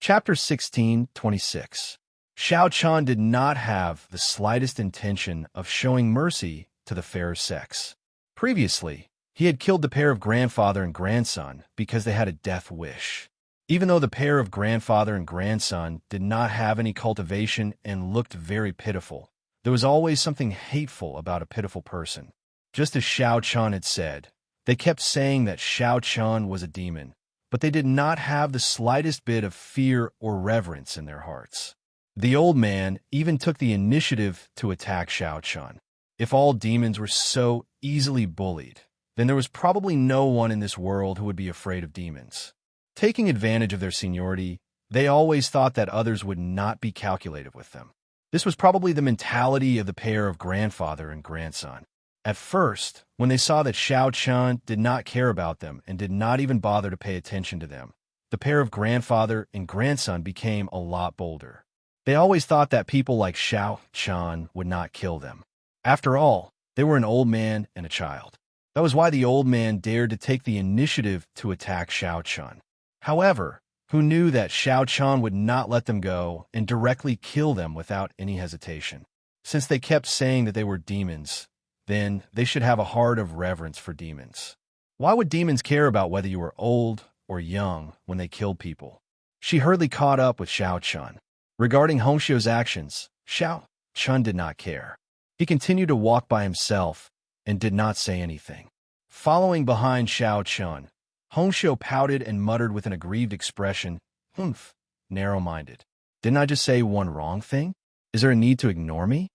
Chapter 16:26. Xiao Chan did not have the slightest intention of showing mercy to the fairer sex. Previously, he had killed the pair of grandfather and grandson because they had a death wish. Even though the pair of grandfather and grandson did not have any cultivation and looked very pitiful, there was always something hateful about a pitiful person. Just as Xiao Chan had said, they kept saying that Xiao Chan was a demon, but they did not have the slightest bit of fear or reverence in their hearts. The old man even took the initiative to attack Xiao Chan. If all demons were so easily bullied, then there was probably no one in this world who would be afraid of demons. Taking advantage of their seniority, they always thought that others would not be calculated with them. This was probably the mentality of the pair of grandfather and grandson. At first, when they saw that Xiao Chan did not care about them and did not even bother to pay attention to them, the pair of grandfather and grandson became a lot bolder. They always thought that people like Xiao Chan would not kill them. After all, they were an old man and a child. That was why the old man dared to take the initiative to attack Xiao Chan. However, who knew that Xiao Chan would not let them go and directly kill them without any hesitation? Since they kept saying that they were demons, then they should have a heart of reverence for demons. Why would demons care about whether you were old or young when they killed people? She hurriedly caught up with Xiao Chan. Regarding Hongxiu's actions, Xiao Chan did not care. He continued to walk by himself and did not say anything. Following behind Xiao Chan, Hongxiu pouted and muttered with an aggrieved expression, "Humph, narrow-minded. Didn't I just say one wrong thing? Is there a need to ignore me?"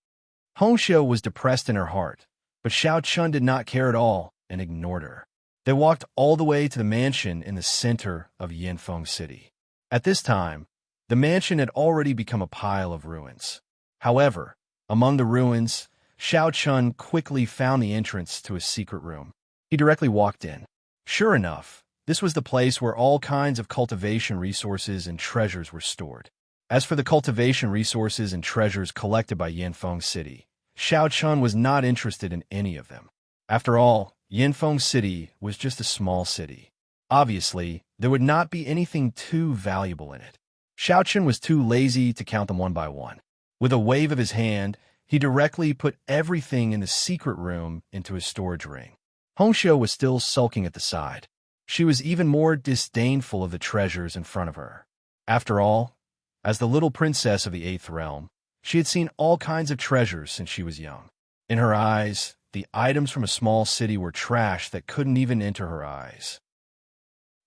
Hongxiu was depressed in her heart, but Xiao Chan did not care at all and ignored her. They walked all the way to the mansion in the center of Yanfeng City. At this time, the mansion had already become a pile of ruins. However, among the ruins, Xiao Chan quickly found the entrance to a secret room. He directly walked in. Sure enough, this was the place where all kinds of cultivation resources and treasures were stored. As for the cultivation resources and treasures collected by Yanfeng City, Xiao Chan was not interested in any of them. After all, Yanfeng City was just a small city. Obviously, there would not be anything too valuable in it. Xiao Chan was too lazy to count them one by one. With a wave of his hand, he directly put everything in the secret room into his storage ring. Hongxiu was still sulking at the side. She was even more disdainful of the treasures in front of her. After all, as the little princess of the 8th realm, she had seen all kinds of treasures since she was young. In her eyes, the items from a small city were trash that couldn't even enter her eyes.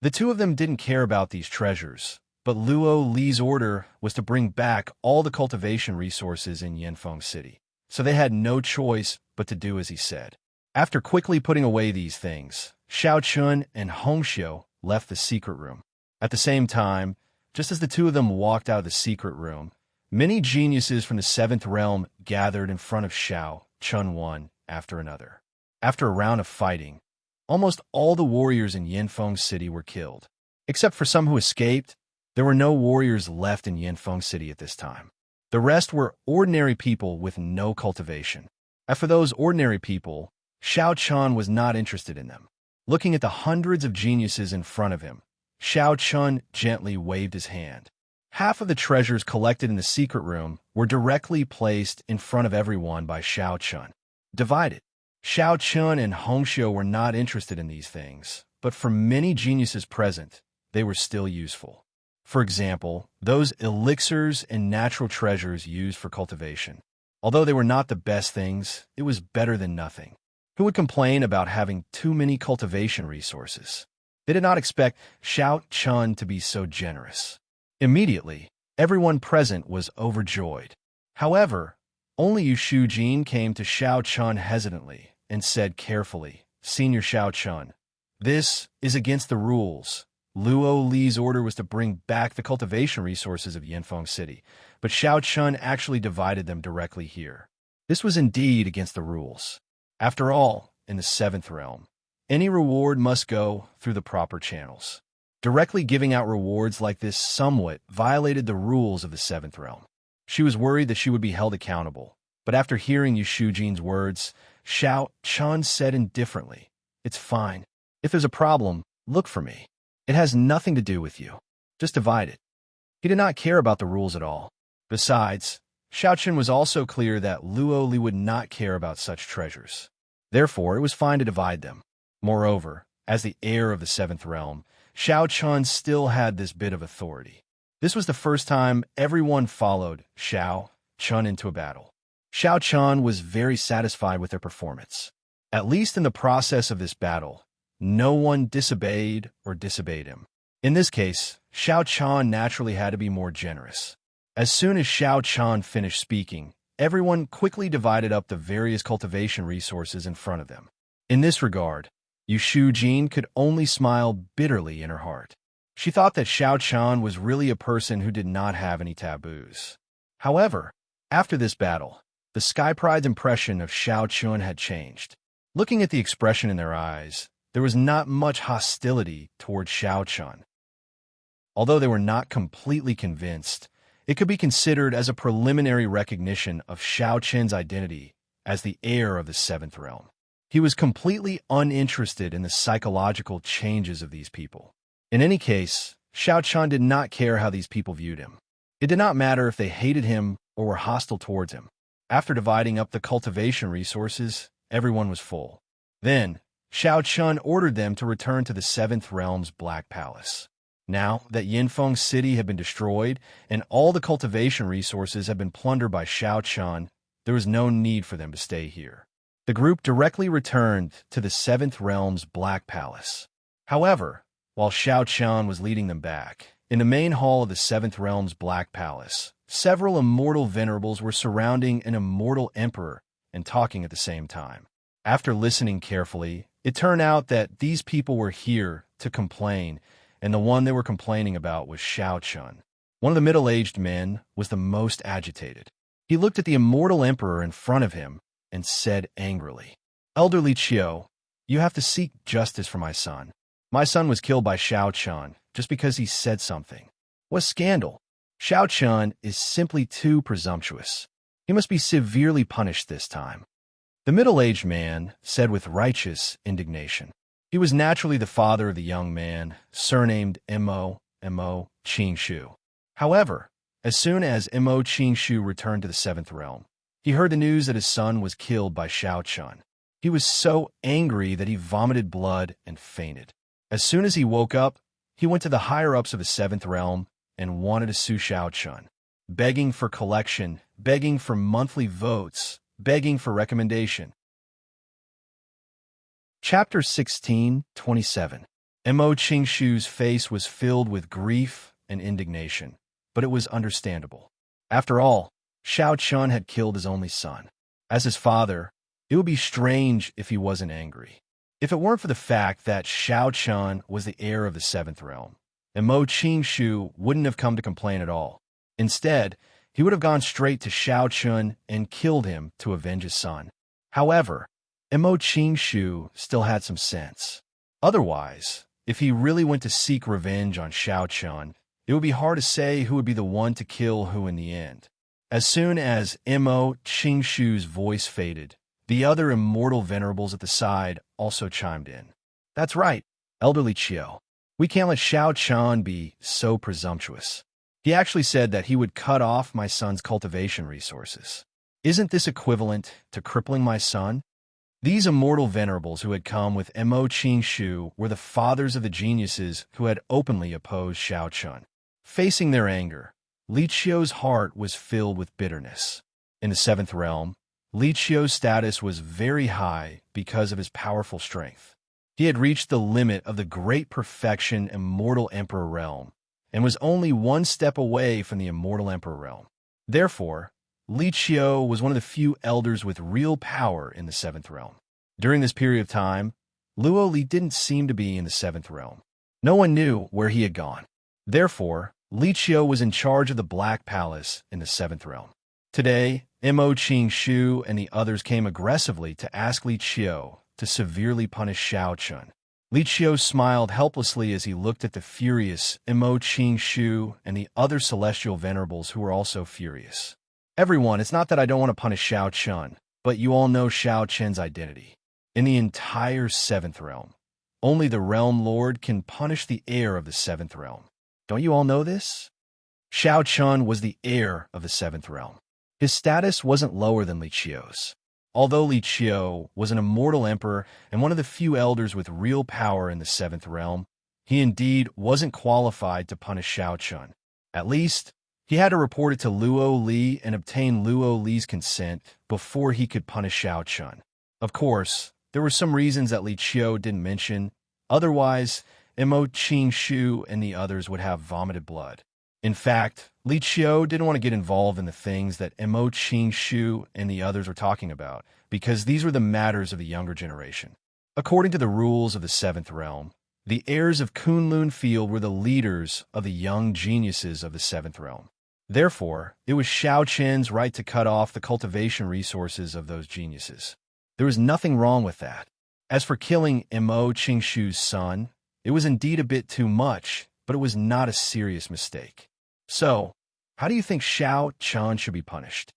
The two of them didn't care about these treasures, but Luo Li's order was to bring back all the cultivation resources in Yanfeng City, so they had no choice but to do as he said. After quickly putting away these things, Xiao Chan and Hongxiu left the secret room. At the same time, just as the two of them walked out of the secret room, many geniuses from the 7th realm gathered in front of Xiao Chan one after another. After a round of fighting, almost all the warriors in Yanfeng City were killed. Except for some who escaped, there were no warriors left in Yanfeng City at this time. The rest were ordinary people with no cultivation. As for those ordinary people, Xiao Chan was not interested in them. Looking at the hundreds of geniuses in front of him, Xiao Chan gently waved his hand. Half of the treasures collected in the secret room were directly placed in front of everyone by Xiao Chan. Divided. Xiao Chan and Hongxiu were not interested in these things, but for many geniuses present, they were still useful. For example, those elixirs and natural treasures used for cultivation. Although they were not the best things, it was better than nothing. Who would complain about having too many cultivation resources? They did not expect Xiao Chan to be so generous. Immediately, everyone present was overjoyed. However, only Yu Shujin came to Xiao Chan hesitantly and said carefully, "Senior Xiao Chan, this is against the rules. Luo Li's order was to bring back the cultivation resources of Yanfeng City, but Xiao Chan actually divided them directly here. This was indeed against the rules. After all, in the 7th realm, any reward must go through the proper channels. Directly giving out rewards like this somewhat violated the rules of the 7th realm. She was worried that she would be held accountable, but after hearing Yu Shujin's words, Xiao Chan said indifferently, "It's fine. If there's a problem, look for me. It has nothing to do with you. Just divide it." He did not care about the rules at all. Besides, Xiaochen was also clear that Luo Li would not care about such treasures. Therefore, it was fine to divide them. Moreover, as the heir of the seventh realm, Xiao Chun still had this bit of authority. This was the first time everyone followed Xiao Chun into a battle. Xiao Chun was very satisfied with their performance. At least in the process of this battle, no one disobeyed him. In this case, Xiao Chun naturally had to be more generous. As soon as Xiao Chun finished speaking, everyone quickly divided up the various cultivation resources in front of them. In this regard, Yu Jin could only smile bitterly in her heart. She thought that Xiao Chun was really a person who did not have any taboos. However, after this battle, the Sky Pride's impression of Xiao Chun had changed. Looking at the expression in their eyes, there was not much hostility towards Xiao Chun. Although they were not completely convinced, it could be considered as a preliminary recognition of Xiao Chun's identity as the heir of the seventh realm. He was completely uninterested in the psychological changes of these people. In any case, Xiao Chun did not care how these people viewed him. It did not matter if they hated him or were hostile towards him. After dividing up the cultivation resources, everyone was full. Then, Xiao Chun ordered them to return to the seventh realm's Black Palace. Now that Yinfeng City had been destroyed and all the cultivation resources had been plundered by Xiao Chun, there was no need for them to stay here. The group directly returned to the seventh realm's Black Palace. However, while Xiao Chun was leading them back, in the main hall of the seventh realm's Black Palace, several immortal venerables were surrounding an immortal emperor and talking at the same time. After listening carefully, it turned out that these people were here to complain, and the one they were complaining about was Xiao Chun. One of the middle-aged men was the most agitated. He looked at the immortal emperor in front of him and said angrily, "Elderly Qiu, you have to seek justice for my son. My son was killed by Xiao Chun just because he said something. What scandal? Xiao Chun is simply too presumptuous. He must be severely punished this time." The middle-aged man said with righteous indignation. He was naturally the father of the young man, surnamed Mo Qingshu. However, as soon as Mo Qingshu returned to the seventh realm, he heard the news that his son was killed by Xiao Chun. He was so angry that he vomited blood and fainted. As soon as he woke up, he went to the higher-ups of the seventh realm and wanted to sue Xiao Chun, begging for collection, begging for monthly votes, begging for recommendation. Chapter 16:27. Mo Qingshu's face was filled with grief and indignation, but it was understandable. After all, Xiao Chun had killed his only son. As his father, it would be strange if he wasn't angry. If it weren't for the fact that Xiao Chun was the heir of the seventh realm, Mo Qingshu wouldn't have come to complain at all. Instead, he would have gone straight to Xiao Chun and killed him to avenge his son. However, Mo Qingshu still had some sense. Otherwise, if he really went to seek revenge on Xiao Chun, it would be hard to say who would be the one to kill who in the end. As soon as Mo Qingshu's voice faded, the other immortal venerables at the side also chimed in. "That's right, elderly Qiu. We can't let Xiao Chun be so presumptuous. He actually said that he would cut off my son's cultivation resources. Isn't this equivalent to crippling my son?" These immortal venerables who had come with Mo Qingshu were the fathers of the geniuses who had openly opposed Xiao Chun. Facing their anger, Li Qiu's heart was filled with bitterness. In the seventh realm, Li Qiu's status was very high because of his powerful strength. He had reached the limit of the great perfection immortal emperor realm, and was only one step away from the immortal emperor realm. Therefore, Li Qiu was one of the few elders with real power in the seventh realm. During this period of time, Luo Li didn't seem to be in the seventh realm. No one knew where he had gone. Therefore, Li Qiu was in charge of the Black Palace in the seventh realm. Today, Mo Qingshu and the others came aggressively to ask Li Qiu to severely punish Xiao Chun. Li Qiu smiled helplessly as he looked at the furious Mo Qingshu and the other celestial venerables who were also furious. "Everyone, it's not that I don't want to punish Xiao Chun, but you all know Xiao Chun's identity. In the entire seventh realm, only the realm lord can punish the heir of the seventh realm. Don't you all know this?" Xiao Chun was the heir of the seventh realm. His status wasn't lower than Li Qiu's. Although Li Qiu was an immortal emperor and one of the few elders with real power in the seventh realm, he indeed wasn't qualified to punish Xiao Chun. At least, he had to report it to Luo Li and obtain Luo Li's consent before he could punish Xiao Chun. Of course, there were some reasons that Li Qiu didn't mention. Otherwise, Mo Qing and the others would have vomited blood. In fact, Li Qiu didn't want to get involved in the things that Mo Qing and the others were talking about, because these were the matters of the younger generation. According to the rules of the seventh realm, the heirs of Kunlun Field were the leaders of the young geniuses of the seventh realm. Therefore, it was Xiao Chen's right to cut off the cultivation resources of those geniuses. There was nothing wrong with that. As for killing Mo Qingshu's son, it was indeed a bit too much, but it was not a serious mistake. So, how do you think Xiao Chun should be punished?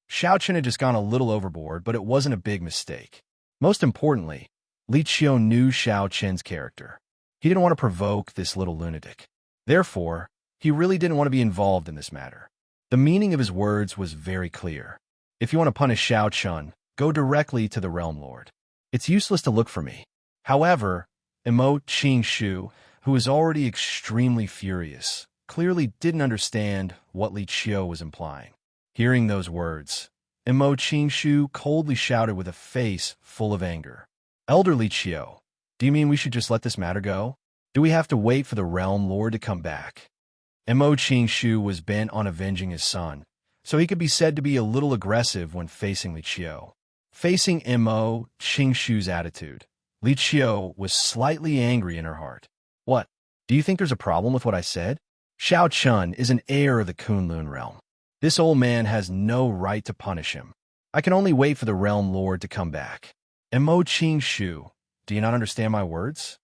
Xiao Chun had just gone a little overboard, but it wasn't a big mistake. Most importantly, Li Qiu knew Xiao Chen's character. He didn't want to provoke this little lunatic. Therefore, he really didn't want to be involved in this matter. The meaning of his words was very clear. If you want to punish Xiao Chun, go directly to the Realm Lord. It's useless to look for me. However, Mo Qingshu, who was already extremely furious, clearly didn't understand what Li Qiu was implying. Hearing those words, Mo Qingshu coldly shouted with a face full of anger. Elder Li Qiu, do you mean we should just let this matter go? Do we have to wait for the Realm Lord to come back? Mo Qingshu was bent on avenging his son, so he could be said to be a little aggressive when facing Li Qiu. Facing Mo Qingshu's attitude, Li Qiu was slightly angry in her heart. What? Do you think there's a problem with what I said? Xiao Chun is an heir of the Kunlun realm. This old man has no right to punish him. I can only wait for the Realm Lord to come back. Mo Qingshu, do you not understand my words?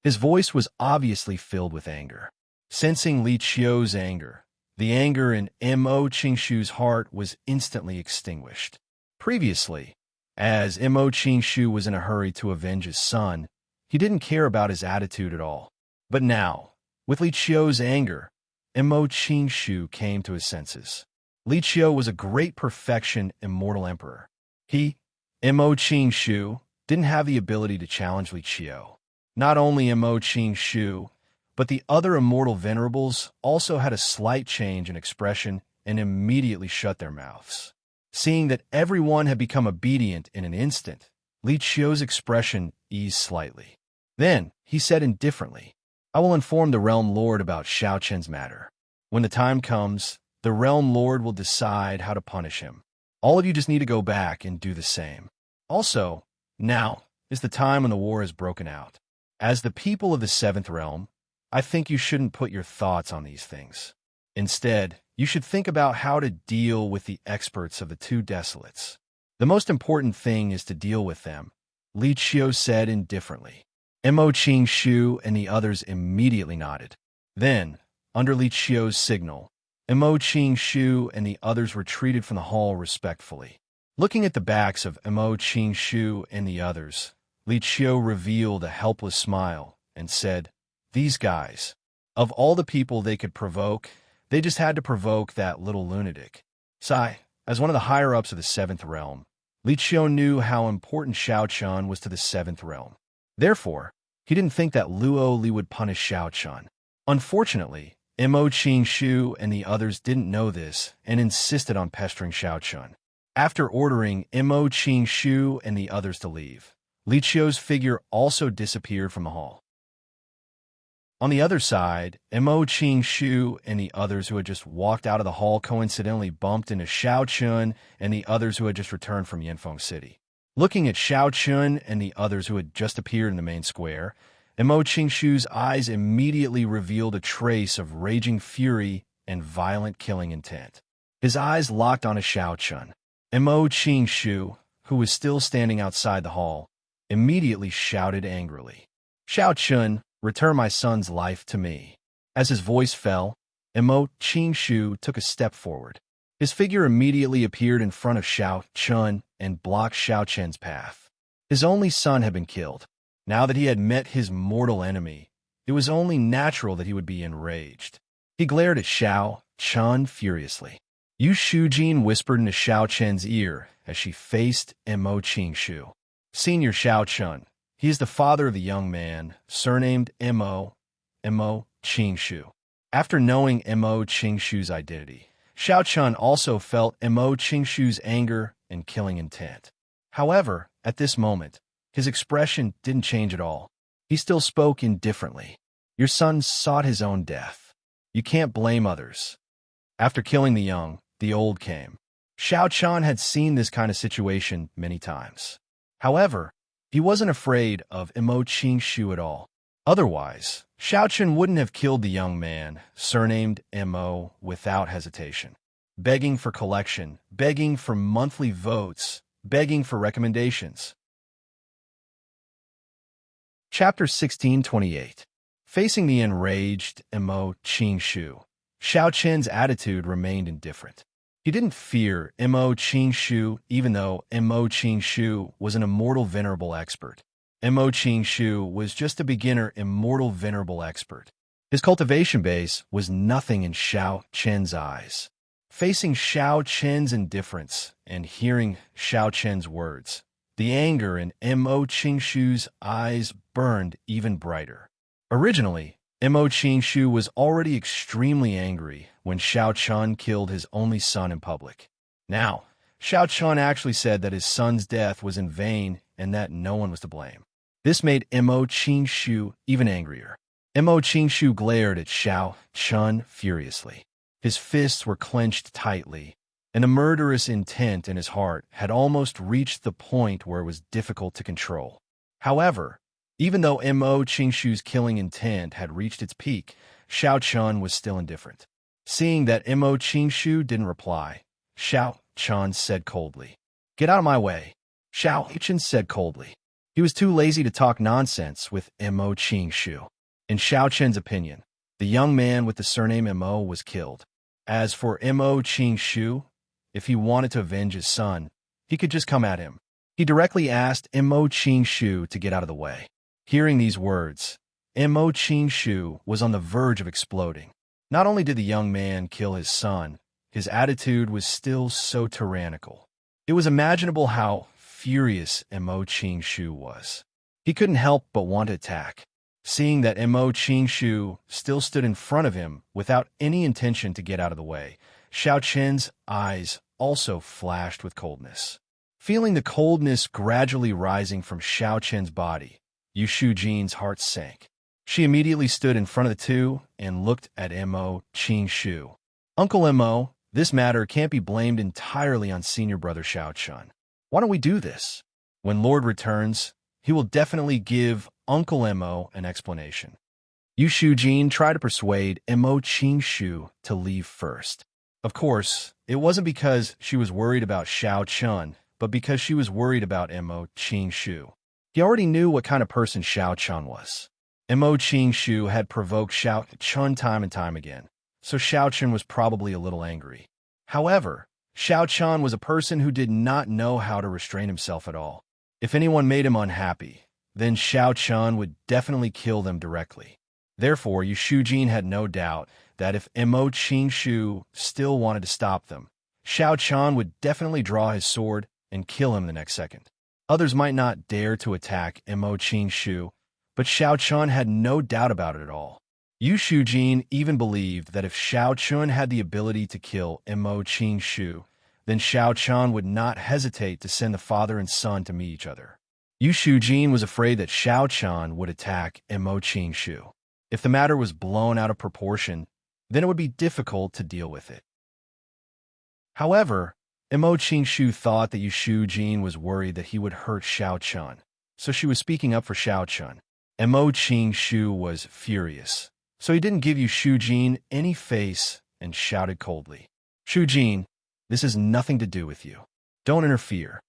His voice was obviously filled with anger. Sensing Li Qiu's anger, the anger in Mo Qingshu's heart was instantly extinguished. Previously, as Mo Qingshu was in a hurry to avenge his son, he didn't care about his attitude at all. But now, with Li Qiu's anger, Mo Qingshu came to his senses. Li Qiu was a great perfection immortal emperor. He, Mo Qingshu, didn't have the ability to challenge Li Qiu. Not only Mo Qingshu, but the other immortal venerables also had a slight change in expression and immediately shut their mouths. Seeing that everyone had become obedient in an instant, Li Qiu's expression eased slightly. Then, he said indifferently, I will inform the Realm Lord about Xiao Chen's matter. When the time comes, the Realm Lord will decide how to punish him. All of you just need to go back and do the same. Also, now is the time when the war has broken out. As the people of the seventh realm, I think you shouldn't put your thoughts on these things. Instead, you should think about how to deal with the experts of the two desolates. The most important thing is to deal with them, Li Qiu said indifferently. Mo Qingshu and the others immediately nodded. Then, under Li Qiu's signal, Mo Qingshu and the others retreated from the hall respectfully. Looking at the backs of Mo Qingshu and the others, Li Qiu revealed a helpless smile and said, These guys, of all the people they could provoke, they just had to provoke that little lunatic. Sai, as one of the higher-ups of the seventh realm, Li Qiu knew how important Xiao Chun was to the seventh realm. Therefore, he didn't think that Luo Li would punish Xiao Chun. Unfortunately, Mo Qingshu and the others didn't know this and insisted on pestering Xiao Chun. After ordering Mo Qingshu and the others to leave, Li Qiu's figure also disappeared from the hall. On the other side, Mo Qingshu and the others who had just walked out of the hall coincidentally bumped into Xiao Chun and the others who had just returned from Yanfeng City. Looking at Xiao Chun and the others who had just appeared in the main square, Mo Qingshu's eyes immediately revealed a trace of raging fury and violent killing intent. His eyes locked onto Xiao Chun. Mo Qingshu, who was still standing outside the hall, immediately shouted angrily, Xiao Chun, return my son's life to me. As his voice fell, Mo Qingshu took a step forward. His figure immediately appeared in front of Xiao Chun and blocked Xiao Chen's path. His only son had been killed. Now that he had met his mortal enemy, it was only natural that he would be enraged. He glared at Xiao Chun furiously. Yu Shujin whispered into Xiao Chen's ear as she faced Mo Qingshu. Senior Xiao Chun. He is the father of the young man, surnamed Mo Qingshu. After knowing Mo Qingshu's identity, Xiao Chun also felt Mo Qingshu's anger and killing intent. However, at this moment, his expression didn't change at all. He still spoke indifferently. Your son sought his own death. You can't blame others. After killing the young, the old came. Xiao Chun had seen this kind of situation many times. However, he wasn't afraid of Mo Qingshu at all. Otherwise, Xiao Chun wouldn't have killed the young man, surnamed Mo, without hesitation. Begging for collection, begging for monthly votes, begging for recommendations. Chapter 1628. Facing the enraged Mo Qingshu, Xiao Chen's attitude remained indifferent. He didn't fear Mo Qingshu, even though Mo Qingshu was an immortal venerable expert. Mo Qingshu was just a beginner immortal venerable expert. His cultivation base was nothing in Xiao Chen's eyes. Facing Xiao Chen's indifference and hearing Xiao Chen's words, the anger in Mo Qingshu's eyes burned even brighter. Originally, Mo Qingshu was already extremely angry when Xiao Chun killed his only son in public. Now, Xiao Chun actually said that his son's death was in vain and that no one was to blame. This made Mo Qingshu even angrier. Mo Qingshu glared at Xiao Chun furiously. His fists were clenched tightly, and a murderous intent in his heart had almost reached the point where it was difficult to control. However, even though Mo Qingshu's killing intent had reached its peak, Xiao Chun was still indifferent. Seeing that Mo Qingshu didn't reply, Xiao Chun said coldly, "Get out of my way." Xiao Chun said coldly. He was too lazy to talk nonsense with Mo Qingshu. In Xiao Chen's opinion, the young man with the surname Mo was killed. As for Mo Qingshu, if he wanted to avenge his son, he could just come at him. He directly asked Mo Qingshu to get out of the way. Hearing these words, Mo Qingshu was on the verge of exploding. Not only did the young man kill his son, his attitude was still so tyrannical. It was imaginable how furious Mo Qingshu was. He couldn't help but want to attack. Seeing that Mo Qingshu still stood in front of him without any intention to get out of the way, Xiao Chen's eyes also flashed with coldness. Feeling the coldness gradually rising from Xiao Chen's body, Yu Shujin's heart sank. She immediately stood in front of the two and looked at Mo Qingshu. Uncle Mo, this matter can't be blamed entirely on senior brother Xiao Chun. Why don't we do this? When Lord returns, he will definitely give Uncle Mo an explanation. Yu Shujin tried to persuade Mo Qingshu to leave first. Of course, it wasn't because she was worried about Xiao Chun, but because she was worried about Mo Qingshu. He already knew what kind of person Xiao Chun was. Mo Qingshu had provoked Xiao Chun time and time again, so Xiao Chun was probably a little angry. However, Xiao Chun was a person who did not know how to restrain himself at all. If anyone made him unhappy, then Xiao Chun would definitely kill them directly. Therefore, Yu Shujin had no doubt that if Mo Qingshu still wanted to stop them, Xiao Chun would definitely draw his sword and kill him the next second. Others might not dare to attack Mo Qingshu, but Xiao Chun had no doubt about it at all. Yu Shujin even believed that if Xiao Chun had the ability to kill Mo Qingshu, then Xiao Chun would not hesitate to send the father and son to meet each other. Yu Shujin was afraid that Xiao Chun would attack Mo Qingshu. If the matter was blown out of proportion, then it would be difficult to deal with it. However, Mo Qingshu thought that Yu Shujin was worried that he would hurt Xiao Chun, so she was speaking up for Xiao Chun. Mo Qingshu was furious, so he didn't give Yu Shujin any face and shouted coldly, "Shujin, this has nothing to do with you. Don't interfere."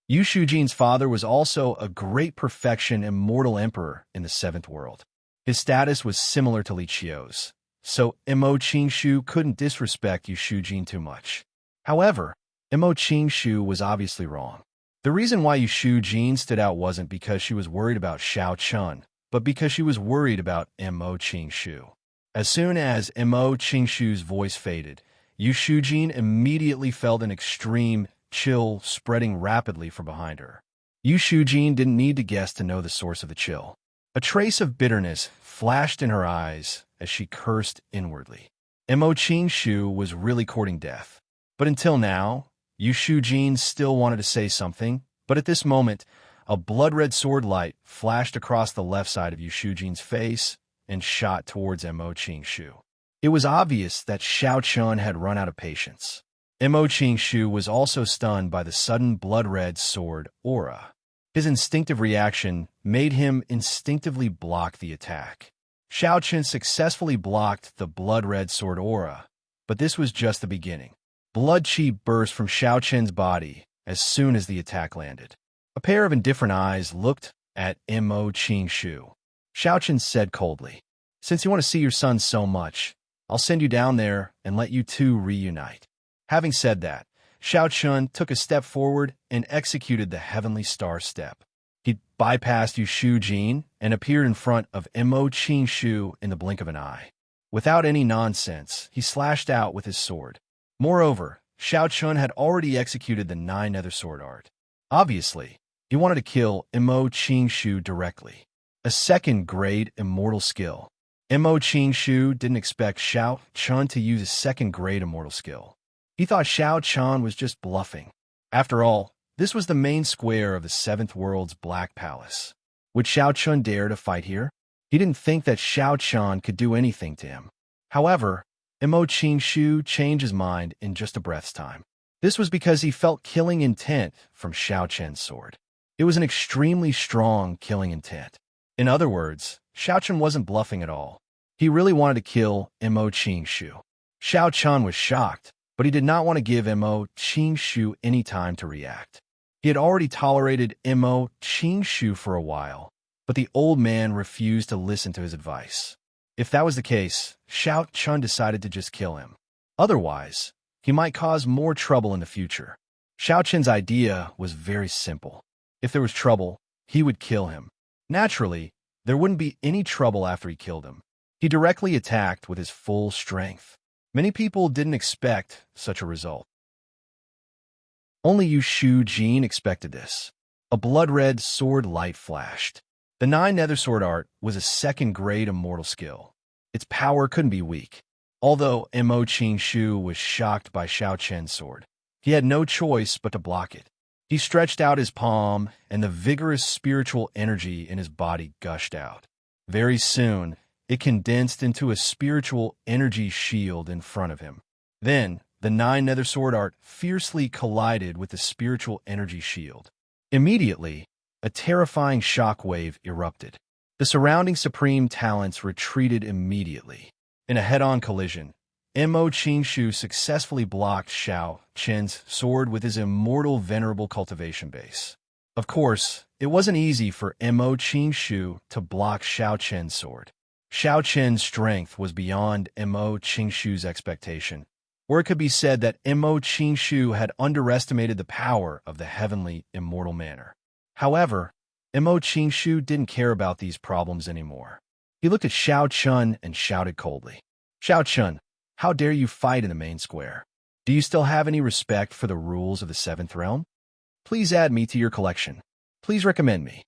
Yu Shujin's father was also a great perfection immortal emperor in the seventh world. His status was similar to Li Qiu's, so Mo Qingshu couldn't disrespect Yu Shujin too much. However, Mo Qingshu was obviously wrong. The reason why Yu Shujin stood out wasn't because she was worried about Xiao Chun, but because she was worried about Mo Qingshu. As soon as Mo Qingshu's voice faded, Yu Shujin immediately felt an extreme chill spreading rapidly from behind her. Yu Shujin didn't need to guess to know the source of the chill. A trace of bitterness flashed in her eyes as she cursed inwardly. Mo Qingshu was really courting death. But until now, Yu Shujin still wanted to say something, but at this moment, a blood-red sword light flashed across the left side of Yu Shujin's face and shot towards Mo Qingshu. It was obvious that Xiao Chun had run out of patience. Mo Qingshu was also stunned by the sudden blood-red sword aura. His instinctive reaction made him instinctively block the attack. Xiao Chun successfully blocked the blood-red sword aura, but this was just the beginning. Blood chi burst from Xiao Chun's body as soon as the attack landed. A pair of indifferent eyes looked at Mo Qingshu. Xiao Chun said coldly, "Since you want to see your son so much, I'll send you down there and let you two reunite." Having said that, Xiao Chun took a step forward and executed the Heavenly Star Step. He bypassed Yu Shujin and appeared in front of Mo Qingshu in the blink of an eye. Without any nonsense, he slashed out with his sword. Moreover, Xiao Chun had already executed the 9 Nether Sword art. Obviously, he wanted to kill Mo Qingshu directly. A second-grade immortal skill. Mo Qingshu didn't expect Xiao Chun to use a second-grade immortal skill. He thought Xiao Chun was just bluffing. After all, this was the main square of the 7th World's Black Palace. Would Xiao Chun dare to fight here? He didn't think that Xiao Chun could do anything to him. However, Mo Qingshu changed his mind in just a breath's time. This was because he felt killing intent from Xiao Chun's sword. It was an extremely strong killing intent. In other words, Xiao Chun wasn't bluffing at all. He really wanted to kill Mo Qingshu. Xiao Chun was shocked, but he did not want to give Mo Qingshu any time to react. He had already tolerated Mo Qingshu for a while, but the old man refused to listen to his advice. If that was the case, Xiao Chun decided to just kill him. Otherwise, he might cause more trouble in the future. Xiao Chun's idea was very simple. If there was trouble, he would kill him. Naturally, there wouldn't be any trouble after he killed him. He directly attacked with his full strength. Many people didn't expect such a result. Only Yu Shujin expected this. A blood-red sword light flashed. The 9 Nether Sword art was a second-grade immortal skill. Its power couldn't be weak. Although Mo Qingshu was shocked by Xiao Chun's sword, he had no choice but to block it. He stretched out his palm, and the vigorous spiritual energy in his body gushed out. Very soon, it condensed into a spiritual energy shield in front of him. Then, the 9 Nether Sword art fiercely collided with the spiritual energy shield. Immediately, a terrifying shockwave erupted. The surrounding supreme talents retreated immediately. In a head-on collision, Mo Qingshu successfully blocked Xiao Chun's sword with his immortal venerable cultivation base. Of course, it wasn't easy for Mo Qingshu to block Xiao Chun's sword. Xiao Chun's strength was beyond Mo Qingshu's expectation, or it could be said that Mo Qingshu had underestimated the power of the heavenly immortal manner. However, Mo Qingshu didn't care about these problems anymore. He looked at Xiao Chun and shouted coldly, "Xiao Chun, how dare you fight in the main square? Do you still have any respect for the rules of the 7th realm? Please add me to your collection. Please recommend me."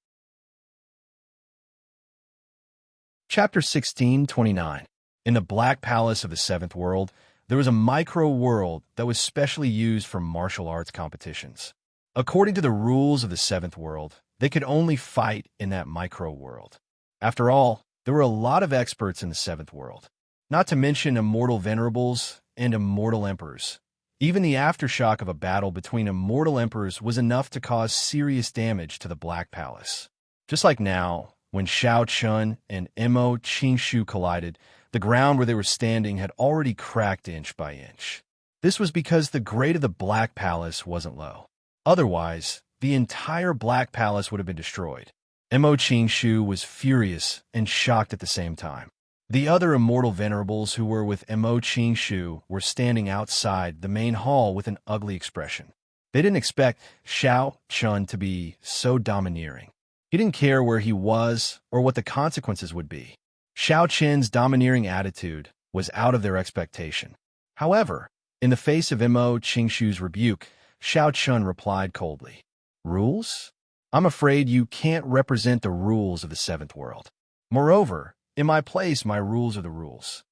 Chapter 1629. In the Black Palace of the 7th World, there was a micro-world that was specially used for martial arts competitions. According to the rules of the 7th World, they could only fight in that micro-world. After all, there were a lot of experts in the 7th World, not to mention immortal venerables and immortal emperors. Even the aftershock of a battle between immortal emperors was enough to cause serious damage to the Black Palace. Just like now, when Xiao Chun and Mo Qingshu collided, the ground where they were standing had already cracked inch by inch. This was because the grade of the Black Palace wasn't low. Otherwise, the entire Black Palace would have been destroyed. Mo Qingshu was furious and shocked at the same time. The other immortal venerables who were with Mo Qingshu were standing outside the main hall with an ugly expression. They didn't expect Xiao Chun to be so domineering. He didn't care where he was or what the consequences would be. Xiao Qian's domineering attitude was out of their expectation. However, in the face of Mo Qingshu's rebuke, Xiao Chun replied coldly, "Rules? I'm afraid you can't represent the rules of the seventh world. Moreover, in my place, my rules are the rules.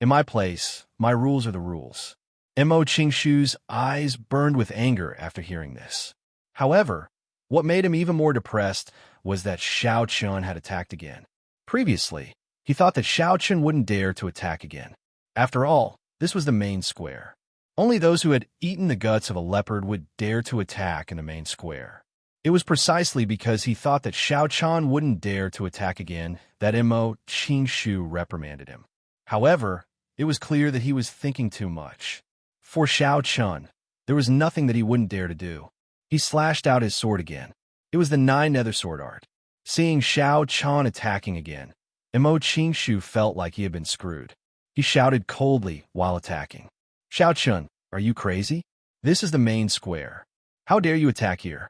In my place, my rules are the rules." Mo Qingshu's eyes burned with anger after hearing this. However, what made him even more depressed was that Xiao Chun had attacked again. Previously, he thought that Xiao Chun wouldn't dare to attack again. After all, this was the main square. Only those who had eaten the guts of a leopard would dare to attack in the main square. It was precisely because he thought that Xiao Chun wouldn't dare to attack again that Mo Qingshu reprimanded him. However, it was clear that he was thinking too much. For Xiao Chun, there was nothing that he wouldn't dare to do. He slashed out his sword again. It was the 9-nether sword art. Seeing Xiao Chun attacking again, Mo Qingshu felt like he had been screwed. He shouted coldly while attacking. "Xiao Chun, are you crazy? This is the main square. How dare you attack here?"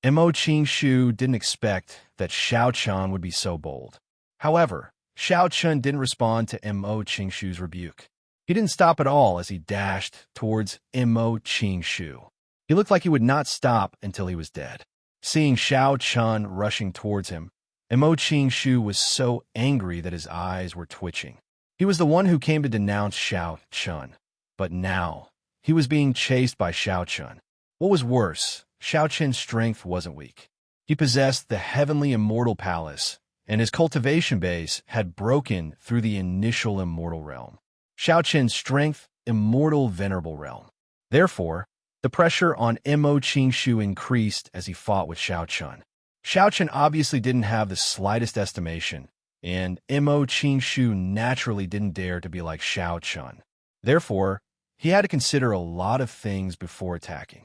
Mo Qingshu didn't expect that Xiao Chun would be so bold. However, Xiao Chun didn't respond to Mo Qingshu's rebuke. He didn't stop at all as he dashed towards Mo Qingshu. He looked like he would not stop until he was dead. Seeing Xiao Chun rushing towards him, Mo Qingshu was so angry that his eyes were twitching. He was the one who came to denounce Xiao Chun, but now he was being chased by Xiao Chun. What was worse, Xiao Chun's strength wasn't weak. He possessed the heavenly immortal palace, and his cultivation base had broken through the initial immortal realm. Xiao Chun's strength, immortal venerable realm. Therefore, the pressure on Mo Qingshu increased as he fought with Xiao Chun. Xiao Chun obviously didn't have the slightest estimation, and Mo Qingshu naturally didn't dare to be like Xiao Chun. Therefore, he had to consider a lot of things before attacking.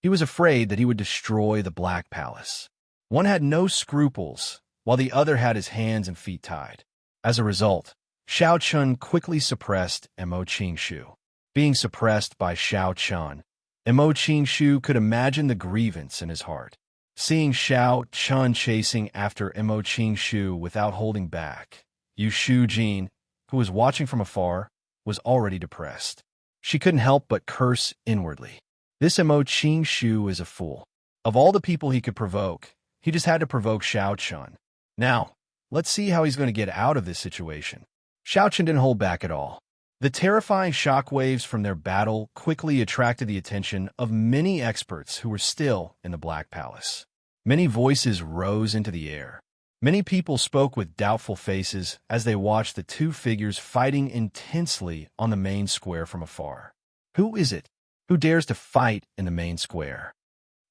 He was afraid that he would destroy the Black Palace. One had no scruples, while the other had his hands and feet tied. As a result, Xiao Chun quickly suppressed Mo Qingshu. Being suppressed by Xiao Chun, Mo Qingshu could imagine the grievance in his heart. Seeing Xiao Chun chasing after Mo Qingshu without holding back, Yu Shujin, who was watching from afar, was already depressed. She couldn't help but curse inwardly. This Mo Qingshu is a fool. Of all the people he could provoke, he just had to provoke Xiao Chun. Now, let's see how he's going to get out of this situation. Xiao Chun didn't hold back at all. The terrifying shockwaves from their battle quickly attracted the attention of many experts who were still in the Black Palace. Many voices rose into the air. Many people spoke with doubtful faces as they watched the two figures fighting intensely on the main square from afar. Who is it who dares to fight in the main square?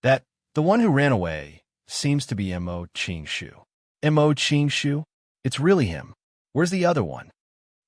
That the one who ran away seems to be Mo Qingshu. Mo Qingshu? It's really him. Where's the other one?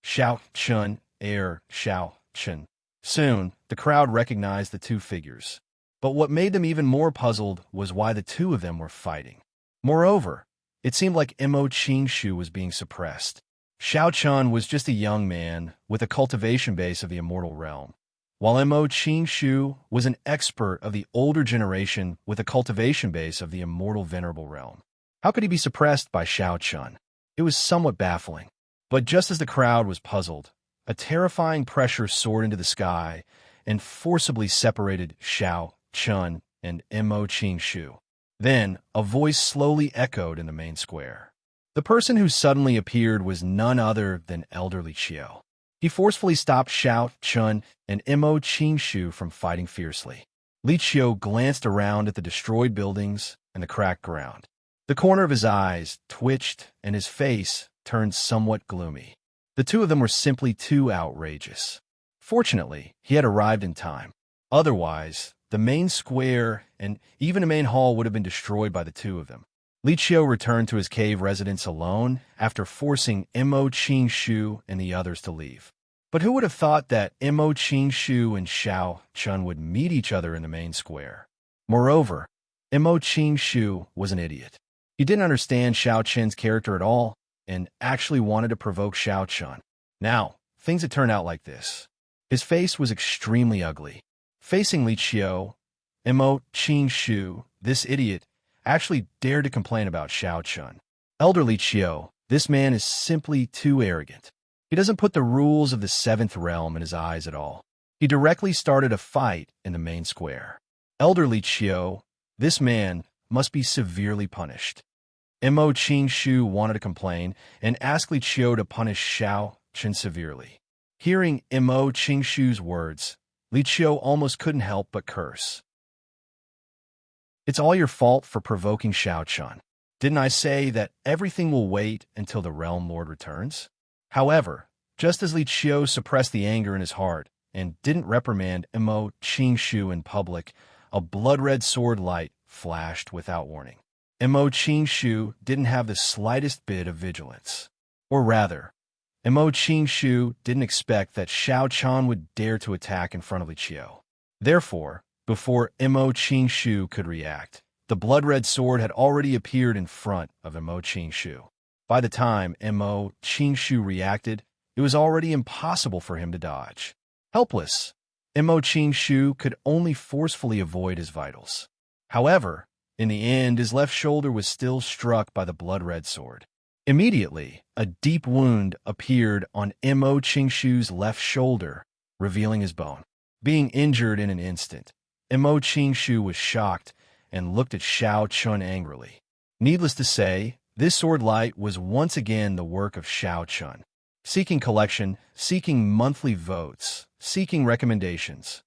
Xiao Chun, Xiao Chun. Soon, the crowd recognized the two figures. But what made them even more puzzled was why the two of them were fighting. Moreover, it seemed like Mo Qingshu was being suppressed. Xiao Chun was just a young man with a cultivation base of the immortal realm, while Mo Qingshu was an expert of the older generation with a cultivation base of the immortal venerable realm. How could he be suppressed by Xiao Chun? It was somewhat baffling. But just as the crowd was puzzled, a terrifying pressure soared into the sky and forcibly separated Xiao Chun and Mo Qingshu. Then, a voice slowly echoed in the main square. The person who suddenly appeared was none other than elderly Qiu. He forcefully stopped Xiao Chun and Mo Qingshu from fighting fiercely. Li Qiu glanced around at the destroyed buildings and the cracked ground. The corner of his eyes twitched and his face turned somewhat gloomy. The two of them were simply too outrageous. Fortunately, he had arrived in time. Otherwise, the main square and even the main hall would have been destroyed by the two of them. Li Qiu returned to his cave residence alone after forcing Mo Qingshu and the others to leave. But who would have thought that Mo Qingshu and Xiao Chun would meet each other in the main square? Moreover, Mo Qingshu was an idiot. He didn't understand Xiao Chun's character at all and actually wanted to provoke Xiao Chun. Now, things had turned out like this. His face was extremely ugly. Facing Li Qiu, Mo Qingshu, this idiot, actually dared to complain about Xiao Chun. Elderly Qiu This man is simply too arrogant. He doesn't put the rules of the seventh realm in his eyes at all. He directly started a fight in the main square. Elderly Chiu, this man must be severely punished. Mo Qing-shu wanted to complain and asked Li Chiu to punish Xiao Chen severely. Hearing Mo Qing-shu's words, Li Chiu almost couldn't help but curse. It's all your fault for provoking Xiao Chen. Didn't I say that everything will wait until the Realm Lord returns? However, just as Li Chiu suppressed the anger in his heart and didn't reprimand Mo Qing-shu in public, a blood-red sword light flashed without warning. Mo Qing-shu didn't have the slightest bit of vigilance. Or rather, Mo Qing-shu didn't expect that Xiao Chen would dare to attack in front of Li Chiu. Therefore, before Mo Qing-shu could react, the blood-red sword had already appeared in front of Mo Qing-shu. By the time Mo Qing-shu reacted, it was already impossible for him to dodge. Helpless, Mo Qing-shu could only forcefully avoid his vitals. However, in the end, his left shoulder was still struck by the blood-red sword. Immediately, a deep wound appeared on Mo Qing-shu's left shoulder, revealing his bone. Being injured in an instant, Mo Qing-shu was shocked and looked at Xiao Chen angrily. Needless to say, this sword light was once again the work of Xiao Chen. Seeking collection, seeking monthly votes, seeking recommendations.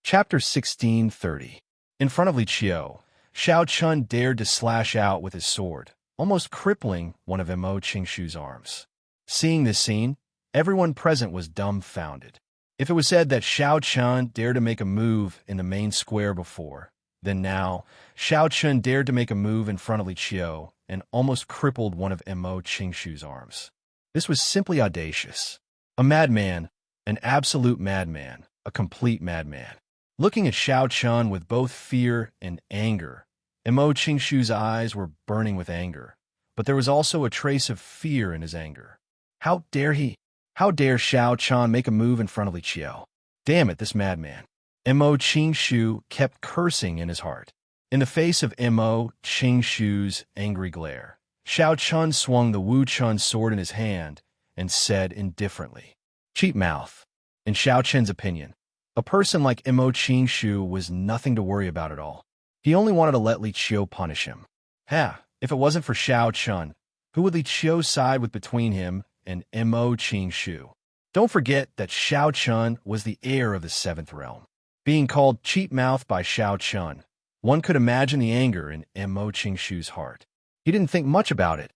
Chapter 1630. In front of Li Chiu, Xiao Chen dared to slash out with his sword, almost crippling one of Mo Qing-shu's arms. Seeing this scene, everyone present was dumbfounded. If it was said that Xiao Chen dared to make a move in the main square before, then now, Xiao Chen dared to make a move in front of Li Chiu and almost crippled one of Mo Qing-shu's arms. This was simply audacious. A madman, an absolute madman, a complete madman. Looking at Xiao Chen with both fear and anger, Mo Qing-shu's eyes were burning with anger, but there was also a trace of fear in his anger. How dare he? How dare Xiao Chen make a move in front of Li Chiu? Damn it, this madman. Mo Qing-shu kept cursing in his heart. In the face of Mo Qing-shu's angry glare, Xiao Chen swung the Wu Chun sword in his hand and said indifferently, "Cheap mouth." In Xiao Chen's opinion, a person like Mo Qing-shu was nothing to worry about at all. He only wanted to let Li Chiu punish him. If it wasn't for Xiao Chen, who would Li Chiu side with between him and Mo Qing-shu? Don't forget that Xiao Chen was the heir of the seventh realm. Being called cheap mouth by Xiao Chen, one could imagine the anger in Mo Qing-shu's heart. He didn't think much about it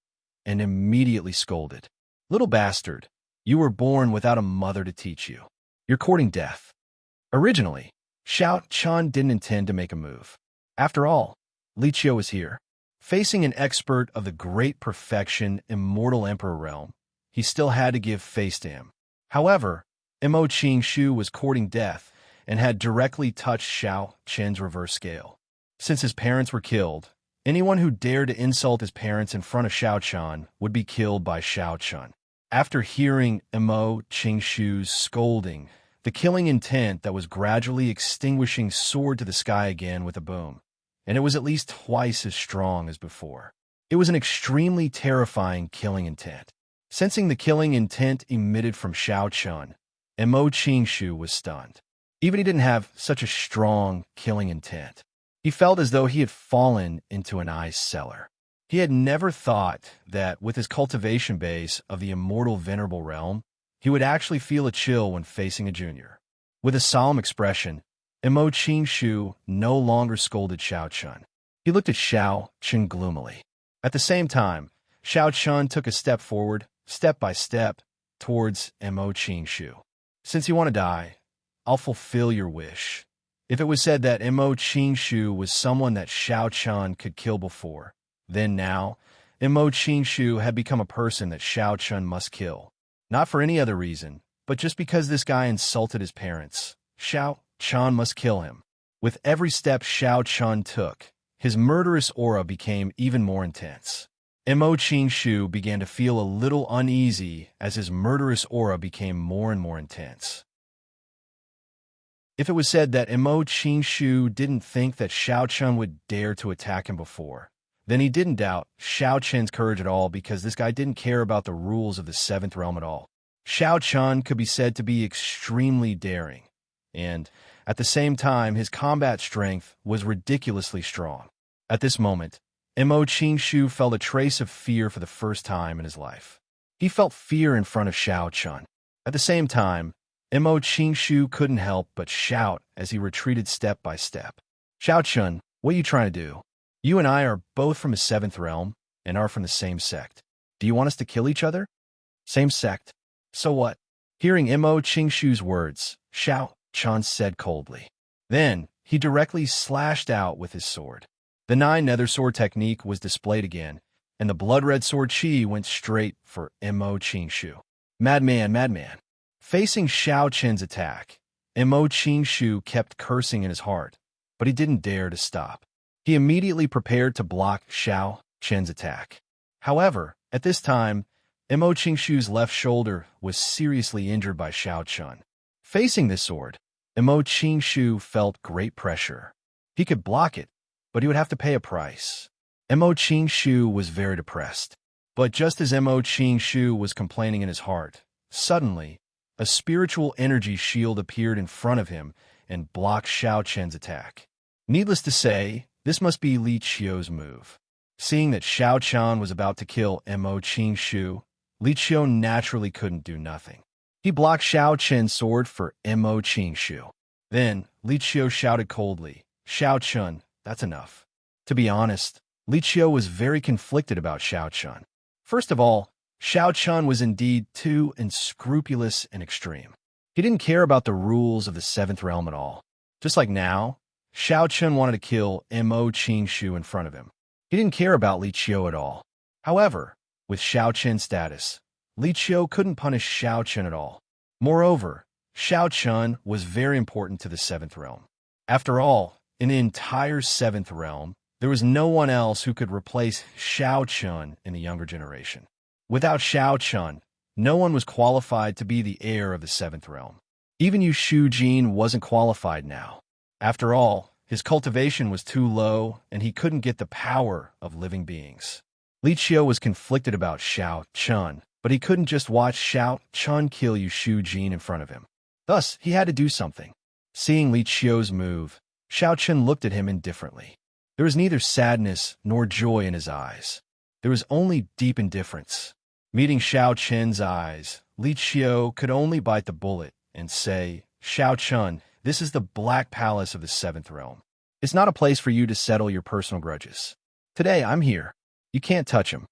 and immediately scolded. "Little bastard, you were born without a mother to teach you. You're courting death." Originally, Xiao Chen didn't intend to make a move. After all, Li Chiu was here. Facing an expert of the great perfection immortal emperor realm, he still had to give face to him. However, Mo Qing-shu was courting death and had directly touched Xiao Chen's reverse scale. Since his parents were killed, anyone who dared to insult his parents in front of Xiao Chen would be killed by Xiao Chen. After hearing Mo Qing-shu's scolding, the killing intent that was gradually extinguishing soared to the sky again with a boom, and it was at least twice as strong as before. It was an extremely terrifying killing intent. Sensing the killing intent emitted from Xiao Chen, Mo Qing-shu was stunned. Even he didn't have such a strong killing intent. He felt as though he had fallen into an ice cellar. He had never thought that with his cultivation base of the immortal venerable realm, he would actually feel a chill when facing a junior. With a solemn expression, Mo Qing-shu no longer scolded Xiao Chen. He looked at Xiao Chen gloomily. At the same time, Xiao Chen took a step forward, step by step, towards Mo Qing-shu. "Since you want to die, I'll fulfill your wish." If it was said that Mo Qing-shu was someone that Xiao Chen could kill before, then now, Mo Qing-shu had become a person that Xiao Chen must kill. Not for any other reason, but just because this guy insulted his parents. Xiao Chen must kill him. With every step Xiao Chen took, his murderous aura became even more intense. Mo Qing-shu began to feel a little uneasy as his murderous aura became more and more intense. If it was said that Mo Qing-shu didn't think that Xiao Chen would dare to attack him before, Then he didn't doubt Xiao Chen's courage at all because this guy didn't care about the rules of the seventh realm at all. Xiao Chen could be said to be extremely daring, and at the same time, his combat strength was ridiculously strong. At this moment, Mo Qingshu felt a trace of fear for the first time in his life. He felt fear in front of Xiao Chen. At the same time, Mo Qingshu couldn't help but shout as he retreated step by step. Xiao Chen, what are you trying to do? You and I are both from the seventh realm and are from the same sect. Do you want us to kill each other? Same sect. So what? Hearing Mo Qingshu's words, Xiao Chen said coldly. Then, he directly slashed out with his sword. The nine nether sword technique was displayed again, and the blood-red sword chi went straight for Mo Qingshu. Madman, madman. Facing Xiao Chen's attack, Mo Qingshu kept cursing in his heart, but he didn't dare to stop. He immediately prepared to block Xiao Chen's attack. However, at this time, Mo Qingshu's left shoulder was seriously injured by Xiao Chen. Facing this sword, Mo Qingshu felt great pressure. He could block it, but he would have to pay a price. Mo Qingshu was very depressed. But just as Mo Qingshu was complaining in his heart, suddenly, a spiritual energy shield appeared in front of him and blocked Xiao Chen's attack. Needless to say, this must be Li Qiu's move. Seeing that Xiao Chen was about to kill Mo Qingshu, Li Qiu naturally couldn't do nothing. He blocked Xiao Chen's sword for Mo Qingshu. Then, Li Qiu shouted coldly, Xiao Chen, that's enough. To be honest, Li Qiu was very conflicted about Xiao Chen. First of all, Xiao Chen was indeed too unscrupulous and extreme. He didn't care about the rules of the seventh realm at all. Just like now, Xiao Chen wanted to kill Mo Qingshu in front of him. He didn't care about Li Qiu at all. However, with Xiao Chen's status, Li Qiu couldn't punish Xiao Chen at all. Moreover, Xiao Chen was very important to the seventh realm. After all, in the entire seventh realm, there was no one else who could replace Xiao Chen in the younger generation. Without Xiao Chen, no one was qualified to be the heir of the seventh realm. Even Yu Shujin wasn't qualified now. After all, his cultivation was too low, and he couldn't get the power of living beings. Li Qiu was conflicted about Xiao Chen, but he couldn't just watch Xiao Chen kill Yu Shujin in front of him. Thus, he had to do something. Seeing Li Qiu's move, Xiao Chen looked at him indifferently. There was neither sadness nor joy in his eyes. There was only deep indifference. Meeting Xiao Chen's eyes, Li Qiu could only bite the bullet and say, Xiao Chen, this is the Black Palace of the seventh realm. It's not a place for you to settle your personal grudges. Today, I'm here. You can't touch him.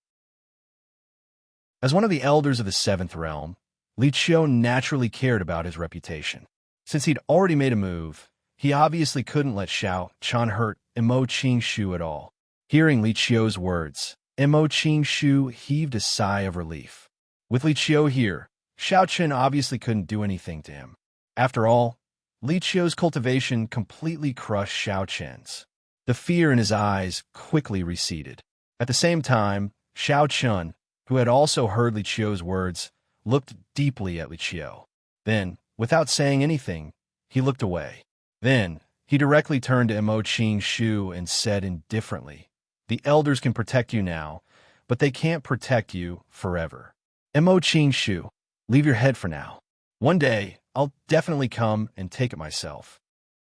As one of the elders of the seventh realm, Li Qiu naturally cared about his reputation. Since he'd already made a move, he obviously couldn't let Xiao Chen hurt Mo Qingshu at all. Hearing Li Qiu's words, Mo Qingshu heaved a sigh of relief. With Li Qiu here, Xiao Chen obviously couldn't do anything to him. After all, Li Qiu's cultivation completely crushed Xiao Chen's. The fear in his eyes quickly receded. At the same time, Xiao Chen, who had also heard Li Qiu's words, looked deeply at Li Qiu. Then, without saying anything, he looked away. Then, he directly turned to Mo Qingshu and said indifferently, The elders can protect you now, but they can't protect you forever. Mo Qingshu, leave your head for now. One day, I'll definitely come and take it myself.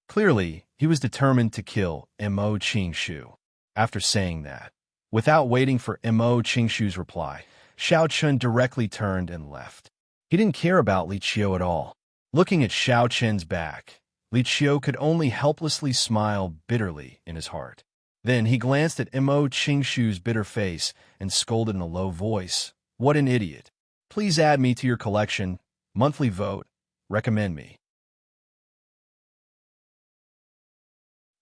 Clearly, he was determined to kill Mo Qingshu. After saying that, without waiting for Mo Qingshu's reply, Xiao Chen directly turned and left. He didn't care about Li Qiu at all. Looking at Xiao Chen's back, Li Qiu could only helplessly smile bitterly in his heart. Then he glanced at Mo Qingshu's bitter face and scolded in a low voice, What an idiot. Please add me to your collection. Monthly vote. Recommend me.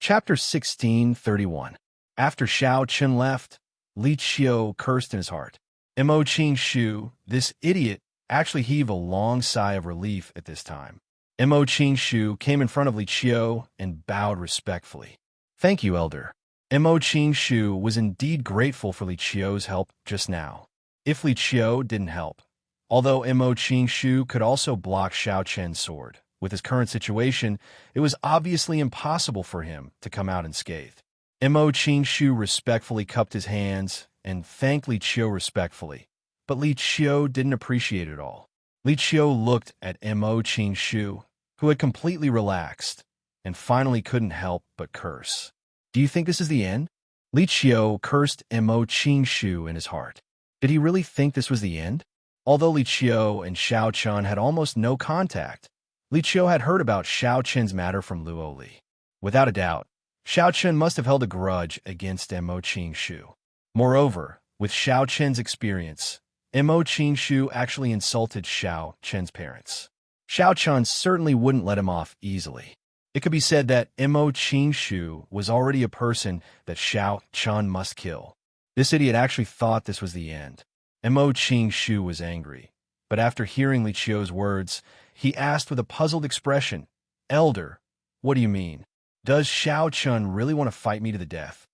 Chapter 16:31. After Xiao Chen left, Li Qiu cursed in his heart. Mo Qingshu, this idiot, actually heaved a long sigh of relief at this time. Mo Qingshu came in front of Li Qiu and bowed respectfully. Thank you, elder. Mo Qingshu was indeed grateful for Li Qiu's help just now. If Li Qiu didn't help, although Mo Qingshu could also block Xiao Chen's sword, with his current situation, it was obviously impossible for him to come out unscathed. Mo Shu respectfully cupped his hands and thanked Li Qiu respectfully, but Li Qiu didn't appreciate it all. Li Qiu looked at Mo Shu, who had completely relaxed, and finally couldn't help but curse. Do you think this is the end? Li Qiu cursed Mo Shu in his heart. Did he really think this was the end? Although Li Qiu and Xiao Chen had almost no contact, Li Qiu had heard about Xiao Chen's matter from Luo Li. Without a doubt, Xiao Chen must have held a grudge against Mo Shu. Moreover, with Xiao Chen's experience, Mo Shu actually insulted Xiao Chen's parents. Xiao Chen certainly wouldn't let him off easily. It could be said that Mo Shu was already a person that Xiao Chen must kill. This idiot actually thought this was the end. Mo Shu was angry, but after hearing Li Qiu's words, he asked with a puzzled expression, "Elder, what do you mean? Does Xiao Chen really want to fight me to the death?"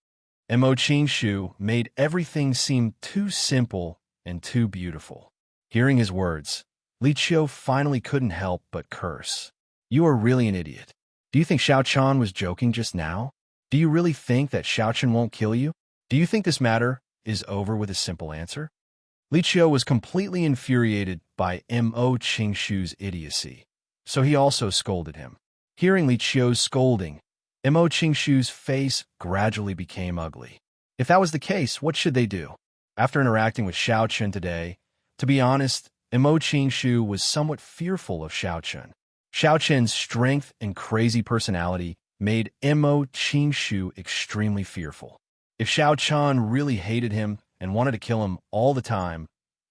Mo Shu made everything seem too simple and too beautiful. Hearing his words, Li Qiu finally couldn't help but curse. "You are really an idiot. Do you think Xiao Chen was joking just now? Do you really think that Xiao Chen won't kill you? Do you think this matter is over with a simple answer?" Li Qiu was completely infuriated by Mo Shu's idiocy, so he also scolded him. Hearing Li Qiu's scolding, Mo Shu's face gradually became ugly. If that was the case, what should they do? After interacting with Xiao Chen today, to be honest, Mo Shu was somewhat fearful of Xiao Chen. Xiao Chen's strength and crazy personality made Mo Shu extremely fearful. If Xiao Chen really hated him and wanted to kill him all the time,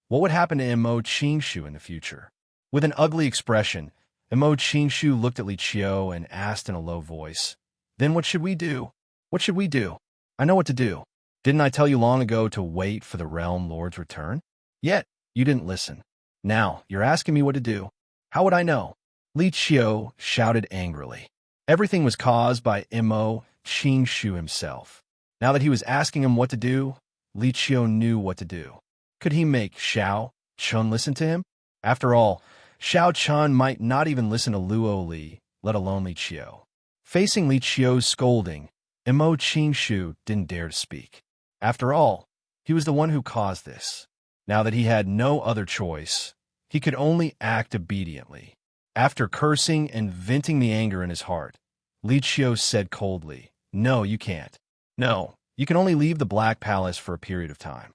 what would happen to Mo Shu in the future? With an ugly expression, Mo Shu looked at Li Qiu and asked in a low voice, "Then what should we do? What should we do? I know what to do. Didn't I tell you long ago to wait for the Realm Lord's return? Yet, you didn't listen. Now, you're asking me what to do. How would I know?" Li Qiu shouted angrily. Everything was caused by Mo Shu himself. Now that he was asking him what to do, Li Qiu knew what to do. Could he make Xiao Chen listen to him? After all, Xiao Chen might not even listen to Luo Li, let alone Li Qiu. Facing Li Qiu's scolding, Mo Shu didn't dare to speak. After all, he was the one who caused this. Now that he had no other choice, he could only act obediently. After cursing and venting the anger in his heart, Li Qiu said coldly, "No, you can't. No, you can only leave the Black Palace for a period of time.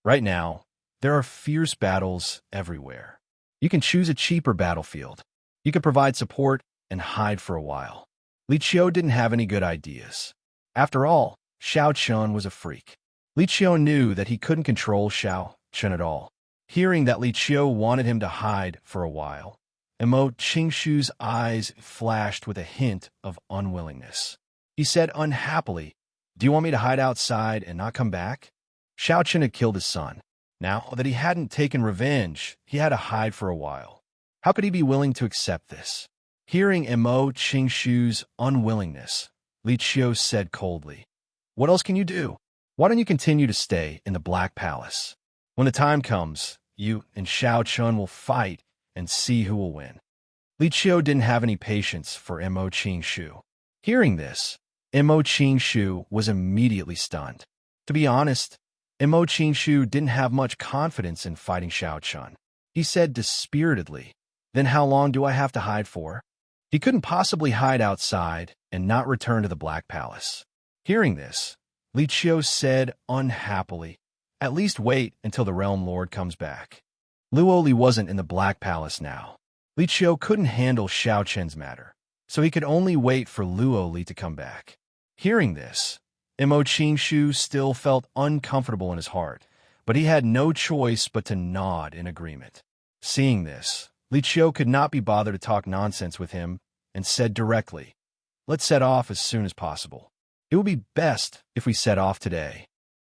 Right now, there are fierce battles everywhere. You can choose a cheaper battlefield. You can provide support and hide for a while." Li Qiu didn't have any good ideas. After all, Xiao Chen was a freak. Li Qiu knew that he couldn't control Xiao Chen at all. Hearing that Li Qiu wanted him to hide for a while, Mo Shu's eyes flashed with a hint of unwillingness. He said unhappily, "Do you want me to hide outside and not come back?" Xiao Chen had killed his son. Now that he hadn't taken revenge, he had to hide for a while. How could he be willing to accept this? Hearing Mo Shu's unwillingness, Li Qiu said coldly, "What else can you do? Why don't you continue to stay in the Black Palace? When the time comes, you and Xiao Chen will fight and see who will win." Li Qiu didn't have any patience for Mo Shu. Hearing this, Mo Shu was immediately stunned. To be honest, Mo Shu didn't have much confidence in fighting Xiao Chen. He said dispiritedly, "Then how long do I have to hide for?" He couldn't possibly hide outside and not return to the Black Palace. Hearing this, Li Qiu said unhappily, "At least wait until the Realm Lord comes back." Luo Li wasn't in the Black Palace now. Li Qiu couldn't handle Xiao Chen's matter, so he could only wait for Luo Li to come back. Hearing this, Mo Shu still felt uncomfortable in his heart, but he had no choice but to nod in agreement. Seeing this, Li Qiu could not be bothered to talk nonsense with him and said directly, "Let's set off as soon as possible. It would be best if we set off today."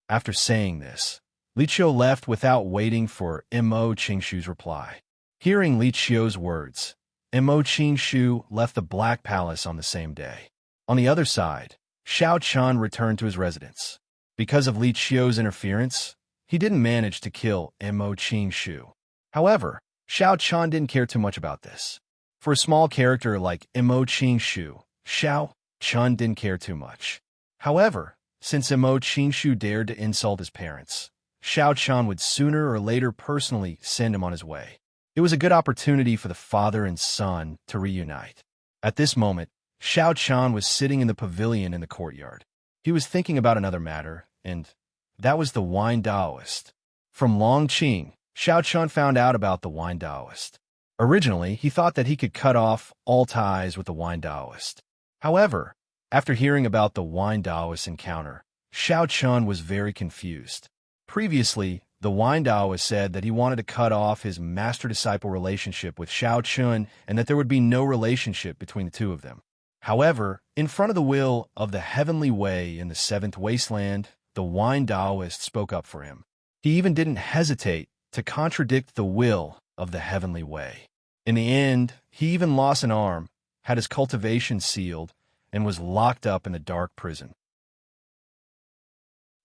After saying this, Li Qiu left without waiting for Mo Shu's reply. Hearing Li Qiu's words, Mo Shu left the Black Palace on the same day. On the other side, Xiao Chen returned to his residence. Because of Li Qiu's interference, he didn't manage to kill Mo Shu. However, Xiao Chen didn't care too much about this. For a small character like Mo Shu, Xiao Chun didn't care too much. However, since Emo Qingshu dared to insult his parents, Xiao Chun would sooner or later personally send him on his way. It was a good opportunity for the father and son to reunite. At this moment, Xiao Chun was sitting in the pavilion in the courtyard. He was thinking about another matter, and that was the wine Taoist. From Long Qing, Xiao Chun found out about the wine Taoist. Originally, he thought that he could cut off all ties with the wine Taoist. However, after hearing about the wine Taoist encounter, Xiao Chun was very confused. Previously, the wine Taoist said that he wanted to cut off his master-disciple relationship with Xiao Chun and that there would be no relationship between the two of them. However, in front of the will of the heavenly way in the seventh wasteland, the wine Taoist spoke up for him. He even didn't hesitate to contradict the will of the heavenly way. In the end, he even lost an arm, had his cultivation sealed, and was locked up in a dark prison.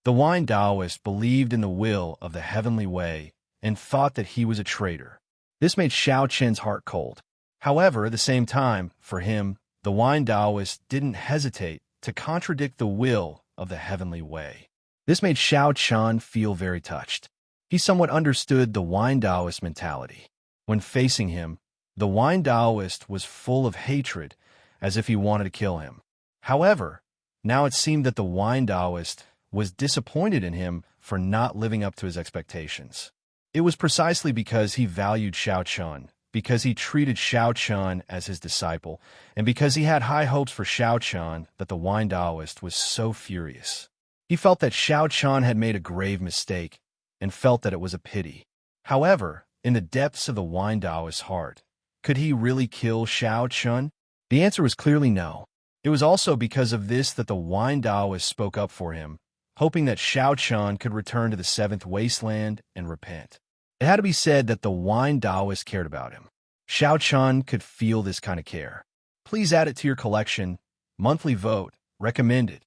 The wine Taoist believed in the will of the heavenly way and thought that he was a traitor. This made Xiao Chen's heart cold. However, at the same time, for him, the wine Taoist didn't hesitate to contradict the will of the heavenly way. This made Xiao Chen feel very touched. He somewhat understood the wine Taoist mentality. When facing him, the wine Taoist was full of hatred, as if he wanted to kill him. However, now it seemed that the wine Taoist was disappointed in him for not living up to his expectations. It was precisely because he valued Xiao Chun, because he treated Xiao Chun as his disciple, and because he had high hopes for Xiao Chun that the wine Taoist was so furious. He felt that Xiao Chun had made a grave mistake and felt that it was a pity. However, in the depths of the wine Taoist's heart, could he really kill Xiao Chun? The answer was clearly no. It was also because of this that the wine Taoist spoke up for him, hoping that Xiao Chun could return to the seventh wasteland and repent. It had to be said that the wine Taoist cared about him. Xiao Chun could feel this kind of care. Please add it to your collection. Monthly vote. Recommended.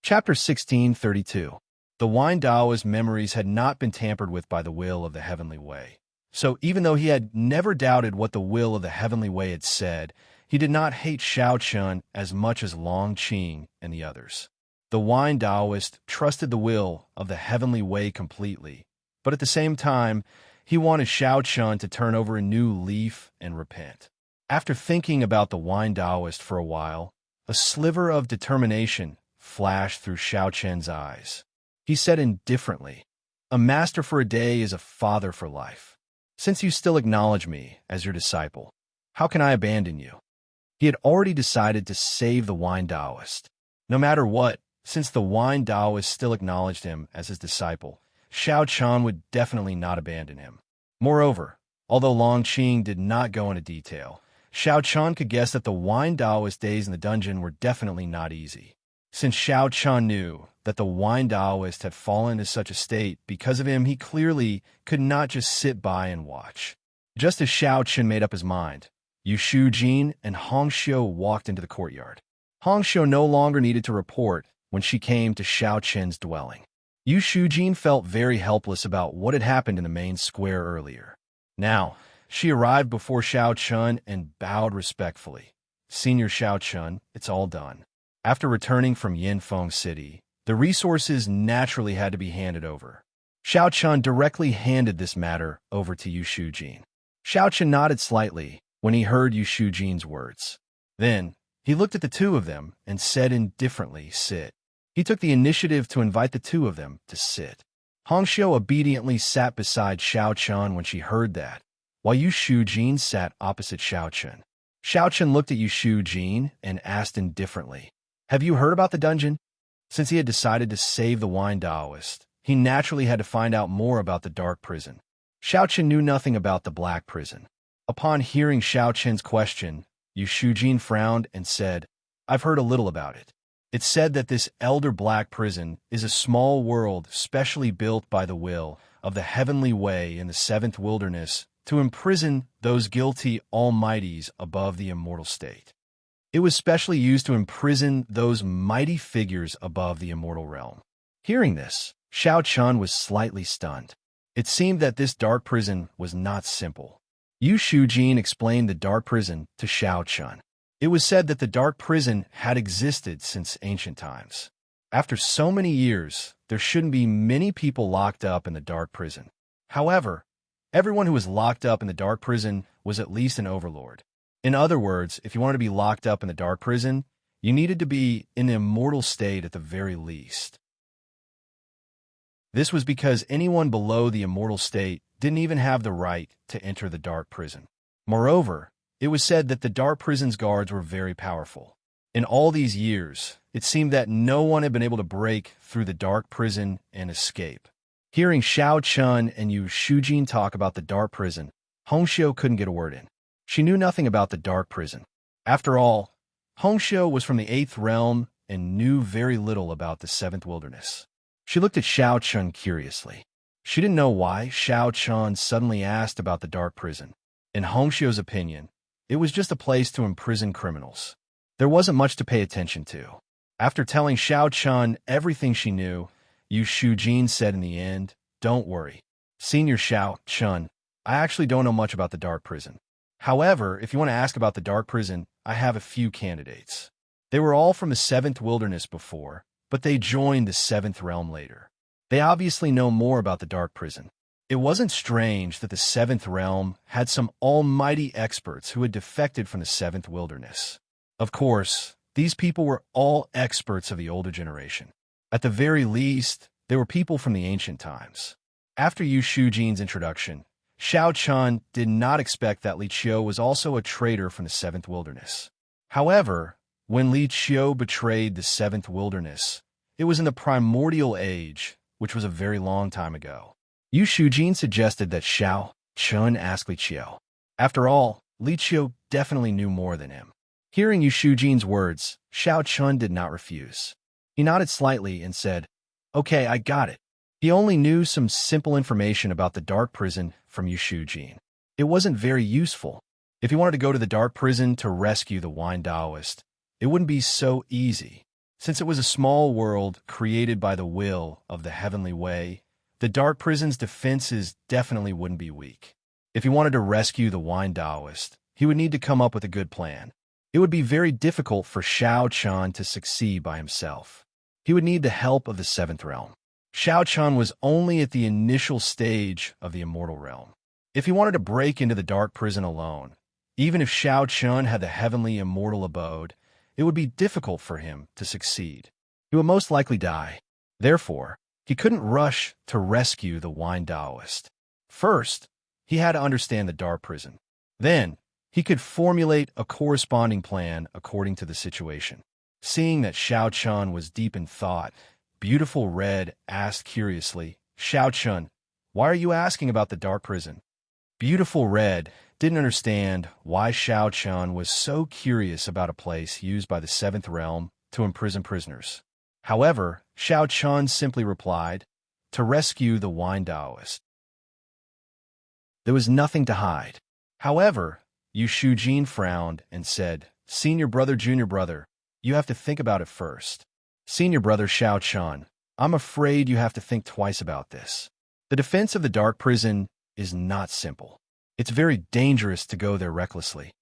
Chapter 1632. The wine Taoist's memories had not been tampered with by the will of the heavenly way. So even though he had never doubted what the will of the heavenly way had said, he did not hate Xiao Chun as much as Long Qing and the others. The wine Taoist trusted the will of the heavenly way completely, but at the same time, he wanted Xiao Chun to turn over a new leaf and repent. After thinking about the wine Taoist for a while, a sliver of determination flashed through Xiao Chen's eyes. He said indifferently, "A master for a day is a father for life. Since you still acknowledge me as your disciple, how can I abandon you?" He had already decided to save the wine Taoist. No matter what, since the wine Taoist still acknowledged him as his disciple, Xiao Chun would definitely not abandon him. Moreover, although Long Qing did not go into detail, Xiao Chun could guess that the wine Taoist days in the dungeon were definitely not easy. Since Xiao Chun knew that the wine Taoist had fallen into such a state, because of him he clearly could not just sit by and watch. Just as Xiao Chun made up his mind, Yu Shujin and Hong Xiu walked into the courtyard. Hong Xiu no longer needed to report when she came to Xiao Chen's dwelling. Yu Shujin felt very helpless about what had happened in the main square earlier. Now, she arrived before Xiao Chun and bowed respectfully. "Senior Xiao Chun, it's all done." After returning from Yinfeng City, the resources naturally had to be handed over. Xiao Chun directly handed this matter over to Yu Shujin. Xiao Chun nodded slightly when he heard Yu Shujin's words. Then, he looked at the two of them and said indifferently, "Sit." He took the initiative to invite the two of them to sit. Hong Xiu obediently sat beside Xiao Chun when she heard that, while Yu Shujin sat opposite Xiao Chun. Xiao Chun looked at Yu Shujin and asked indifferently, "Have you heard about the dungeon?" Since he had decided to save the wine Taoist, he naturally had to find out more about the dark prison. Xiao Chun knew nothing about the black prison. Upon hearing Xiao Chun's question, Yu Shujin frowned and said, "I've heard a little about it. It's said that this elder black prison is a small world specially built by the will of the heavenly way in the seventh wilderness to imprison those guilty almighties above the immortal state. It was specially used to imprison those mighty figures above the immortal realm." Hearing this, Xiao Chun was slightly stunned. It seemed that this dark prison was not simple. Yu Shujin explained the dark prison to Xiao Chun. It was said that the dark prison had existed since ancient times. After so many years, there shouldn't be many people locked up in the dark prison. However, everyone who was locked up in the dark prison was at least an overlord. In other words, if you wanted to be locked up in the dark prison, you needed to be in the immortal state at the very least. This was because anyone below the immortal state didn't even have the right to enter the dark prison. Moreover, it was said that the dark prison's guards were very powerful. In all these years, it seemed that no one had been able to break through the dark prison and escape. Hearing Xiao Chun and Yu Shujin talk about the dark prison, Hongxiu couldn't get a word in. She knew nothing about the dark prison. After all, Hongxiu was from the 8th realm and knew very little about the 7th wilderness. She looked at Xiao Chun curiously. She didn't know why Xiao Chun suddenly asked about the dark prison. In Hongxiu's opinion, it was just a place to imprison criminals. There wasn't much to pay attention to. After telling Xiao Chun everything she knew, Yu Shujin said in the end, "Don't worry, Senior Xiao Chun, I actually don't know much about the dark prison. However, if you want to ask about the dark prison, I have a few candidates. They were all from the 7th wilderness before, but they joined the 7th realm later. They obviously know more about the dark prison. It wasn't strange that the 7th realm had some almighty experts who had defected from the 7th wilderness. Of course, these people were all experts of the older generation. At the very least, they were people from the ancient times." After Yu Shujin's introduction, Xiao Chun did not expect that Li Qiu was also a traitor from the 7th wilderness. However, when Li Qiu betrayed the 7th wilderness, it was in the primordial age, which was a very long time ago. Yu Shujin suggested that Xiao Chun ask Li Qiu. After all, Li Qiu definitely knew more than him. Hearing Yu Shujin's words, Xiao Chun did not refuse. He nodded slightly and said, "Okay, I got it." He only knew some simple information about the dark prison from Yu Shujin. It wasn't very useful. If he wanted to go to the dark prison to rescue the Wine Taoist, it wouldn't be so easy. Since it was a small world created by the will of the heavenly way, the dark prison's defenses definitely wouldn't be weak. If he wanted to rescue the Wine Taoist, he would need to come up with a good plan. It would be very difficult for Xiao Chun to succeed by himself. He would need the help of the 7th realm. Xiao Chun was only at the initial stage of the immortal realm. If he wanted to break into the dark prison alone, even if Xiao Chun had the heavenly immortal abode, it would be difficult for him to succeed. He would most likely die. Therefore, he couldn't rush to rescue the Wine Taoist. First, he had to understand the dark prison. Then, he could formulate a corresponding plan according to the situation. Seeing that Xiao Chun was deep in thought, Beautiful Red asked curiously, "Xiao Chun, why are you asking about the dark prison?" Beautiful Red didn't understand why Xiao Chun was so curious about a place used by the 7th realm to imprison prisoners. However, Xiao Chun simply replied, "To rescue the Wine Taoist." There was nothing to hide. However, Yu Shujin frowned and said, "Senior brother, junior brother, you have to think about it first. Senior brother Xiao Chun, I'm afraid you have to think twice about this. The defense of the dark prison is not simple. It's very dangerous to go there recklessly."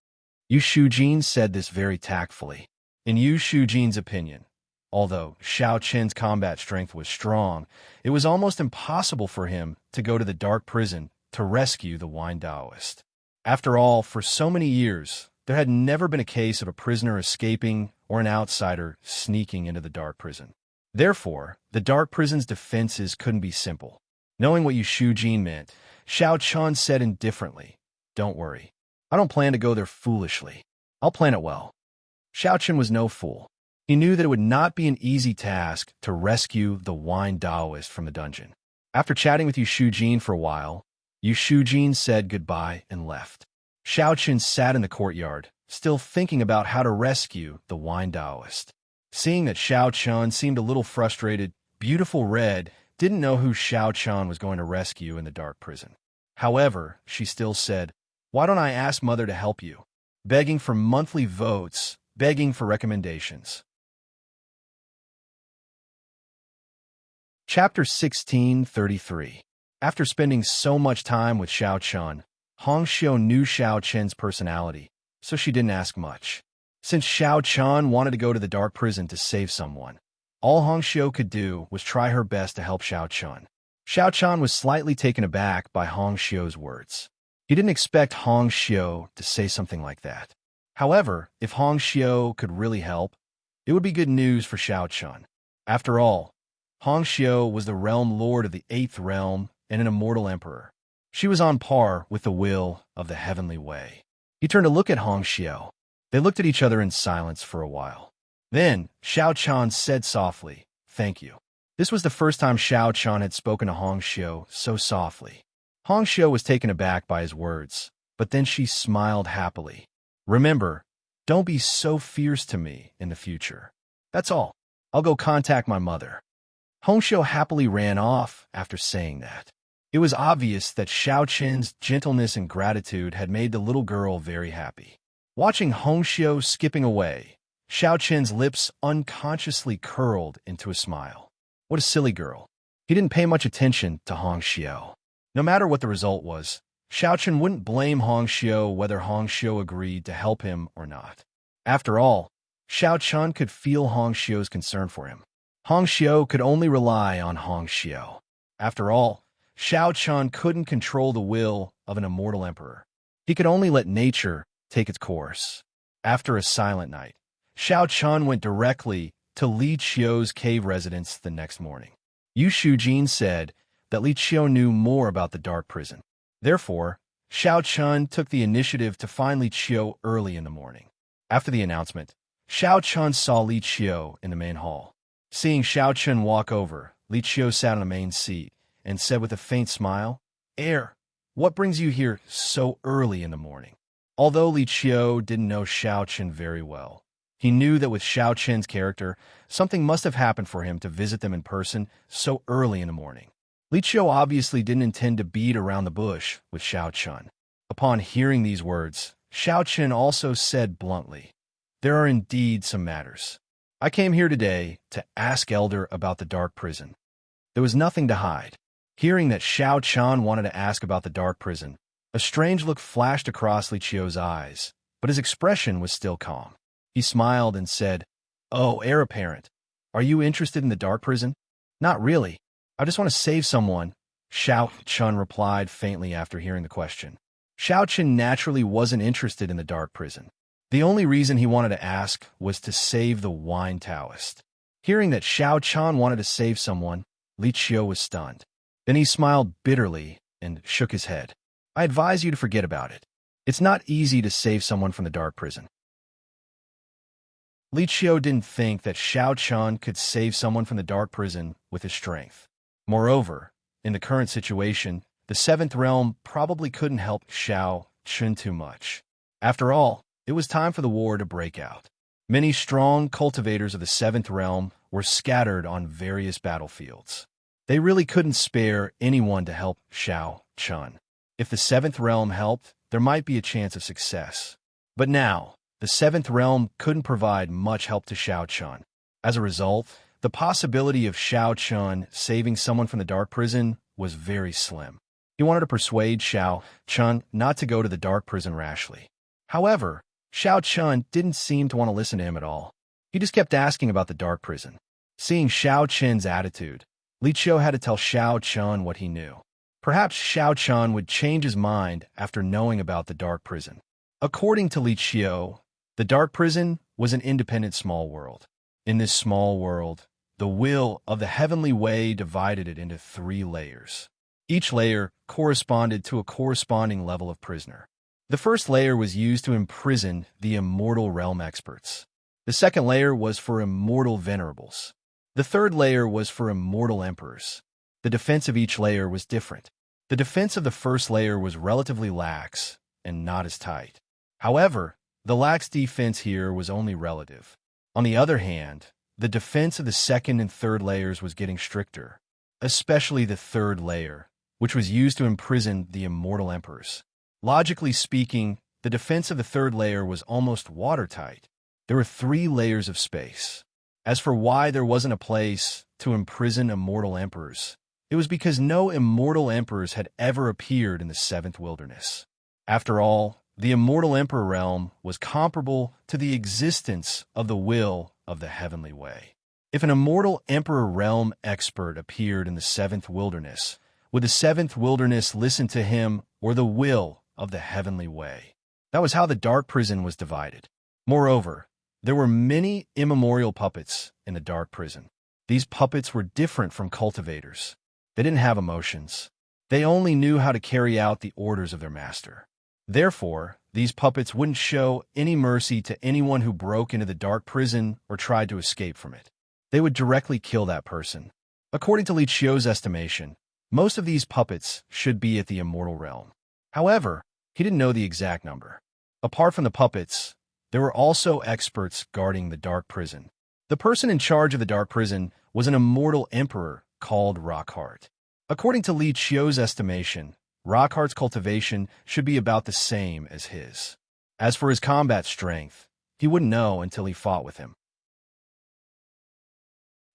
Yu Shujin said this very tactfully. In Yu Shujin's opinion, although Xiao Chen's combat strength was strong, it was almost impossible for him to go to the dark prison to rescue the Wine Taoist. After all, for so many years, there had never been a case of a prisoner escaping or an outsider sneaking into the dark prison. Therefore, the dark prison's defenses couldn't be simple. Knowing what Yu Shujin meant, Xiao Chun said indifferently, "Don't worry. I don't plan to go there foolishly. I'll plan it well." Xiao Chun was no fool. He knew that it would not be an easy task to rescue the Wine Taoist from the dungeon. After chatting with Yu Shujin for a while, Yu Shujin said goodbye and left. Xiao Chun sat in the courtyard, still thinking about how to rescue the Wine Taoist. Seeing that Xiao Chun seemed a little frustrated, Beautiful Red didn't know who Xiao Chun was going to rescue in the dark prison. However, she still said, "Why don't I ask Mother to help you?" Begging for monthly votes, begging for recommendations. Chapter 1633. After spending so much time with Xiao Chun, Hong Xiu knew Xiao Chen's personality, so she didn't ask much. Since Xiao Chen wanted to go to the dark prison to save someone, all Hong Xiu could do was try her best to help Xiao Chen. Xiao Chen was slightly taken aback by Hong Xiu's words. He didn't expect Hong Xiu to say something like that. However, if Hong Xiu could really help, it would be good news for Xiao Chen. After all, Hong Xiu was the realm lord of the 8th realm and an immortal emperor. She was on par with the will of the heavenly way. He turned to look at Hong Xiu. They looked at each other in silence for a while. Then, Xiao Chen said softly, "Thank you." This was the first time Xiao Chen had spoken to Hong Xiu so softly. Hong Xiu was taken aback by his words, but then she smiled happily. "Remember, don't be so fierce to me in the future. That's all. I'll go contact my mother." Hong Xiu happily ran off after saying that. It was obvious that Xiao Chen's gentleness and gratitude had made the little girl very happy. Watching Hong Xiu skipping away, Xiao Chen's lips unconsciously curled into a smile. What a silly girl. He didn't pay much attention to Hong Xiu. No matter what the result was, Xiao Chen wouldn't blame Hong Xiu whether Hong Xiu agreed to help him or not. After all, Xiao Chen could feel Hong Xiu's concern for him. Hong Xiu could only rely on Hong Xiu. After all, Xiao Chen couldn't control the will of an immortal emperor. He could only let nature take its course. After a silent night, Xiao Chen went directly to Li Qiu's cave residence the next morning. Yu Shujin said that Li Qiu knew more about the dark prison. Therefore, Xiao Chen took the initiative to find Li Qiu early in the morning. After the announcement, Xiao Chen saw Li Qiu in the main hall. Seeing Xiao Chen walk over, Li Qiu sat on the main seat and said with a faint smile, "Heir, what brings you here so early in the morning?" Although Li Qiu didn't know Xiao Chen very well, he knew that with Xiao Chen's character, something must have happened for him to visit them in person so early in the morning. Li Qiu obviously didn't intend to beat around the bush with Xiao Chen. Upon hearing these words, Xiao Chen also said bluntly, "There are indeed some matters. I came here today to ask Elder about the dark prison." There was nothing to hide. Hearing that Xiao Chen wanted to ask about the dark prison, a strange look flashed across Li Qiu's eyes, but his expression was still calm. He smiled and said, "Oh, heir apparent, are you interested in the dark prison?" "Not really. I just want to save someone," Xiao Chen replied faintly after hearing the question. Xiao Chen naturally wasn't interested in the dark prison. The only reason he wanted to ask was to save the wine Taoist. Hearing that Xiao Chen wanted to save someone, Li Qiu was stunned. Then he smiled bitterly and shook his head. "I advise you to forget about it. It's not easy to save someone from the dark prison." Li Qiu didn't think that Xiao Chen could save someone from the dark prison with his strength. Moreover, in the current situation, the 7th realm probably couldn't help Xiao Chen too much. After all, it was time for the war to break out. Many strong cultivators of the 7th realm were scattered on various battlefields. They really couldn't spare anyone to help Xiao Chen. If the 7th realm helped, there might be a chance of success. But now, the 7th realm couldn't provide much help to Xiao Chen. As a result, the possibility of Xiao Chen saving someone from the dark prison was very slim. He wanted to persuade Xiao Chen not to go to the dark prison rashly. However, Xiao Chen didn't seem to want to listen to him at all. He just kept asking about the dark prison. Seeing Xiao Chen's attitude, Li Qiu had to tell Xiao Chen what he knew. Perhaps Xiao Chen would change his mind after knowing about the dark prison. According to Li Qiu, the dark prison was an independent small world. In this small world, the will of the heavenly way divided it into 3 layers. Each layer corresponded to a corresponding level of prisoner. The first layer was used to imprison the immortal realm experts. The second layer was for immortal venerables. The third layer was for immortal emperors. The defense of each layer was different. The defense of the first layer was relatively lax and not as tight. However, the lax defense here was only relative. On the other hand, the defense of the second and third layers was getting stricter, especially the third layer, which was used to imprison the immortal emperors. Logically speaking, the defense of the third layer was almost watertight. There were 3 layers of space. As for why there wasn't a place to imprison immortal emperors, it was because no immortal emperors had ever appeared in the 7th wilderness. After all, the immortal Emperor realm was comparable to the existence of the will of the heavenly way. If an immortal Emperor realm expert appeared in the seventh wilderness, would the seventh wilderness listen to him or the will of the heavenly way? That was how the dark prison was divided. Moreover, there were many immemorial puppets in the dark prison. These puppets were different from cultivators. They didn't have emotions. They only knew how to carry out the orders of their master. Therefore, these puppets wouldn't show any mercy to anyone who broke into the dark prison or tried to escape from it. They would directly kill that person. According to Li Qiu's estimation, most of these puppets should be at the immortal realm. However, he didn't know the exact number. Apart from the puppets, there were also experts guarding the dark prison. The person in charge of the dark prison was an immortal emperor called Rockheart. According to Li Qiu's estimation, Rockheart's cultivation should be about the same as his. As for his combat strength, he wouldn't know until he fought with him.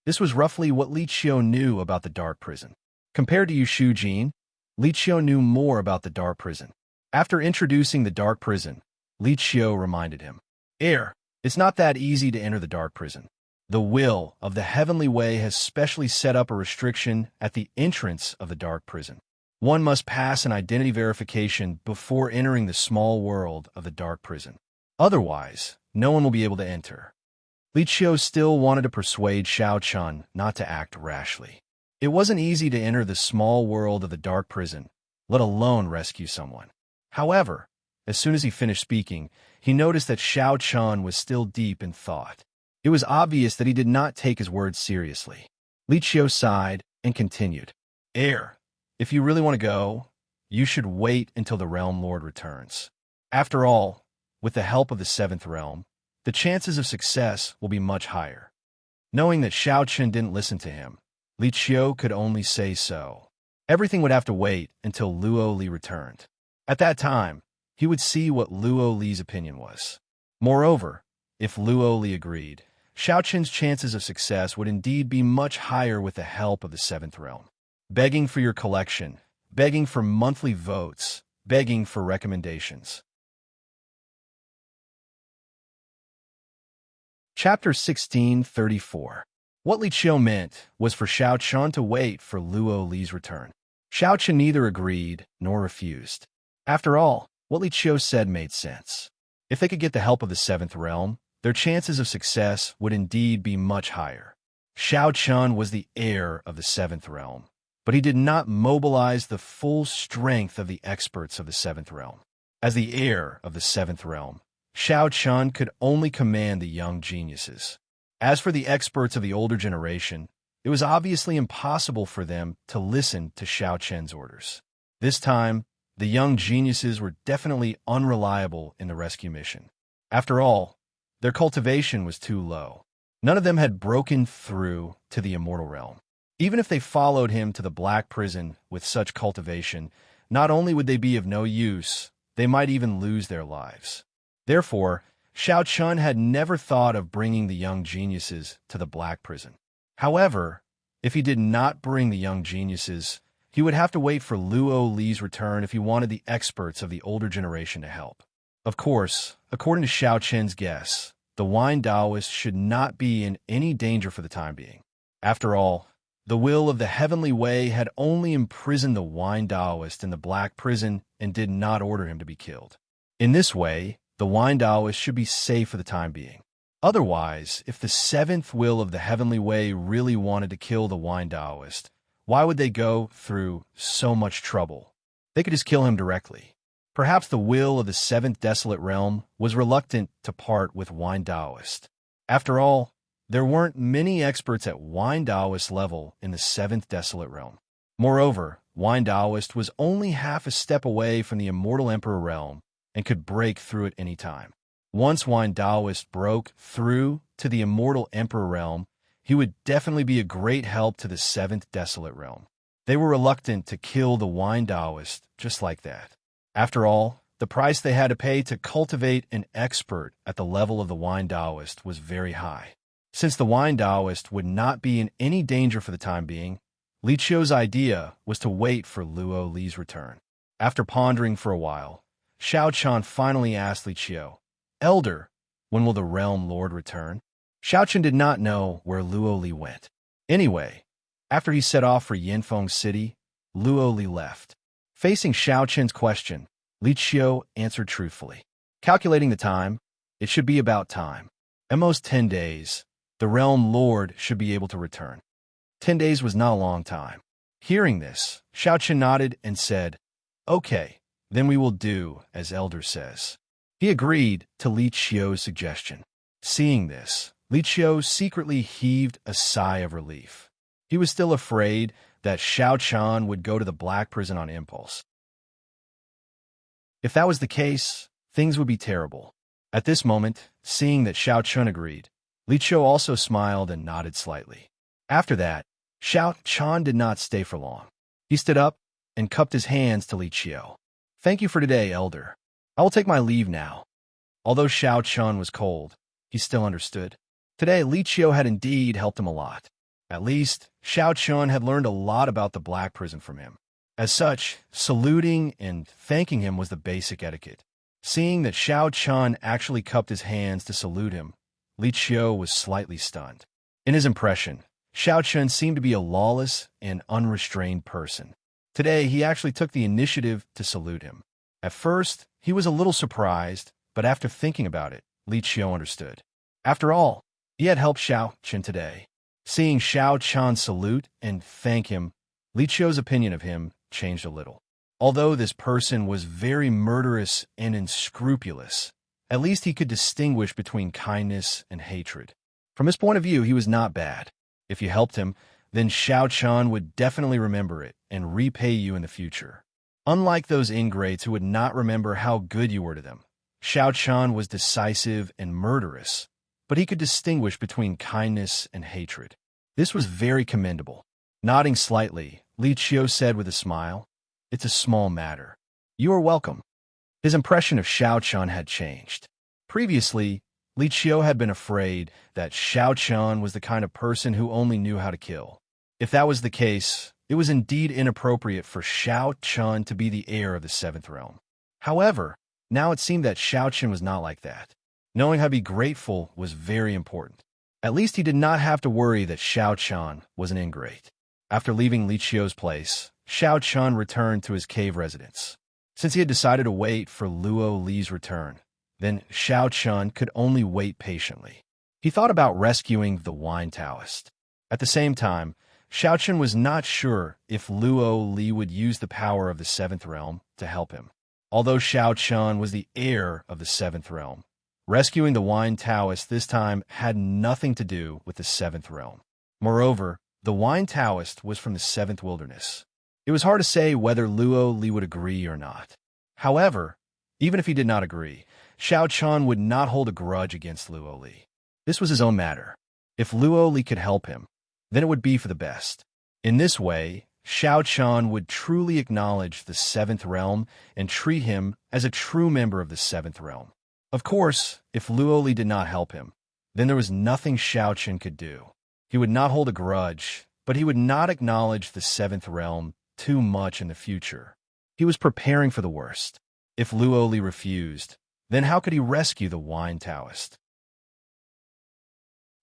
This was roughly what Li Qiu knew about the dark prison. Compared to Yu Shujin, Li Qiu knew more about the dark prison. After introducing the dark prison, Li Qiu reminded him, it's not that easy to enter the dark prison. The will of the heavenly way has specially set up a restriction at the entrance of the dark prison. One must pass an identity verification before entering the small world of the dark prison. Otherwise, no one will be able to enter. Li Qiu still wanted to persuade Xiao Chun not to act rashly. It wasn't easy to enter the small world of the dark prison, let alone rescue someone. However, as soon as he finished speaking, he noticed that Xiao Chun was still deep in thought. It was obvious that he did not take his words seriously. Li Qiu sighed and continued, if you really want to go, you should wait until the Realm Lord returns. After all, with the help of the seventh realm, the chances of success will be much higher. Knowing that Xiao Chun didn't listen to him, Li Qiu could only say so. Everything would have to wait until Luo Li returned. At that time, he would see what Luo Li's opinion was. Moreover, if Luo Li agreed, Xiao Chun's chances of success would indeed be much higher with the help of the seventh realm. Begging for your collection, begging for monthly votes, begging for recommendations. Chapter 1634. What Li Qiu meant was for Xiao Chun to wait for Luo Li's return. Xiao Chun neither agreed nor refused. After all, what Li Qiu said made sense. If they could get the help of the seventh realm, their chances of success would indeed be much higher. Xiao Chun was the heir of the seventh realm, but he did not mobilize the full strength of the experts of the seventh realm. As the heir of the seventh realm, Xiao Chun could only command the young geniuses. As for the experts of the older generation, it was obviously impossible for them to listen to Xiao Chun's orders. This time, the young geniuses were definitely unreliable in the rescue mission. After all, their cultivation was too low. None of them had broken through to the immortal realm. Even if they followed him to the black prison with such cultivation, not only would they be of no use, they might even lose their lives. Therefore, Xiao Chun had never thought of bringing the young geniuses to the black prison. However, if he did not bring the young geniuses, he would have to wait for Luo Li's return if he wanted the experts of the older generation to help. Of course, according to Xiao Chun's guess, the wine Taoist should not be in any danger for the time being. After all, the will of the heavenly way had only imprisoned the wine Taoist in the black prison and did not order him to be killed. In this way, the wine Taoist should be safe for the time being. Otherwise, if the seventh will of the heavenly way really wanted to kill the wine Taoist, why would they go through so much trouble? They could just kill him directly. Perhaps the will of the seventh desolate realm was reluctant to part with wine Taoist. After all, there weren't many experts at wine Taoist level in the seventh desolate realm. Moreover, wine Taoist was only half a step away from the immortal emperor realm and could break through at any time. Once wine Taoist broke through to the immortal emperor realm, he would definitely be a great help to the seventh desolate realm. They were reluctant to kill the wine Taoist just like that. After all, the price they had to pay to cultivate an expert at the level of the wine Taoist was very high. Since the wine Taoist would not be in any danger for the time being, Li Qiu's idea was to wait for Luo Li's return. After pondering for a while, Xiao Chan finally asked Li Qiu, "Elder, when will the realm lord return?" Xiao Chen did not know where Luo Li went. Anyway, after he set off for Yanfeng City, Luo Li left. Facing Xiao Chen's question, Li Qiu answered truthfully. Calculating the time, it should be about time. At most 10 days, the realm lord should be able to return. 10 days was not a long time. Hearing this, Xiao Chen nodded and said, "Okay, then we will do as Elder says." He agreed to Li Qiu's suggestion. Seeing this, Li Qiu secretly heaved a sigh of relief. He was still afraid that Xiao Chan would go to the black prison on impulse. If that was the case, things would be terrible. At this moment, seeing that Xiao Chan agreed, Li Qiu also smiled and nodded slightly. After that, Xiao Chan did not stay for long. He stood up and cupped his hands to Li Qiu. "Thank you for today, Elder. I will take my leave now." Although Xiao Chan was cold, he still understood. Today, Li Qiu had indeed helped him a lot. At least, Xiao Chan had learned a lot about the black prison from him. As such, saluting and thanking him was the basic etiquette. Seeing that Xiao Chan actually cupped his hands to salute him, Li Qiu was slightly stunned. In his impression, Xiao Chan seemed to be a lawless and unrestrained person. Today, he actually took the initiative to salute him. At first, he was a little surprised, but after thinking about it, Li Qiu understood. After all, he had helped Xiao Chan today. Seeing Xiao Chan salute and thank him, Li Qiu's opinion of him changed a little. Although this person was very murderous and unscrupulous, at least he could distinguish between kindness and hatred. From his point of view, he was not bad. If you helped him, then Xiao Chan would definitely remember it and repay you in the future. Unlike those ingrates who would not remember how good you were to them, Xiao Chan was decisive and murderous, but he could distinguish between kindness and hatred. This was very commendable. Nodding slightly, Li Qiu said with a smile, "It's a small matter. You are welcome." His impression of Xiao Chan had changed. Previously, Li Qiu had been afraid that Xiao Chan was the kind of person who only knew how to kill. If that was the case, it was indeed inappropriate for Xiao Chan to be the heir of the seventh realm. However, now it seemed that Xiao Chan was not like that. Knowing how to be grateful was very important. At least he did not have to worry that Xiao Chan was an ingrate. After leaving Li Qiu's place, Xiao Chan returned to his cave residence. Since he had decided to wait for Luo Li's return, then Xiao Chan could only wait patiently. He thought about rescuing the wine Taoist. At the same time, Xiao Chan was not sure if Luo Li would use the power of the seventh realm to help him. Although Xiao Chan was the heir of the seventh realm, rescuing the wine Taoist this time had nothing to do with the seventh realm. Moreover, the wine Taoist was from the seventh wilderness. It was hard to say whether Luo Li would agree or not. However, even if he did not agree, Xiao Chan would not hold a grudge against Luo Li. This was his own matter. If Luo Li could help him, then it would be for the best. In this way, Xiao Chan would truly acknowledge the seventh realm and treat him as a true member of the seventh realm. Of course, if Luo Li did not help him, then there was nothing Xiao Chan could do. He would not hold a grudge, but he would not acknowledge the seventh realm too much in the future. He was preparing for the worst. If Luo Li refused, then how could he rescue the wine Taoist?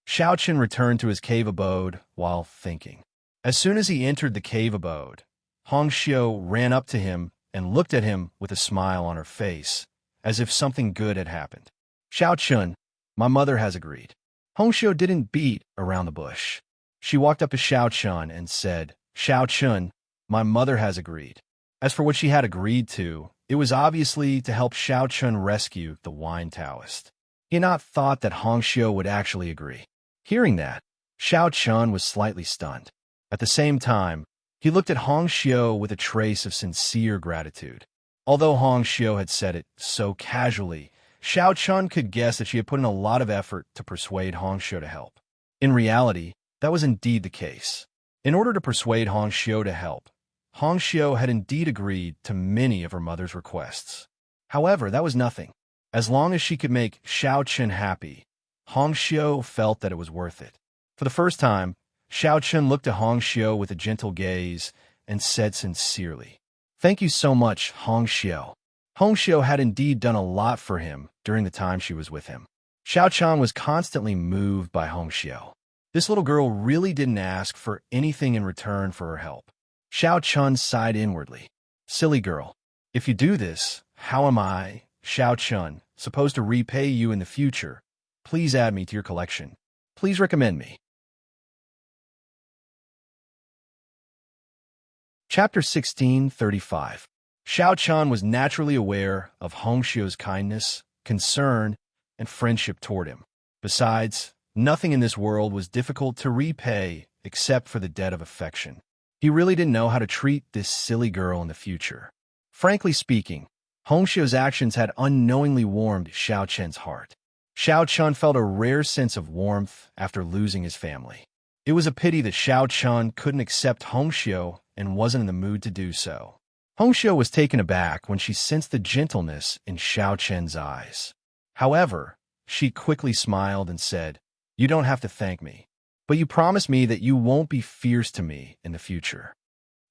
Xiao Chan returned to his cave abode while thinking. As soon as he entered the cave abode, Hong Xiu ran up to him and looked at him with a smile on her face, as if something good had happened. "Xiao Chan, my mother has agreed." Hong Xiu didn't beat around the bush. She walked up to Xiao Chan and said, "Xiao Chan, my mother has agreed." As for what she had agreed to, it was obviously to help Xiao Chan rescue the wine Taoist. He had not thought that Hong Xiu would actually agree. Hearing that, Xiao Chan was slightly stunned. At the same time, he looked at Hong Xiu with a trace of sincere gratitude. Although Hong Xiu had said it so casually, Xiao Chan could guess that she had put in a lot of effort to persuade Hong Xiu to help. In reality, that was indeed the case. In order to persuade Hong Xiu to help, Hong Xiu had indeed agreed to many of her mother's requests. However, that was nothing. As long as she could make Xiao Chan happy, Hong Xiu felt that it was worth it. For the first time, Xiao Chan looked at Hong Xiu with a gentle gaze and said sincerely, "Thank you so much, Hong Xiu." Hong Xiu had indeed done a lot for him during the time she was with him. Xiao Chan was constantly moved by Hong Xiu. This little girl really didn't ask for anything in return for her help. Xiao Chun sighed inwardly. Silly girl. If you do this, how am I, Xiao Chun, supposed to repay you in the future? Please add me to your collection. Please recommend me. Chapter 1635. Xiao Chan was naturally aware of Hong Xiu's kindness, concern, and friendship toward him. Besides, nothing in this world was difficult to repay except for the debt of affection. He really didn't know how to treat this silly girl in the future. Frankly speaking, Hong Xiu's actions had unknowingly warmed Xiao Chen's heart. Xiao Chun felt a rare sense of warmth after losing his family. It was a pity that Xiao Chun couldn't accept Hong Xiu and wasn't in the mood to do so. Hong Xiu was taken aback when she sensed the gentleness in Xiao Chen's eyes. However, she quickly smiled and said, "You don't have to thank me, but you promise me that you won't be fierce to me in the future."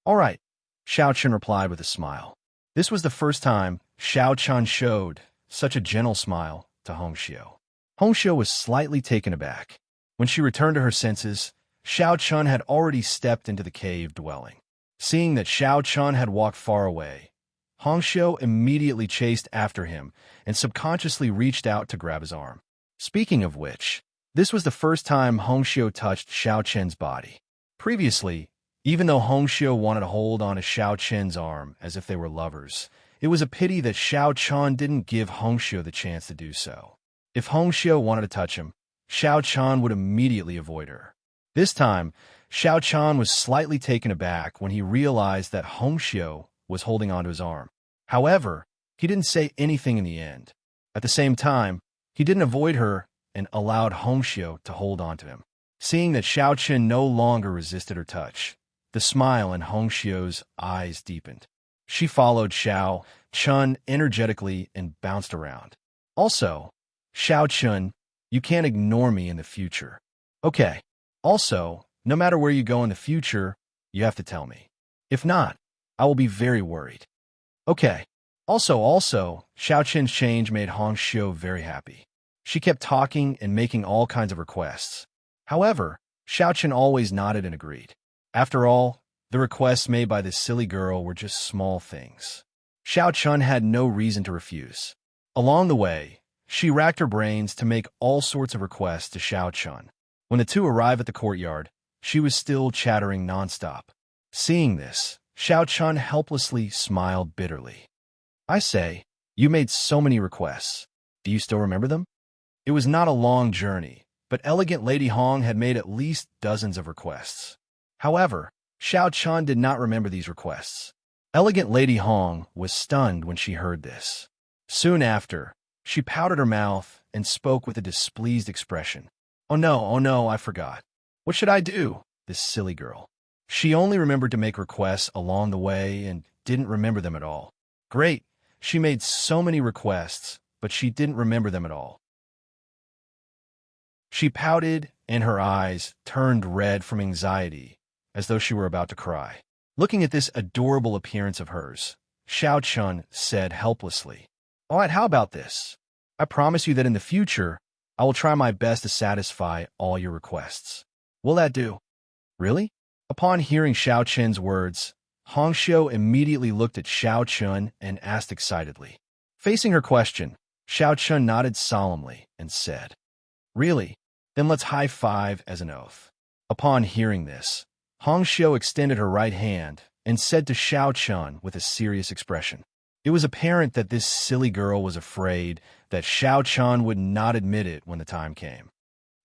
"All right," Xiao Chen replied with a smile. This was the first time Xiao Chan showed such a gentle smile to Hong Xiu. Hong Xiu was slightly taken aback. When she returned to her senses, Xiao Chun had already stepped into the cave dwelling. Seeing that Xiao Chun had walked far away, Hong Xiu immediately chased after him and subconsciously reached out to grab his arm. Speaking of which, this was the first time Hong Xiu touched Xiao Chen's body. Previously, even though Hong Xiu wanted to hold on to Xiao Chen's arm as if they were lovers, it was a pity that Xiao Chan didn't give Hong Xiu the chance to do so. If Hong Xiu wanted to touch him, Xiao Chan would immediately avoid her. This time, Xiao Chan was slightly taken aback when he realized that Hong Xiu was holding onto his arm. However, he didn't say anything in the end. At the same time, he didn't avoid her and allowed Hong Xiu to hold onto him. Seeing that Xiao Chen no longer resisted her touch, the smile in Hong Xiu's eyes deepened. She followed Xiao Chun energetically and bounced around. Also, Xiao Chun, you can't ignore me in the future. Okay. Also, no matter where you go in the future, you have to tell me. If not, I will be very worried. Okay. Also, Xiao Chen's change made Hong Xiu very happy. She kept talking and making all kinds of requests. However, Xiao Chen always nodded and agreed. After all, the requests made by this silly girl were just small things. Xiao Chun had no reason to refuse. Along the way, she racked her brains to make all sorts of requests to Xiao Chun. When the two arrived at the courtyard, she was still chattering nonstop. Seeing this, Xiao Chun helplessly smiled bitterly. I say, you made so many requests. Do you still remember them? It was not a long journey, but elegant Lady Hong had made at least dozens of requests. However, Xiao Chun did not remember these requests. Elegant Lady Hong was stunned when she heard this. Soon after, she pouted her mouth and spoke with a displeased expression. Oh no, I forgot. What should I do? This silly girl. She only remembered to make requests along the way and didn't remember them at all. Great, she made so many requests, but she didn't remember them at all. She pouted, and her eyes turned red from anxiety, as though she were about to cry. Looking at this adorable appearance of hers, Xiao Chun said helplessly, "All right, how about this? I promise you that in the future, I will try my best to satisfy all your requests. Will that do?" Really? Upon hearing Xiao Chen's words, Hong Xiu immediately looked at Xiao Chun and asked excitedly. Facing her question, Xiao Chun nodded solemnly and said, "Really? Then let's high-five as an oath." Upon hearing this, Hong Xiu extended her right hand and said to Xiao Chun with a serious expression. It was apparent that this silly girl was afraid that Xiao Chun would not admit it when the time came.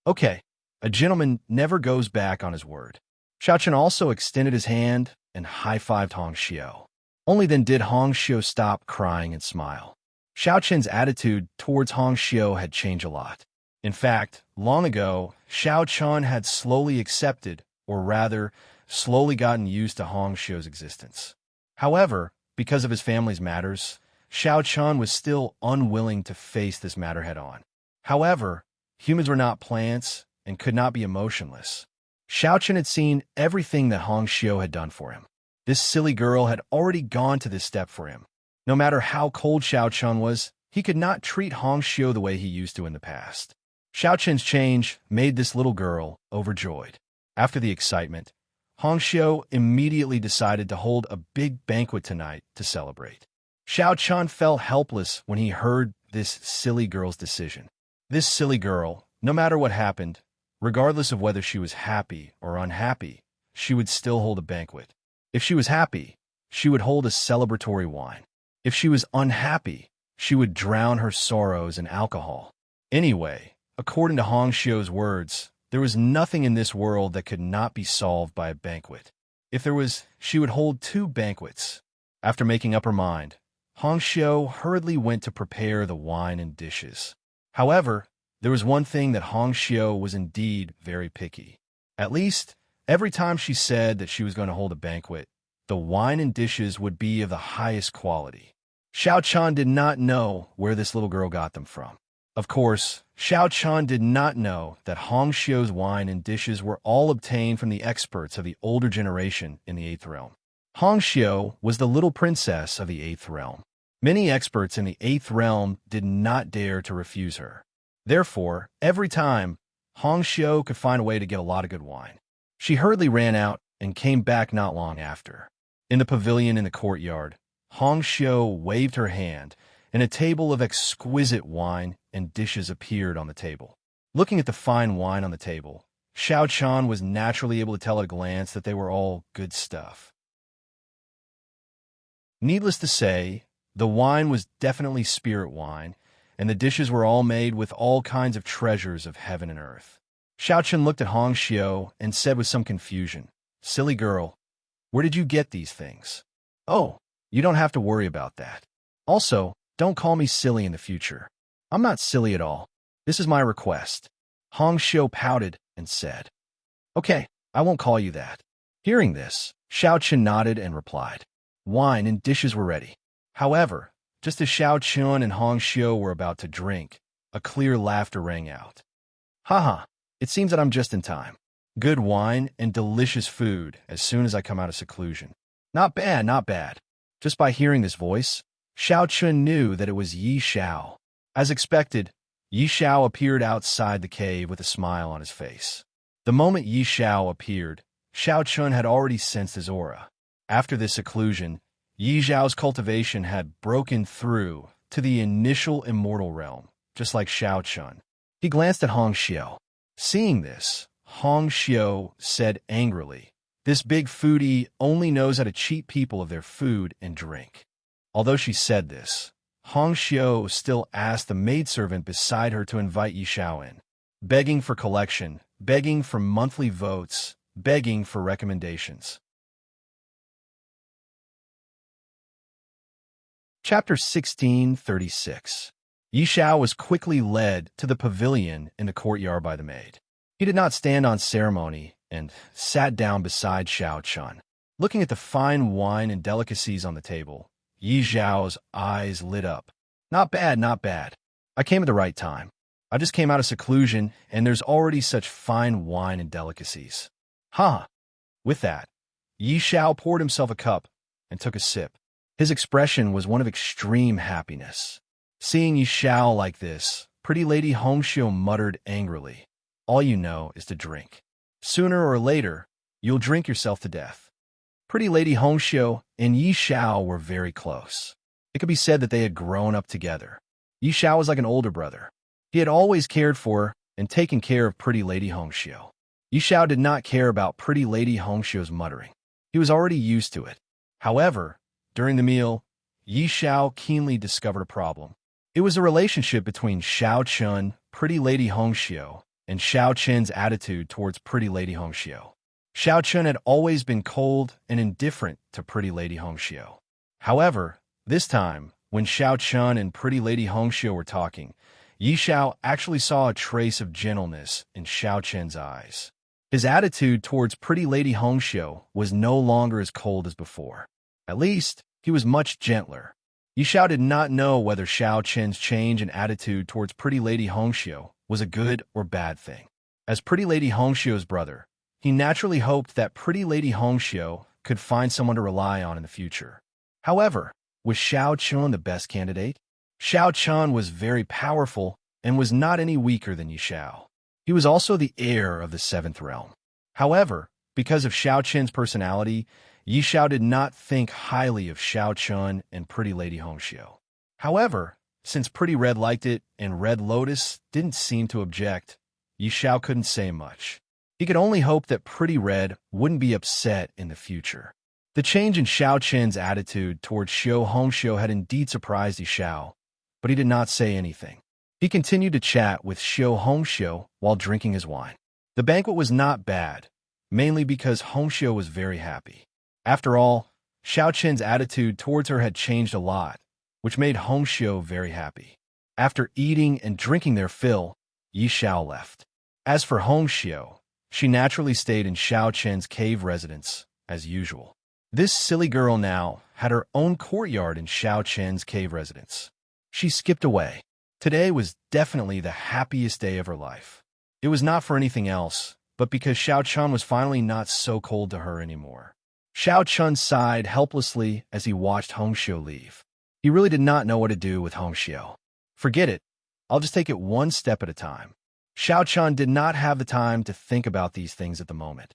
Okay, a gentleman never goes back on his word. Xiao Chun also extended his hand and high-fived Hong Xiu. Only then did Hong Xiu stop crying and smile. Xiao Chen's attitude towards Hong Xiu had changed a lot. In fact, long ago, Xiao Chun had slowly accepted, or rather, slowly gotten used to Hong Xiu's existence. However, because of his family's matters, Xiao Chun was still unwilling to face this matter head-on. However, humans were not plants and could not be emotionless. Xiao Chun had seen everything that Hong Xiu had done for him. This silly girl had already gone to this step for him. No matter how cold Xiao Chun was, he could not treat Hong Xiu the way he used to in the past. Xiao Chun's change made this little girl overjoyed. After the excitement, Hong Xiu immediately decided to hold a big banquet tonight to celebrate. Xiao Chun felt helpless when he heard this silly girl's decision. This silly girl, no matter what happened, regardless of whether she was happy or unhappy, she would still hold a banquet. If she was happy, she would hold a celebratory wine. If she was unhappy, she would drown her sorrows in alcohol. Anyway, according to Hong Xiu's words, there was nothing in this world that could not be solved by a banquet. If there was, she would hold 2 banquets. After making up her mind, Hong Xiu hurriedly went to prepare the wine and dishes. However, there was one thing that Hong Xiu was indeed very picky. At least, every time she said that she was going to hold a banquet, the wine and dishes would be of the highest quality. Xiao Chun did not know where this little girl got them from. Of course, Xiao Chun did not know that Hong Xiu's wine and dishes were all obtained from the experts of the older generation in the 8th realm. Hong Xiu was the little princess of the 8th realm. Many experts in the 8th realm did not dare to refuse her. Therefore, every time, Hong Xiu could find a way to get a lot of good wine. She hurriedly ran out and came back not long after. In the pavilion in the courtyard, Hong Xiu waved her hand, and a table of exquisite wine and dishes appeared on the table. Looking at the fine wine on the table, Xiao Chun was naturally able to tell at a glance that they were all good stuff. Needless to say, the wine was definitely spirit wine, and the dishes were all made with all kinds of treasures of heaven and earth. Xiao Chun looked at Hong Xiu and said with some confusion, "Silly girl, where did you get these things?" "Oh, you don't have to worry about that. Also, don't call me silly in the future. I'm not silly at all. This is my request." Hong Xiu pouted and said, "Okay, I won't call you that." Hearing this, Xiao Chun nodded and replied. Wine and dishes were ready. However, just as Xiao Chun and Hong Xiu were about to drink, a clear laughter rang out. "Haha, it seems that I'm just in time. Good wine and delicious food as soon as I come out of seclusion. Not bad, not bad." Just by hearing this voice, Xiao Chun knew that it was Yi Xiao. As expected, Yi Xiao appeared outside the cave with a smile on his face. The moment Yi Xiao appeared, Xiao Chun had already sensed his aura. After this seclusion, Yi Xiao's cultivation had broken through to the initial immortal realm, just like Xiao Chun. He glanced at Hong Xiu. Seeing this, Hong Xiu said angrily, "This big foodie only knows how to cheat people of their food and drink." Although she said this, Hong Xiu still asked the maidservant beside her to invite Yi Xiao in, begging for collection, begging for monthly votes, begging for recommendations. Chapter 1636. Yi Xiao was quickly led to the pavilion in the courtyard by the maid. He did not stand on ceremony and sat down beside Xiao Chun. Looking at the fine wine and delicacies on the table, Yi Xiao's eyes lit up. "Not bad, not bad. I came at the right time. I just came out of seclusion, and there's already such fine wine and delicacies." "Huh." With that, Yi Xiao poured himself a cup and took a sip. His expression was one of extreme happiness. Seeing Yi Xiao like this, pretty lady Hong Xiu muttered angrily, "All you know is to drink. Sooner or later, you'll drink yourself to death." Pretty lady Hong Xiu and Yi Xiao were very close. It could be said that they had grown up together. Yi Xiao was like an older brother. He had always cared for and taken care of pretty lady Hong Xiu. Yi Xiao did not care about pretty lady Hong Xiu's muttering. He was already used to it. However, during the meal, Yi Xiao keenly discovered a problem. It was a relationship between Xiao Chun, pretty lady Hong Xiu, and Xiao Chen's attitude towards pretty lady Hong Xiu. Xiao Chun had always been cold and indifferent to pretty lady Hong Xiu. However, this time, when Xiao Chun and pretty lady Hong Xiu were talking, Yi Xiao actually saw a trace of gentleness in Xiao Chen's eyes. His attitude towards pretty lady Hong Xiu was no longer as cold as before. At least, he was much gentler. Yi Xiao did not know whether Xiao Chen's change in attitude towards pretty lady Hong Xiu was a good or bad thing. As pretty lady Hong Xiu's brother, he naturally hoped that pretty lady Hong Xiu could find someone to rely on in the future. However, Was Xiao Chun the best candidate? Xiao Chun was very powerful and was not any weaker than Yi Xiao. He was also the heir of the seventh realm. However, because of Xiao Chun's personality, Yi Xiao did not think highly of Xiao Chun and Pretty Lady Hongxiu. However, since Pretty Red liked it and Red Lotus didn't seem to object, Yi Xiao couldn't say much. He could only hope that Pretty Red wouldn't be upset in the future. The change in Xiao Chen's attitude towards Xiao Hongxiu had indeed surprised Yi Xiao, but he did not say anything. He continued to chat with Xiao Hongxiu while drinking his wine. The banquet was not bad, mainly because Hongxiu was very happy. After all, Xiao Chen's attitude towards her had changed a lot, which made Hongxiu very happy. After eating and drinking their fill, Yi Xiao left. As for Hongxiu, she naturally stayed in Xiao Chen's cave residence, as usual. This silly girl now had her own courtyard in Xiao Chen's cave residence. She skipped away. Today was definitely the happiest day of her life. It was not for anything else, but because Xiao Chun was finally not so cold to her anymore. Xiao Chun sighed helplessly as he watched Hongxiu leave. He really did not know what to do with Hongxiu. Forget it. I'll just take it one step at a time. Xiao Chun did not have the time to think about these things at the moment.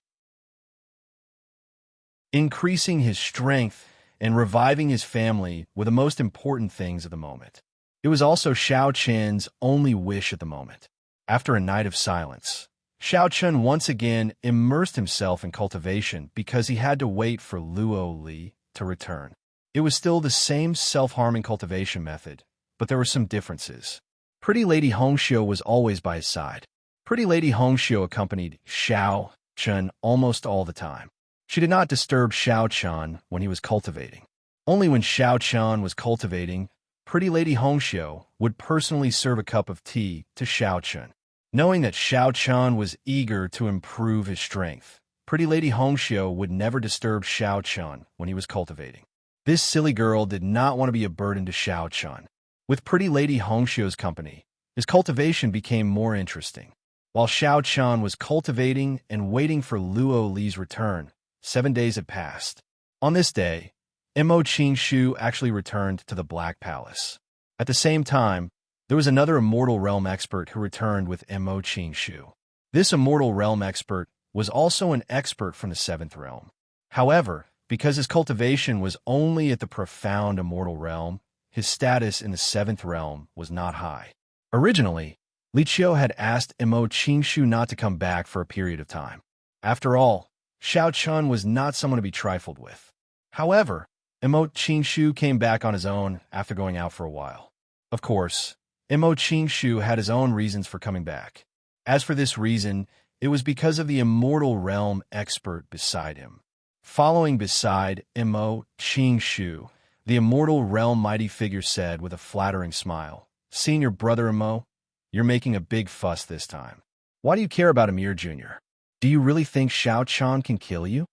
Increasing his strength and reviving his family were the most important things at the moment. It was also Xiao Chen's only wish at the moment. After a night of silence, Xiao Chun once again immersed himself in cultivation because he had to wait for Luo Li to return. It was still the same self-harming cultivation method, but there were some differences. Pretty Lady Hongxiu was always by his side. Pretty Lady Hongxiu accompanied Xiao Chun almost all the time. She did not disturb Xiao Chun when he was cultivating. Only when Xiao Chun was cultivating, Pretty Lady Hongxiu would personally serve a cup of tea to Xiao Chun. Knowing that Xiao Chun was eager to improve his strength, Pretty Lady Hongxiu would never disturb Xiao Chun when he was cultivating. This silly girl did not want to be a burden to Xiao Chun. With Pretty Lady Hongxiu's company, his cultivation became more interesting. While Xiao Chun was cultivating and waiting for Luo Li's return, 7 days had passed. On this day, Mo Qingshu actually returned to the Black Palace. At the same time, there was another Immortal Realm expert who returned with Mo Qingshu. This Immortal Realm expert was also an expert from the 7th Realm. However, because his cultivation was only at the profound Immortal Realm, his status in the 7th Realm was not high. Originally, Li Qiu had asked Mo Qingshu not to come back for a period of time. After all, Xiao Chun was not someone to be trifled with. However, Mo Qingshu came back on his own after going out for a while. Of course, Mo Qingshu had his own reasons for coming back. As for this reason, it was because of the Immortal Realm expert beside him. Following beside Mo Qingshu, the Immortal Realm mighty figure said with a flattering smile, "Seeing your brother Mo, you're making a big fuss this time. Why do you care about Amir Jr.? Do you really think Xiao Chun can kill you?"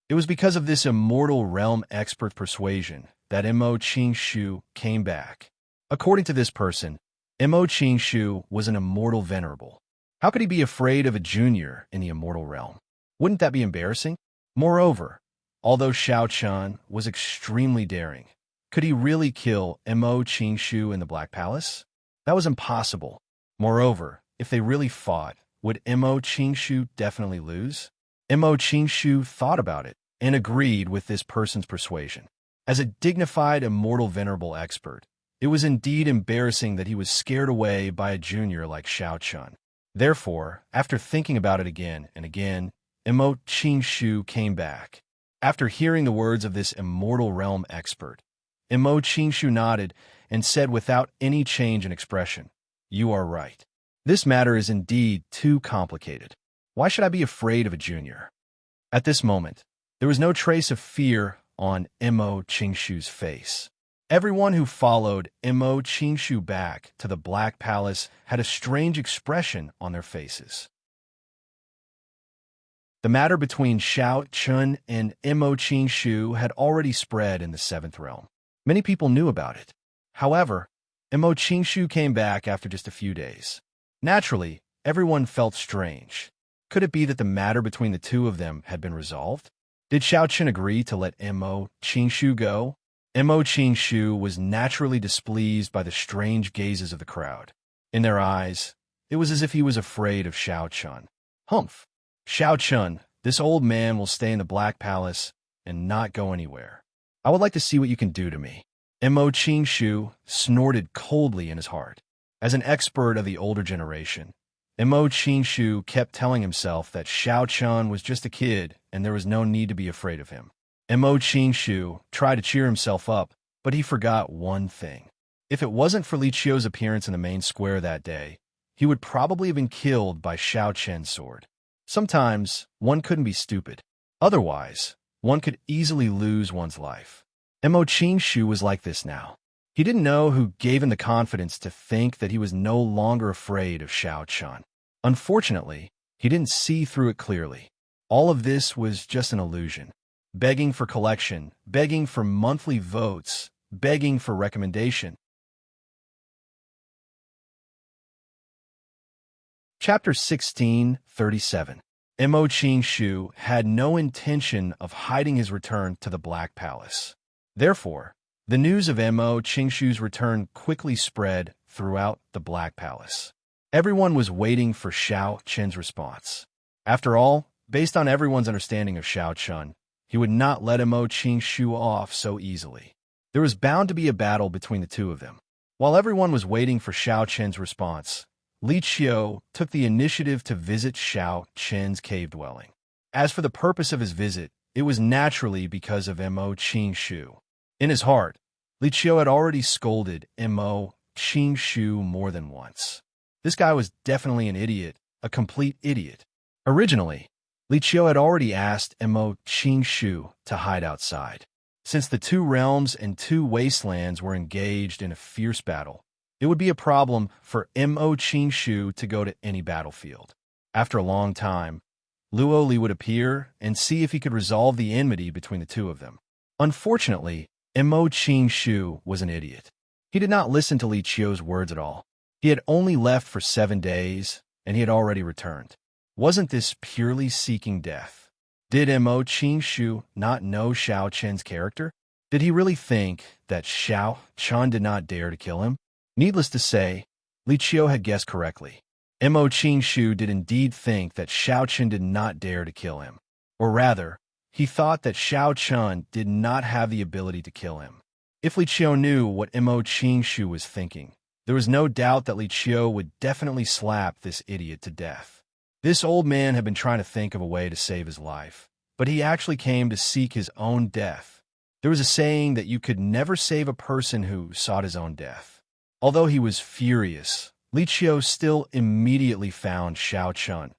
It was because of this Immortal Realm expert's persuasion that Mo Qingshu came back. According to this person, Mo Qingshu was an immortal venerable. How could he be afraid of a junior in the Immortal Realm? Wouldn't that be embarrassing? Moreover, although Xiao Chun was extremely daring, could he really kill Mo Qingshu in the Black Palace? That was impossible. Moreover, if they really fought, would Mo Qingshu definitely lose? Mo Qingshu thought about it and agreed with this person's persuasion. As a dignified Immortal Venerable expert, it was indeed embarrassing that he was scared away by a junior like Xiao Chun. Therefore, after thinking about it again and again, Mo Qingshu came back. After hearing the words of this Immortal Realm expert, Mo Qingshu nodded and said without any change in expression, "You are right. This matter is indeed too complicated. Why should I be afraid of a junior?" At this moment, there was no trace of fear on Mo Qingshu's face. Everyone who followed Mo Qingshu back to the Black Palace had a strange expression on their faces. The matter between Xiao Chun and Mo Qingshu had already spread in the 7th Realm. Many people knew about it. However, Mo Qingshu came back after just a few days. Naturally, everyone felt strange. Could it be that the matter between the two of them had been resolved? Did Xiao Chun agree to let Mo Qingshu go? Mo Qingshu was naturally displeased by the strange gazes of the crowd. In their eyes, it was as if he was afraid of Xiao Chun. Humph! Xiao Chun, this old man will stay in the Black Palace and not go anywhere. I would like to see what you can do to me. Mo Qingshu snorted coldly in his heart. As an expert of the older generation, Mo Qingshu kept telling himself that Xiao Chun was just a kid and there was no need to be afraid of him. Mo Qingshu tried to cheer himself up, but he forgot one thing. If it wasn't for Li Qiu's appearance in the main square that day, he would probably have been killed by Xiao Chen's sword. Sometimes, one couldn't be stupid. Otherwise, one could easily lose one's life. Mo Qingshu was like this now. He didn't know who gave him the confidence to think that he was no longer afraid of Xiao Chun. Unfortunately, he didn't see through it clearly. All of this was just an illusion. Begging for collection, begging for monthly votes, begging for recommendation. Chapter 16:37. Mo Qingshu had no intention of hiding his return to the Black Palace. Therefore, the news of Mo Qingshu's return quickly spread throughout the Black Palace. Everyone was waiting for Xiao Chen's response. After all, based on everyone's understanding of Xiao Chun, he would not let Mo Qingshu off so easily. There was bound to be a battle between the two of them. While everyone was waiting for Xiao Chen's response, Li Qiu took the initiative to visit Xiao Chen's cave dwelling. As for the purpose of his visit, it was naturally because of Mo Qingshu. In his heart, Li Qiu had already scolded Mo Qingshu more than once. This guy was definitely an idiot, a complete idiot. Originally, Li Qiu had already asked Mo Qingshu to hide outside. Since the two realms and two wastelands were engaged in a fierce battle, it would be a problem for Mo Qingshu to go to any battlefield. After a long time, Luo Li would appear and see if he could resolve the enmity between the two of them. Unfortunately, Mo Qingshu was an idiot. He did not listen to Li Qiu's words at all. He had only left for 7 days, and he had already returned. Wasn't this purely seeking death? Did Mo Qingshu not know Xiao Chen's character? Did he really think that Xiao Chen did not dare to kill him? Needless to say, Li Qiu had guessed correctly. Mo Qingshu did indeed think that Xiao Chen did not dare to kill him. Or rather, he thought that Xiao Chen did not have the ability to kill him. If Li Qiu knew what Mo Qingshu was thinking, there was no doubt that Li Qiu would definitely slap this idiot to death. This old man had been trying to think of a way to save his life, but he actually came to seek his own death. There was a saying that you could never save a person who sought his own death. Although he was furious, Li Qiu still immediately found Xiao Chun,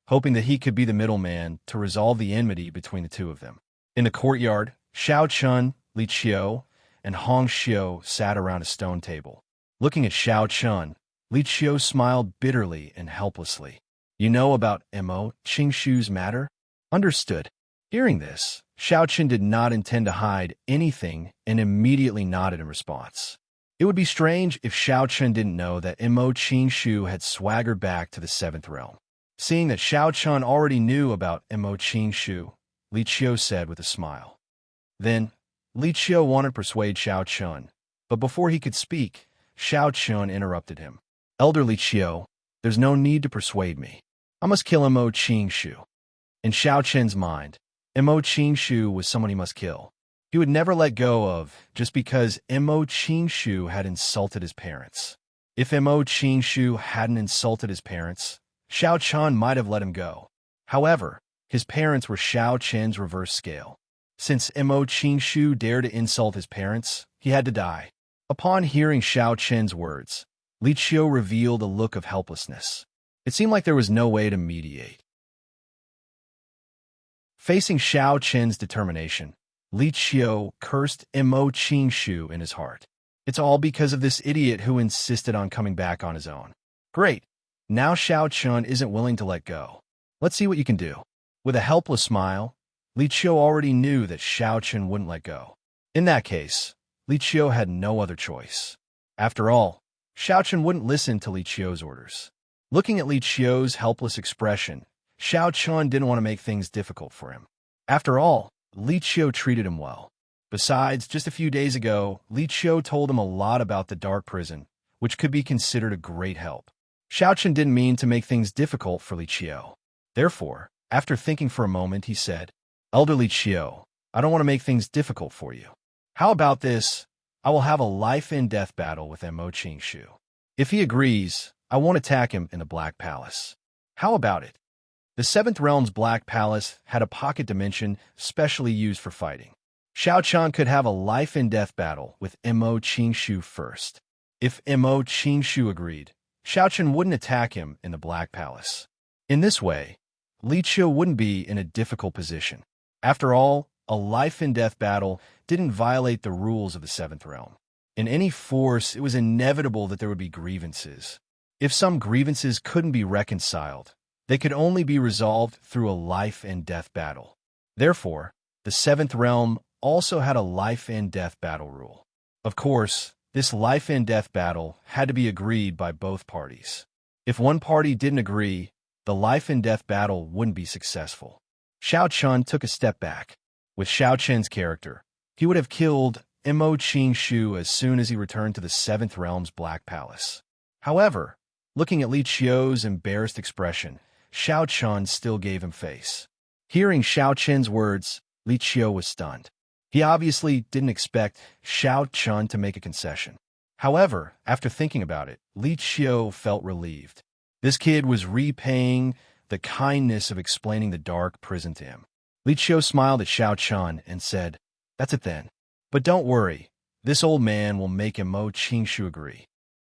hoping that he could be the middleman to resolve the enmity between the two of them. In the courtyard, Xiao Chun, Li Qiu, and Hong Xiu sat around a stone table. Looking at Xiao Chun, Li Qiu smiled bitterly and helplessly. You know about Mo Qingshu's matter? Understood. Hearing this, Xiao Chen did not intend to hide anything and immediately nodded in response. It would be strange if Xiao Chen didn't know that Mo Qingshu had swaggered back to the 7th realm. Seeing that Xiao Chen already knew about Mo Qingshu, Li Qiu said with a smile. Then, Li Qiu wanted to persuade Xiao Chen, but before he could speak, Xiao Chen interrupted him. Elder Li Qiu, there's no need to persuade me. I must kill Mo Qingshu. In Xiao Chen's mind, Mo Qingshu was someone he must kill. He would never let go of just because Mo Qingshu had insulted his parents. If Mo Qingshu hadn't insulted his parents, Xiao Chen might have let him go. However, his parents were Xiao Chen's reverse scale. Since Mo Qingshu dared to insult his parents, he had to die. Upon hearing Xiao Chen's words, Li Qiu revealed a look of helplessness. It seemed like there was no way to mediate. Facing Xiao Chen's determination, Li Qiu cursed Mo Qingshu in his heart. It's all because of this idiot who insisted on coming back on his own. Great. Now Xiao Chen isn't willing to let go. Let's see what you can do. With a helpless smile, Li Qiu already knew that Xiao Chen wouldn't let go. In that case, Li Qiu had no other choice. After all, Xiao Chen wouldn't listen to Li Qiu's orders. Looking at Li Qiu's helpless expression, Xiao Chen didn't want to make things difficult for him. After all, Li Qiu treated him well. Besides, just a few days ago, Li Qiu told him a lot about the dark prison, which could be considered a great help. Xiao Chen didn't mean to make things difficult for Li Qiu. Therefore, after thinking for a moment, he said, "Elder Li Qiu, I don't want to make things difficult for you. How about this? I will have a life-and-death battle with Mo Qingshu. If he agrees, I won't attack him in the Black Palace. How about it?" The Seventh Realm's Black Palace had a pocket dimension specially used for fighting. Xiao Chen could have a life-and-death battle with Mo Qingshu first. If Mo Qingshu agreed, Xiao Chen wouldn't attack him in the Black Palace. In this way, Li Qiu wouldn't be in a difficult position. After all, a life-and-death battle didn't violate the rules of the Seventh Realm. In any force, it was inevitable that there would be grievances. If some grievances couldn't be reconciled, they could only be resolved through a life-and-death battle. Therefore, the Seventh Realm also had a life-and-death battle rule. Of course, this life-and-death battle had to be agreed by both parties. If one party didn't agree, the life-and-death battle wouldn't be successful. Xiao Chen took a step back. With Xiao Chen's character, he would have killed Mo Qingshu as soon as he returned to the Seventh Realm's Black Palace. However, looking at Li Qiu's embarrassed expression, Xiao Chen still gave him face. Hearing Xiao Chen's words, Li Qiu was stunned. He obviously didn't expect Xiao Chen to make a concession. However, after thinking about it, Li Qiu felt relieved. This kid was repaying the kindness of explaining the dark prison to him. Li Qiu smiled at Xiao Chen and said, "That's it then. But don't worry, this old man will make Mo Qingshu agree."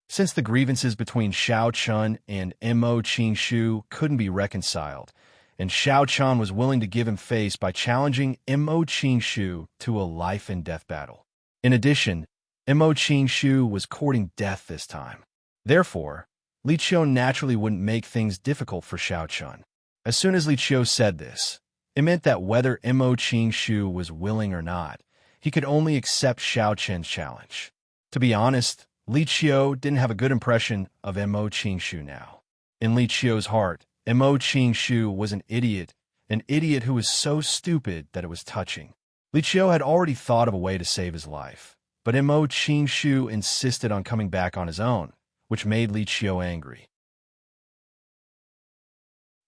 Since the grievances between Xiao Chen and Mo Qingshu couldn't be reconciled, and Xiao Chen was willing to give him face by challenging Mo Qingshu to a life-and-death battle. In addition, Mo Qingshu was courting death this time. Therefore, Li Qiu naturally wouldn't make things difficult for Xiao Chen. As soon as Li Qiu said this, it meant that whether Mo Qingshu was willing or not, he could only accept Xiao Chen's challenge. To be honest, Li Qiu didn't have a good impression of Mo Qingshu now. In Li Qiu's heart, Mo Qingshu was an idiot who was so stupid that it was touching. Li Qiu had already thought of a way to save his life, but Mo Qingshu insisted on coming back on his own, which made Li Qiu angry.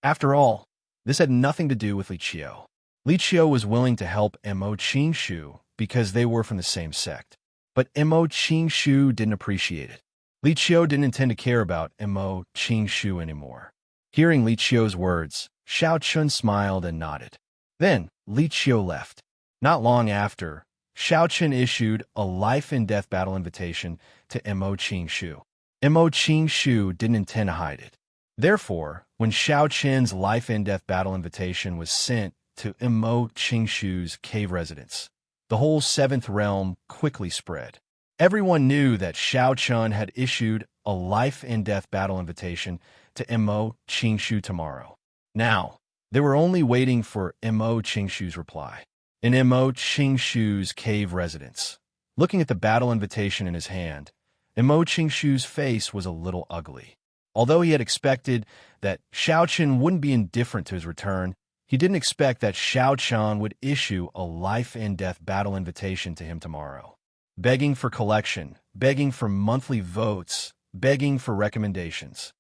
After all, this had nothing to do with Li Qiu. Li Qiu was willing to help Mo Qingshu because they were from the same sect. But Mo Qingshu didn't appreciate it. Li Qiu didn't intend to care about Mo Qingshu anymore. Hearing Li Qiu's words, Xiao Chen smiled and nodded. Then, Li Qiu left. Not long after, Xiao Chen issued a life-and-death battle invitation to Mo Qingshu. Mo Qingshu didn't intend to hide it. Therefore, when Xiao Chen's life-and-death battle invitation was sent to Mo Qingshu's cave residence, the whole Seventh Realm quickly spread. Everyone knew that Xiao Chen had issued a life-and-death battle invitation to Mo Qingshu tomorrow. Now, they were only waiting for Mo Qingshu's reply. In Mo Qingshu's cave residence, looking at the battle invitation in his hand, Mo Qingshu's face was a little ugly. Although he had expected that Xiao Chen wouldn't be indifferent to his return, he didn't expect that Xiao Chen would issue a life-and-death battle invitation to him tomorrow. Begging for collection, begging for monthly votes, begging for recommendations.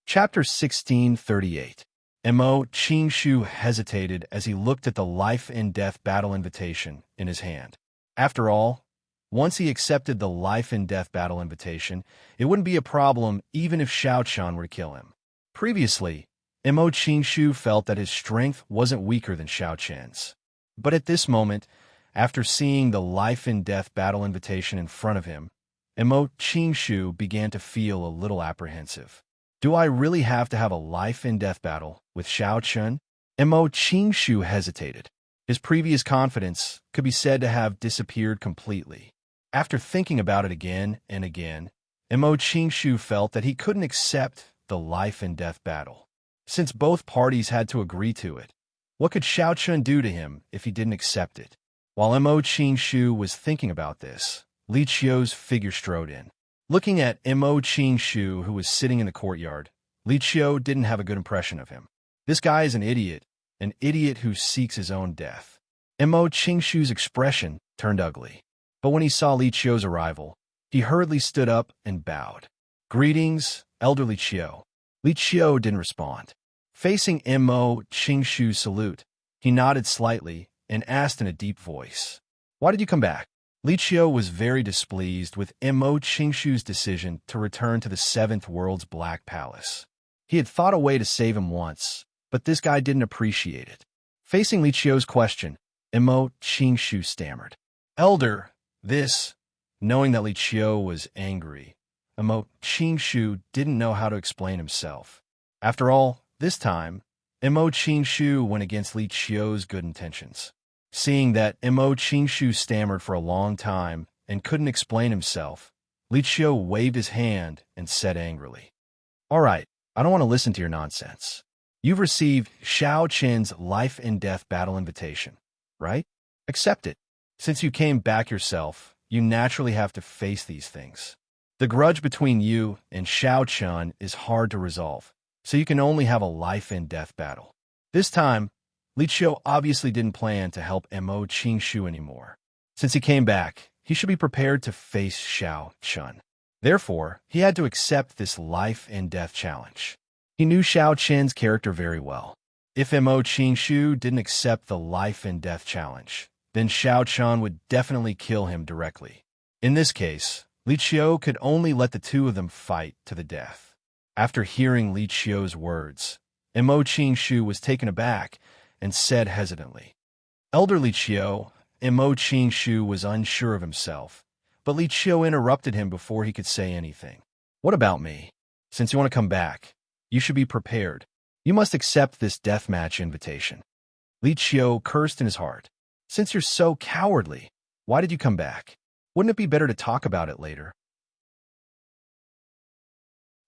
Chapter 1638. Mo Qingshu hesitated as he looked at the life-and-death battle invitation in his hand. After all, once he accepted the life-and-death battle invitation, it wouldn't be a problem even if Xiao Chen were to kill him. Previously, Mo Qingshu felt that his strength wasn't weaker than Xiao Chen's. But at this moment, after seeing the life-and-death battle invitation in front of him, Mo Qingshu began to feel a little apprehensive. Do I really have to have a life-and-death battle with Xiao Chen? Mo Qingshu hesitated. His previous confidence could be said to have disappeared completely. After thinking about it again and again, Mo Qingshu felt that he couldn't accept the life-and-death battle. Since both parties had to agree to it, what could Xiao Chen do to him if he didn't accept it? While Mo Qingshu was thinking about this, Li Qiu's figure strode in. Looking at Mo Qingshu, who was sitting in the courtyard, Li Qiu didn't have a good impression of him. This guy is an idiot, an idiot who seeks his own death. Mo Qingshu's expression turned ugly. But when he saw Li Qiu's arrival, he hurriedly stood up and bowed. Greetings, elderly Qiu. Li Qiu didn't respond. Facing Mo Qingshu's salute, he nodded slightly and asked in a deep voice, "Why did you come back?" Li Qiu was very displeased with Mo Qingshu's decision to return to the Seventh World's Black Palace. He had thought a way to save him once, but this guy didn't appreciate it. Facing Li Qiu's question, Mo Qingshu stammered, "Elder, this..." Knowing that Li Qiu was angry, Mo Qingshu didn't know how to explain himself. After all, this time, Mo Qingshu went against Li Qiu's good intentions. Seeing that Mo Qingshu stammered for a long time and couldn't explain himself, Li Qiu waved his hand and said angrily, "All right, I don't want to listen to your nonsense. You've received Xiao Qin's life and death battle invitation, right? Accept it. Since you came back yourself, you naturally have to face these things. The grudge between you and Xiao Qin is hard to resolve, so you can only have a life and death battle." This time, Li Qiu obviously didn't plan to help Mo Qingshu anymore. Since he came back, he should be prepared to face Xiao Qin. Therefore, he had to accept this life and death challenge. He knew Xiao Qin's character very well. If Mo Qingshu didn't accept the life and death challenge, then Xiao Qin would definitely kill him directly. In this case, Li Qiu could only let the two of them fight to the death. After hearing Li Qiu's words, Mo Qingshu was taken aback and said hesitantly, "Elder Li Qiu." Mo Qingshu was unsure of himself, but Li Qiu interrupted him before he could say anything. "What about me? Since you want to come back, you should be prepared. You must accept this deathmatch invitation." Li Qiu cursed in his heart. "Since you're so cowardly, why did you come back? Wouldn't it be better to talk about it later?"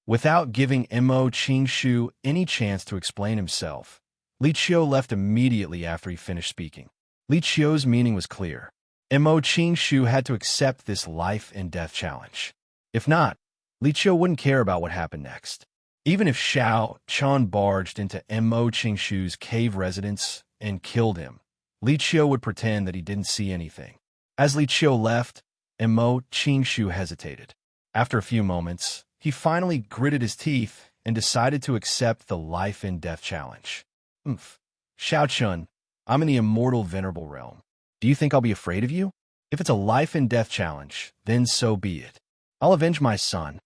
Without giving Mo Qingshu any chance to explain himself, Li Qiu left immediately after he finished speaking. Li Qiu's meaning was clear. Mo Qingshu had to accept this life and death challenge. If not, Li Qiu wouldn't care about what happened next. Even if Xiao Qin barged into Mo Qingshu's cave residence and killed him, Li Qiu would pretend that he didn't see anything. As Li Qiu left, Mo Qingshu hesitated. After a few moments, he finally gritted his teeth and decided to accept the life and death challenge. Xiao Qin, I'm in the immortal venerable realm. Do you think I'll be afraid of you? If it's a life and death challenge, then so be it. I'll avenge my son."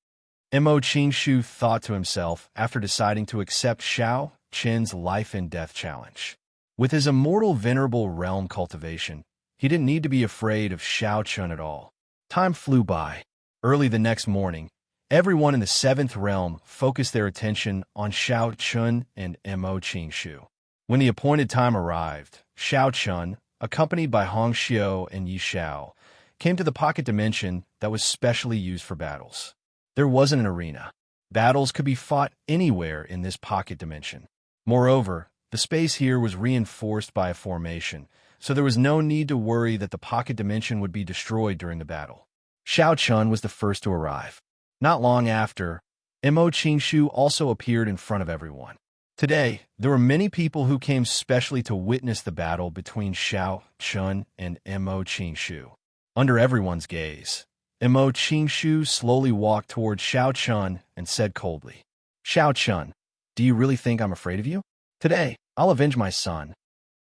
Mo Qingshu thought to himself after deciding to accept Xiao Qin's life and death challenge. With his immortal venerable realm cultivation, he didn't need to be afraid of Xiao Qin at all. Time flew by. Early the next morning, everyone in the seventh realm focused their attention on Xiao Qin and Mo Qingshu. When the appointed time arrived, Xiao Qin, accompanied by Hong Xiu and Yi Xiao, came to the pocket dimension that was specially used for battles. There wasn't an arena. Battles could be fought anywhere in this pocket dimension. Moreover, the space here was reinforced by a formation, so there was no need to worry that the pocket dimension would be destroyed during the battle. Xiao Qin was the first to arrive. Not long after, Mo Qingshu also appeared in front of everyone. Today, there were many people who came specially to witness the battle between Xiao Qin and Mo Qingshu. Under everyone's gaze, Mo Qingshu slowly walked toward Xiao Qin and said coldly, "Xiao Qin, do you really think I'm afraid of you? Today, I'll avenge my son."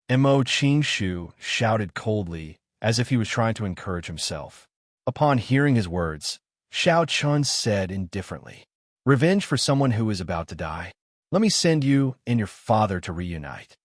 Mo Qingshu shouted coldly, as if he was trying to encourage himself. Upon hearing his words, Xiao Qin said indifferently, "Revenge for someone who is about to die? Let me send you and your father to reunite."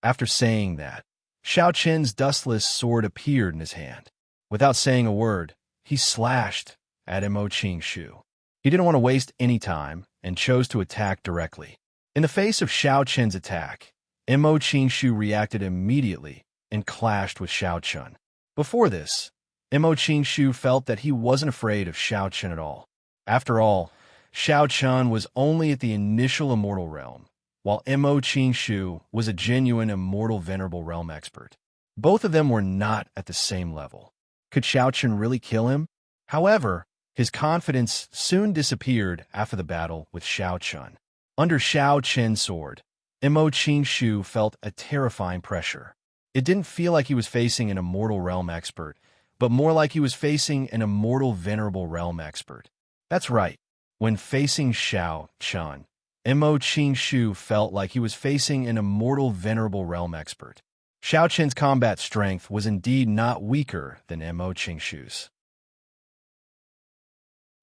After saying that, Xiao Qin's dustless sword appeared in his hand. Without saying a word, he slashed at Mo Qingshu. He didn't want to waste any time and chose to attack directly. In the face of Xiao Qin's attack, Mo Qingshu reacted immediately and clashed with Xiao Qin. Before this, Mo Qingshu felt that he wasn't afraid of Xiao Qin at all. After all, Xiao Qin was only at the initial immortal realm, while Mo Qingshu was a genuine immortal venerable realm expert. Both of them were not at the same level. Could Xiao Qin really kill him? However, his confidence soon disappeared after the battle with Xiao Qin. Under Xiao Qin's sword, Mo Qingshu felt a terrifying pressure. It didn't feel like he was facing an immortal realm expert, but more like he was facing an immortal venerable realm expert. That's right. When facing Xiao Chun, Mo Qingshu felt like he was facing an immortal venerable realm expert. Xiao Chen's combat strength was indeed not weaker than Mo Qingshu's.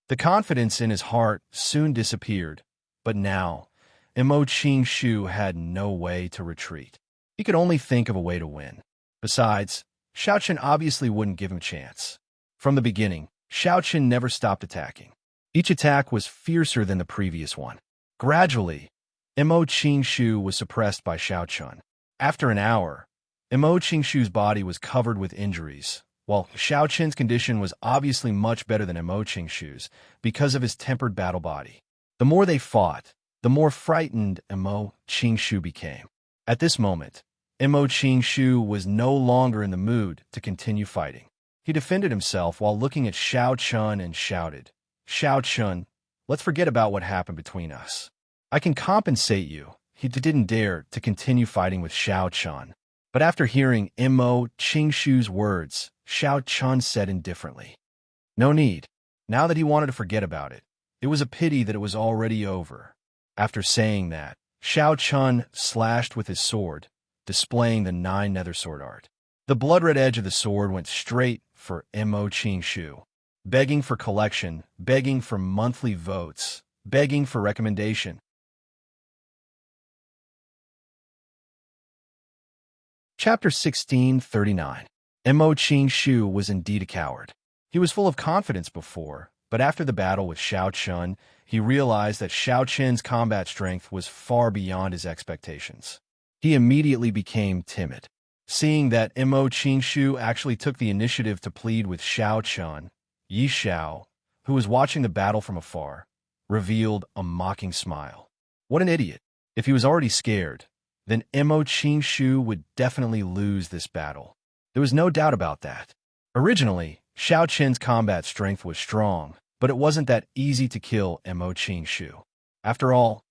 The confidence in his heart soon disappeared, but now, Mo Qingshu had no way to retreat. He could only think of a way to win. Besides, Xiao Chen obviously wouldn't give him a chance. From the beginning, Xiao Chen never stopped attacking. Each attack was fiercer than the previous one. Gradually, Mo Qingshu was suppressed by Xiao Chen. After an hour, Mo Qingshu's body was covered with injuries, while Xiao Chen's condition was obviously much better than Mo Qingshu's because of his tempered battle body. The more they fought, the more frightened Mo Qingshu became. At this moment, Mo Qingshu was no longer in the mood to continue fighting. He defended himself while looking at Xiao Chen and shouted, "Xiao Chen, let's forget about what happened between us. I can compensate you." He didn't dare to continue fighting with Xiao Chen. But after hearing Mo Qingshu's words, Xiao Chen said indifferently, "No need." Now that he wanted to forget about it, it was a pity that it was already over. After saying that, Xiao Chen slashed with his sword, displaying the 9 nether sword art. The blood-red edge of the sword went straight for Mo Qingshu, begging for collection, begging for monthly votes, begging for recommendation. Chapter 1639. Mo Qingshu was indeed a coward. He was full of confidence before, but after the battle with Xiao Chen, he realized that Xiao Chen's combat strength was far beyond his expectations. He immediately became timid. Seeing that Mo Qingshu actually took the initiative to plead with Xiao Chen, Yi Xiao, who was watching the battle from afar, revealed a mocking smile. What an idiot. If he was already scared, then Mo Qingshu would definitely lose this battle. There was no doubt about that. Originally, Xiao Chen's combat strength was strong, but it wasn't that easy to kill Mo Qingshu. After all,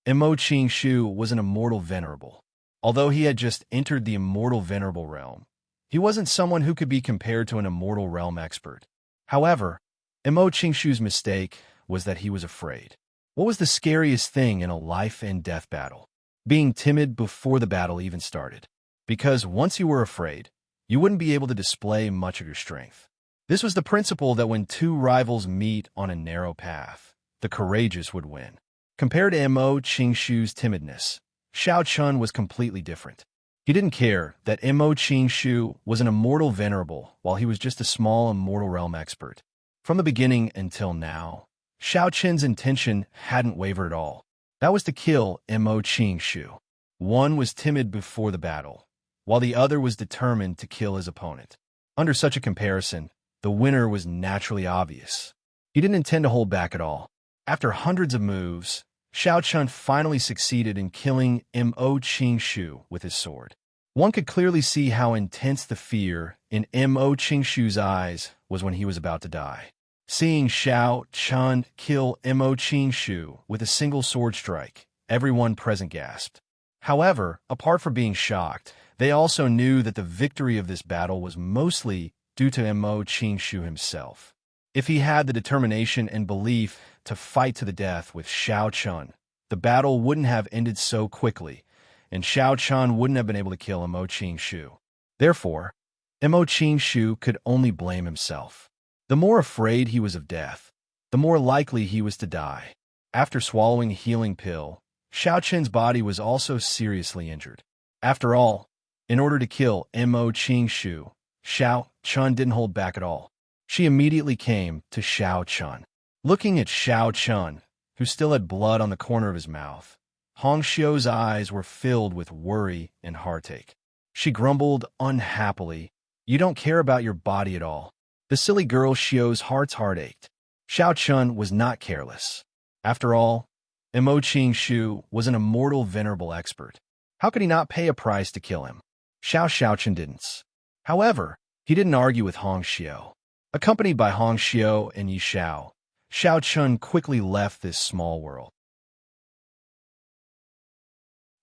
Mo Qingshu was an immortal venerable. Although he had just entered the immortal venerable realm, he wasn't someone who could be compared to an immortal realm expert. However, Mo Qingshu's mistake was that he was afraid. What was the scariest thing in a life-and-death battle? Being timid before the battle even started. Because once you were afraid, you wouldn't be able to display much of your strength. This was the principle that when two rivals meet on a narrow path, the courageous would win. Compared to Mo Qingshu's timidness, Xiao Chen was completely different. He didn't care that Mo Qingshu was an immortal venerable while he was just a small immortal realm expert. From the beginning until now, Xiao Chen's intention hadn't wavered at all. That was to kill Mo Qingshu. One was timid before the battle, while the other was determined to kill his opponent. Under such a comparison, the winner was naturally obvious. He didn't intend to hold back at all. After hundreds of moves, Xiao Chen finally succeeded in killing Mo Qingshu with his sword. One could clearly see how intense the fear in Mo Qingshu's eyes was when he was about to die. Seeing Xiao Chen kill Mo Qingshu with a single sword strike, everyone present gasped. However, apart from being shocked, they also knew that the victory of this battle was mostly due to Mo Qingshu himself. If he had the determination and belief to fight to the death with Xiao Chen, the battle wouldn't have ended so quickly, and Xiao Chen wouldn't have been able to kill Mo Qingshu. Therefore, Mo Qingshu could only blame himself. The more afraid he was of death, the more likely he was to die. After swallowing a healing pill, Xiao Chen's body was also seriously injured. After all, in order to kill Mo Qingshu, Xiao Chen didn't hold back at all. She immediately came to Xiao Chen. Looking at Xiao Chen, who still had blood on the corner of his mouth, Hong Xiu's eyes were filled with worry and heartache. She grumbled unhappily, "You don't care about your body at all." The silly girl Xiu's heart ached. Xiao Chen was not careless. After all, Mo Qingshu was an immortal venerable expert. How could he not pay a price to kill him? Xiao Chen didn't. However, he didn't argue with Hong Xiu. Accompanied by Hong Xiu and Yi Xiao, Xiao Chen quickly left this small world.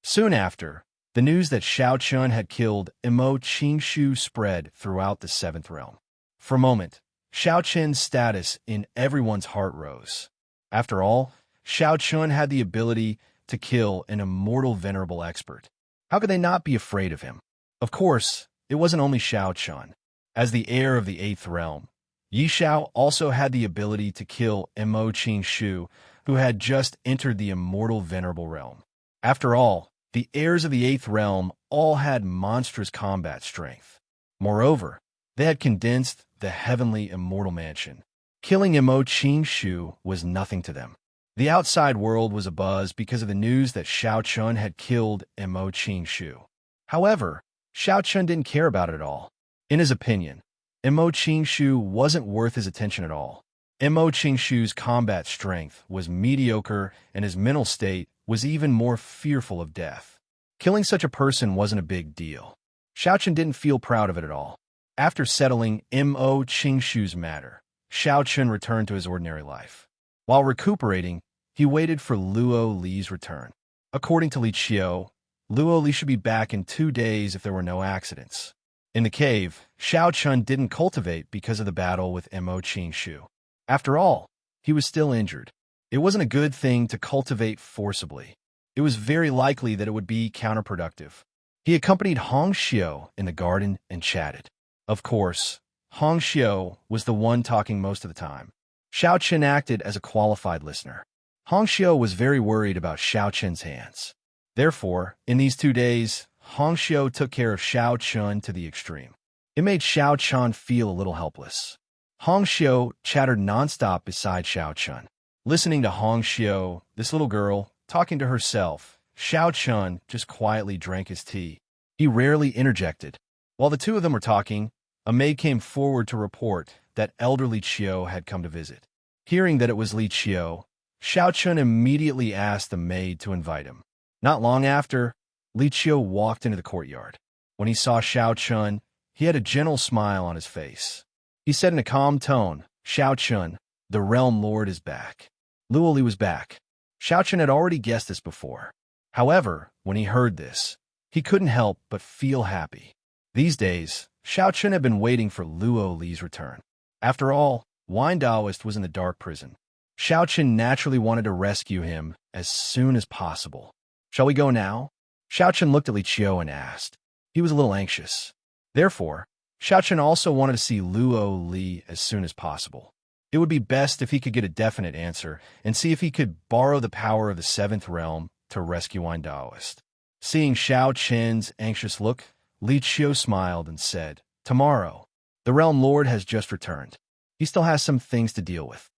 Soon after, the news that Xiao Chun had killed Imo Qingshu spread throughout the Seventh Realm. For a moment, Xiao Chun's status in everyone's heart rose. After all, Xiao Chun had the ability to kill an immortal venerable expert. How could they not be afraid of him? Of course, it wasn't only Xiao Chun. As the heir of the Eighth Realm, Yi Xiao also had the ability to kill Imo Qingshu, who had just entered the immortal venerable realm. After all, the heirs of the Eighth Realm all had monstrous combat strength. Moreover, they had condensed the heavenly immortal mansion. Killing Imo Qingshu was nothing to them. The outside world was abuzz because of the news that Xiao Chun had killed Imo Qingshu. However, Xiao Chun didn't care about it at all. In his opinion, Imo Qingshu wasn't worth his attention at all. Imo Qingshu's combat strength was mediocre, and his mental state was even more fearful of death. Killing such a person wasn't a big deal. Xiao Chun didn't feel proud of it at all. After settling Imo Qingshu's matter, Xiao Chun returned to his ordinary life. While recuperating, he waited for Luo Li's return. According to Li Qiu, Luo Li should be back in 2 days if there were no accidents. In the cave, Xiao Chun didn't cultivate because of the battle with Imo Qingshu. After all, he was still injured. It wasn't a good thing to cultivate forcibly. It was very likely that it would be counterproductive. He accompanied Hong Xiu in the garden and chatted. Of course, Hong Xiu was the one talking most of the time. Xiao Chun acted as a qualified listener. Hong Xiu was very worried about Xiao Chun's hands. Therefore, in these 2 days, Hong Xiu took care of Xiao Chun to the extreme. It made Xiao Chun feel a little helpless. Hong Xiu chattered nonstop beside Xiao Chun. Listening to Hong Xiu, this little girl, talking to herself, Xiao Chun just quietly drank his tea. He rarely interjected. While the two of them were talking, a maid came forward to report that elder Li Qiu had come to visit. Hearing that it was Li Qiu, Xiao Chun immediately asked the maid to invite him. Not long after, Li Qiu walked into the courtyard. When he saw Xiao Chun, he had a gentle smile on his face. He said in a calm tone, "Xiao Chun, the Realm Lord is back." Luo Li was back. Xiao Chun had already guessed this before. However, when he heard this, he couldn't help but feel happy. These days, Xiao Chun had been waiting for Luo Li's return. After all, Wine Taoist was in the dark prison. Xiao Chun naturally wanted to rescue him as soon as possible. "Shall we go now?" Xiao Chun looked at Li Qiu and asked. He was a little anxious. Therefore, Xiao Chun also wanted to see Luo Li as soon as possible. It would be best if he could get a definite answer and see if he could borrow the power of the Seventh Realm to rescue Wine Taoist. Seeing Xiao Chun's anxious look, Li Qiu smiled and said, "Tomorrow, the Realm Lord has just returned. He still has some things to deal with.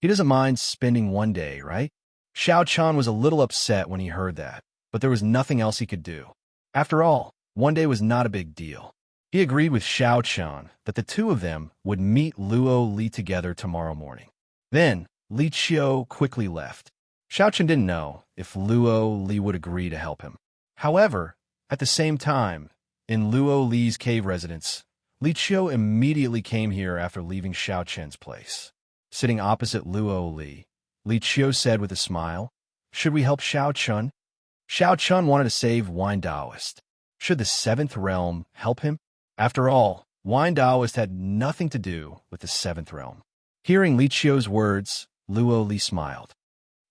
He doesn't mind spending 1 day, right?" Xiao Chun was a little upset when he heard that, but there was nothing else he could do. After all, 1 day was not a big deal. He agreed with Xiao Chun that the two of them would meet Luo Li together tomorrow morning. Then, Li Qiu quickly left. Xiao Chun didn't know if Luo Li would agree to help him. However, at the same time, in Luo Li's cave residence, Li Qiu immediately came here after leaving Xiao Chun's place. Sitting opposite Luo Li, Li Qiu said with a smile, "Should we help Xiao Chun?" Xiao Chun wanted to save Wine Taoist. Should the Seventh Realm help him? After all, Wine Taoist had nothing to do with the Seventh Realm. Hearing Li Qiu's words, Luo Li smiled.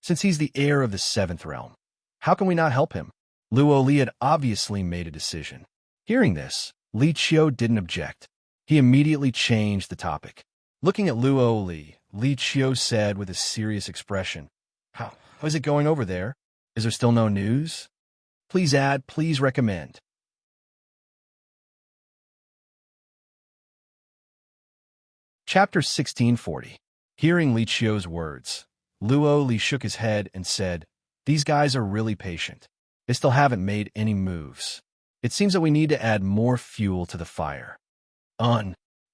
Since he's the heir of the Seventh Realm, how can we not help him? Luo Li had obviously made a decision. Hearing this, Li Qiu didn't object. He immediately changed the topic. Looking at Luo Li, Li Qiu said with a serious expression, How is it going over there? Is there still no news? Please add, please recommend." Chapter 1640. Hearing Li Qiu's words, Luo Li shook his head and said, "These guys are really patient. They still haven't made any moves. It seems that we need to add more fuel to the fire."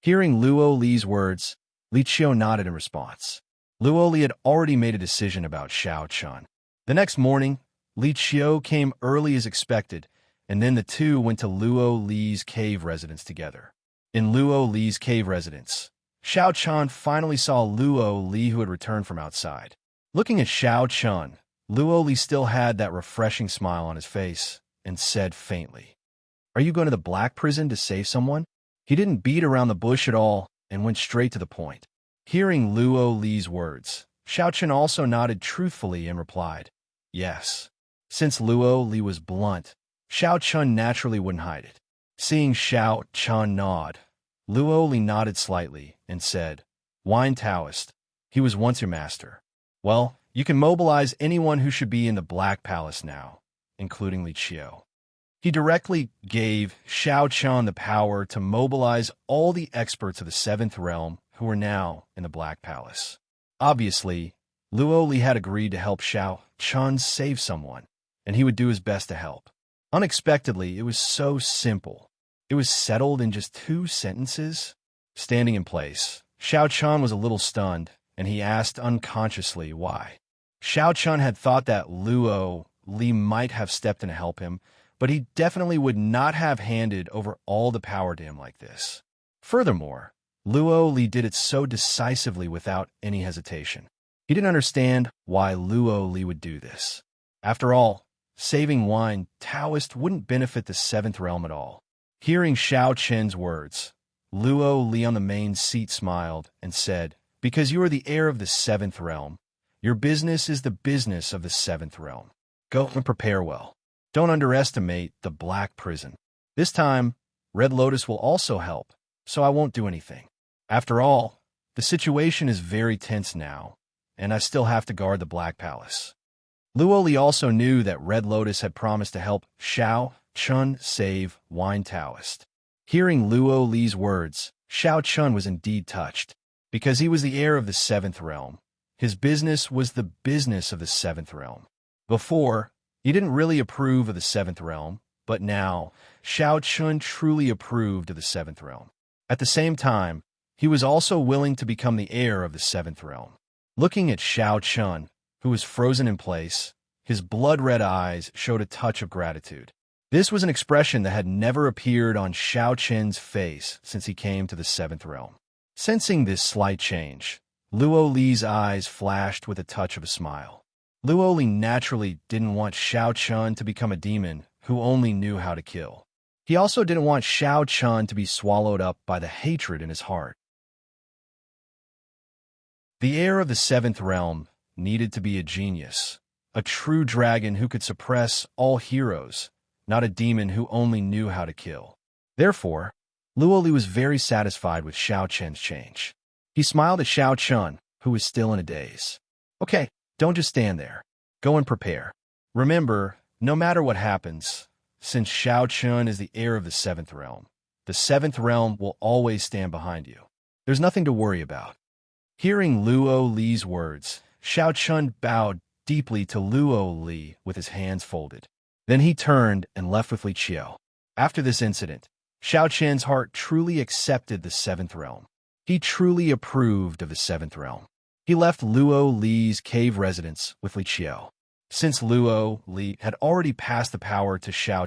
Hearing Luo Li's words, Li Qiu nodded in response. Luo Li had already made a decision about Xiao Chun. The next morning, Li Qiu came early as expected, and then the two went to Luo Li's cave residence together. In Luo Li's cave residence, Xiao Chun finally saw Luo Li, who had returned from outside. Looking at Xiao Chun, Luo Li still had that refreshing smile on his face and said faintly, "Are you going to the Black Prison to save someone?" He didn't beat around the bush at all and went straight to the point. Hearing Luo Li's words, Xiao Chen also nodded truthfully and replied, "Yes." Since Luo Li was blunt, Xiao Chen naturally wouldn't hide it. Seeing Xiao Chen nod, Luo Li nodded slightly and said, "Wine Taoist, he was once your master. Well, you can mobilize anyone who should be in the Black Palace now, including Li Qiu." He directly gave Xiao Chen the power to mobilize all the experts of the Seventh Realm who were now in the Black Palace. Obviously, Luo Li had agreed to help Xiao Chen save someone, and he would do his best to help. Unexpectedly, it was so simple. It was settled in just 2 sentences. Standing in place, Xiao Chen was a little stunned, and he asked unconsciously why. Xiao Chen had thought that Luo Li might have stepped in to help him, but he definitely would not have handed over all the power to him like this. Furthermore, Luo Li did it so decisively without any hesitation. He didn't understand why Luo Li would do this. After all, saving Wine Taoist wouldn't benefit the Seventh Realm at all. Hearing Xiao Chen's words, Luo Li on the main seat smiled and said, "Because you are the heir of the Seventh Realm, your business is the business of the Seventh Realm. Go and prepare well. Don't underestimate the Black Prison. This time, Red Lotus will also help, so I won't do anything. After all, the situation is very tense now, and I still have to guard the Black Palace." Luo Li also knew that Red Lotus had promised to help Xiao Chen save Wine Taoist. Hearing Luo Li's words, Xiao Chen was indeed touched. Because he was the heir of the Seventh Realm, his business was the business of the Seventh Realm. Before, he didn't really approve of the Seventh Realm, but now, Xiao Chen truly approved of the Seventh Realm. At the same time, he was also willing to become the heir of the Seventh Realm. Looking at Xiao Chen, who was frozen in place, his blood-red eyes showed a touch of gratitude. This was an expression that had never appeared on Xiao Chen's face since he came to the Seventh Realm. Sensing this slight change, Luo Li's eyes flashed with a touch of a smile. Luo Li naturally didn't want Xiao Chen to become a demon who only knew how to kill. He also didn't want Xiao Chen to be swallowed up by the hatred in his heart. The heir of the Seventh Realm needed to be a genius, a true dragon who could suppress all heroes, not a demon who only knew how to kill. Therefore, Luo Li was very satisfied with Xiao Chen's change. He smiled at Xiao Chen, who was still in a daze. "Okay, don't just stand there. Go and prepare. Remember, no matter what happens, since Xiao Chen is the heir of the Seventh Realm, the Seventh Realm will always stand behind you. There's nothing to worry about." Hearing Luo Li's words, Xiao Chen bowed deeply to Luo Li with his hands folded. Then he turned and left with Li Qiu. After this incident, Xiao Chen's heart truly accepted the Seventh Realm. He truly approved of the Seventh Realm. He left Luo Li's cave residence with Li Qiu. Since Luo Li had already passed the power to Xiao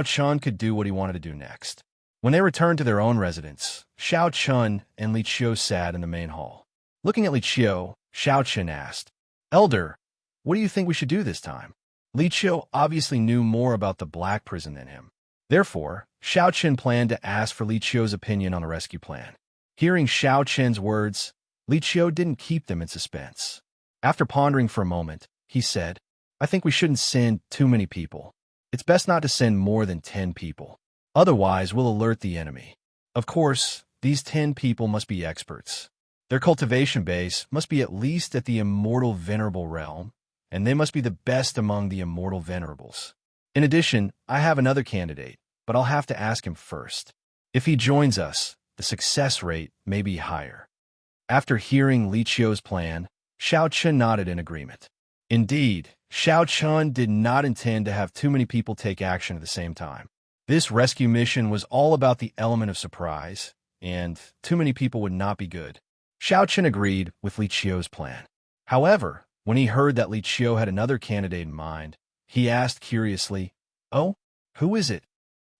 Chen could do what he wanted to do next. When they returned to their own residence, Xiao Chen and Li Qiu sat in the main hall. Looking at Li Qiu, Xiao Chen asked, "Elder, what do you think we should do this time?" Li Qiu obviously knew more about the Black Prison than him. Therefore, Xiao Chen planned to ask for Li Qiu's opinion on the rescue plan. Hearing Xiao Chen's words, Li Qiu didn't keep them in suspense. After pondering for a moment, he said, "I think we shouldn't send too many people. It's best not to send more than 10 people. Otherwise, we'll alert the enemy. Of course, these 10 people must be experts. Their cultivation base must be at least at the immortal venerable realm, and they must be the best among the immortal venerables. In addition, I have another candidate, but I'll have to ask him first. If he joins us, the success rate may be higher." After hearing Li Qiu's plan, Xiao Chen nodded in agreement. Indeed, Xiao Chen did not intend to have too many people take action at the same time. This rescue mission was all about the element of surprise, and too many people would not be good. Xiao Chen agreed with Li Qiu's plan. However, when he heard that Li Qiu had another candidate in mind, he asked curiously, "Oh, who is it?"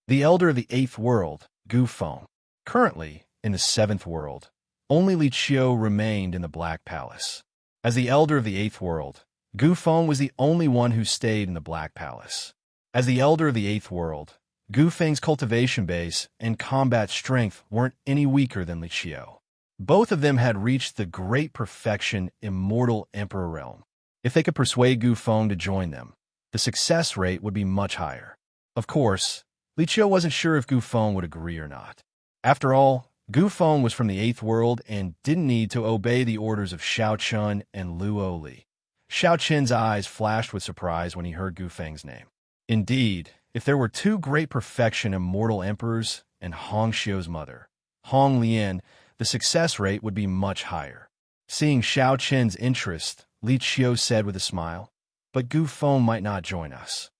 "The elder of the Eighth World, Gu Feng." Currently, in the Seventh World, only Li Qiu remained in the Black Palace. As the elder of the Eighth World, Gu Feng was the only one who stayed in the Black Palace. As the elder of the Eighth World, Gu Feng's cultivation base and combat strength weren't any weaker than Li Qiu. Both of them had reached the great perfection immortal emperor realm. If they could persuade Gu Feng to join them, the success rate would be much higher. Of course, Li Qiu wasn't sure if Gu Feng would agree or not. After all, Gu Feng was from the Eighth World and didn't need to obey the orders of Xiao Chun and Luo Li. Xiao Qin's eyes flashed with surprise when he heard Gu Feng's name. Indeed, if there were two great perfection immortal emperors and Hong Xiu's mother, Hong Lian, the success rate would be much higher. Seeing Xiao Qin's interest, Li Qiu said with a smile, "But Gu Feng might not join us.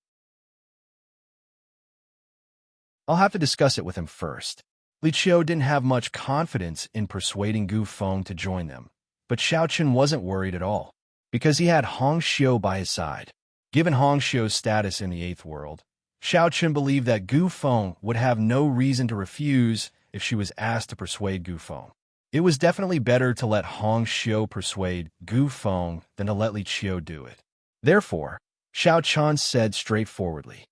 I'll have to discuss it with him first." Li Qiu didn't have much confidence in persuading Gu Feng to join them, but Xiao Qin wasn't worried at all, because he had Hong Xiu by his side. Given Hong Xiu's status in the Eighth World, Xiao Qin believed that Gu Feng would have no reason to refuse if she was asked to persuade Gu Feng. It was definitely better to let Hong Xiu persuade Gu Feng than to let Li Qiu do it. Therefore, Xiao Chan said straightforwardly,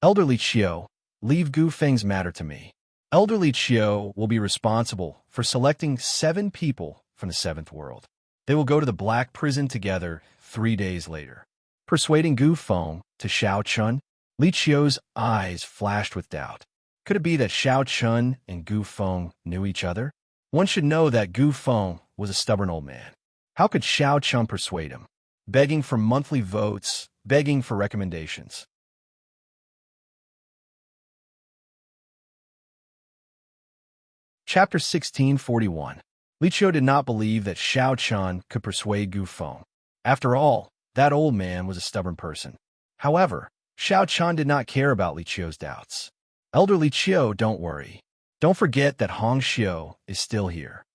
"Elder Li Qiu, leave Gu Feng's matter to me. Elder Li Qiu will be responsible for selecting 7 people from the Seventh World. They will go to the Black Prison together 3 days later." Persuading Gu Feng to Xiao Chun, Li Qiu's eyes flashed with doubt. Could it be that Xiao Chun and Gu Feng knew each other? One should know that Gu Feng was a stubborn old man. How could Xiao Chun persuade him? Begging for monthly votes, begging for recommendations. Chapter 1641. Li Qiu did not believe that Xiao Chun could persuade Gu Feng. After all, that old man was a stubborn person. However, Xiao Chun did not care about Li Qiu's doubts. "Elder Li Qiu, don't worry. Don't forget that Hong Xiu is still here."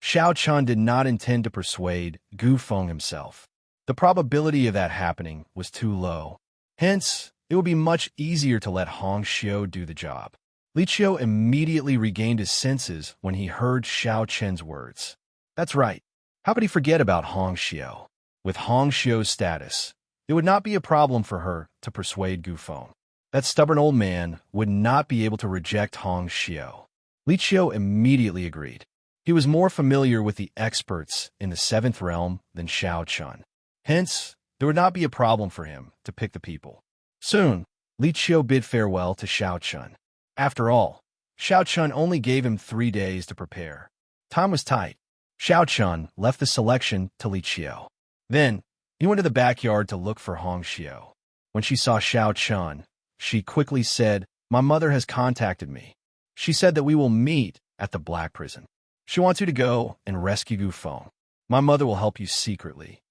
Xiao Chun did not intend to persuade Gu Feng himself. The probability of that happening was too low. Hence, it would be much easier to let Hong Xiu do the job. Li Qiu immediately regained his senses when he heard Xiao Chen's words. That's right. How could he forget about Hong Xiu? With Hong Xiu's status, it would not be a problem for her to persuade Gu Feng. That stubborn old man would not be able to reject Hong Xiu. Li Qiu immediately agreed. He was more familiar with the experts in the Seventh Realm than Xiao Chun. Hence, there would not be a problem for him to pick the people. Soon, Li Qiu bid farewell to Xiao Chun. After all, Xiao Chun only gave him 3 days to prepare. Time was tight. Xiao Chun left the selection to Li Qiu. Then, he went to the backyard to look for Hong Xiu. When she saw Xiao Chun, she quickly said, "My mother has contacted me. She said that we will meet at the Black Prison. She wants you to go and rescue Gu Feng. My mother will help you secretly."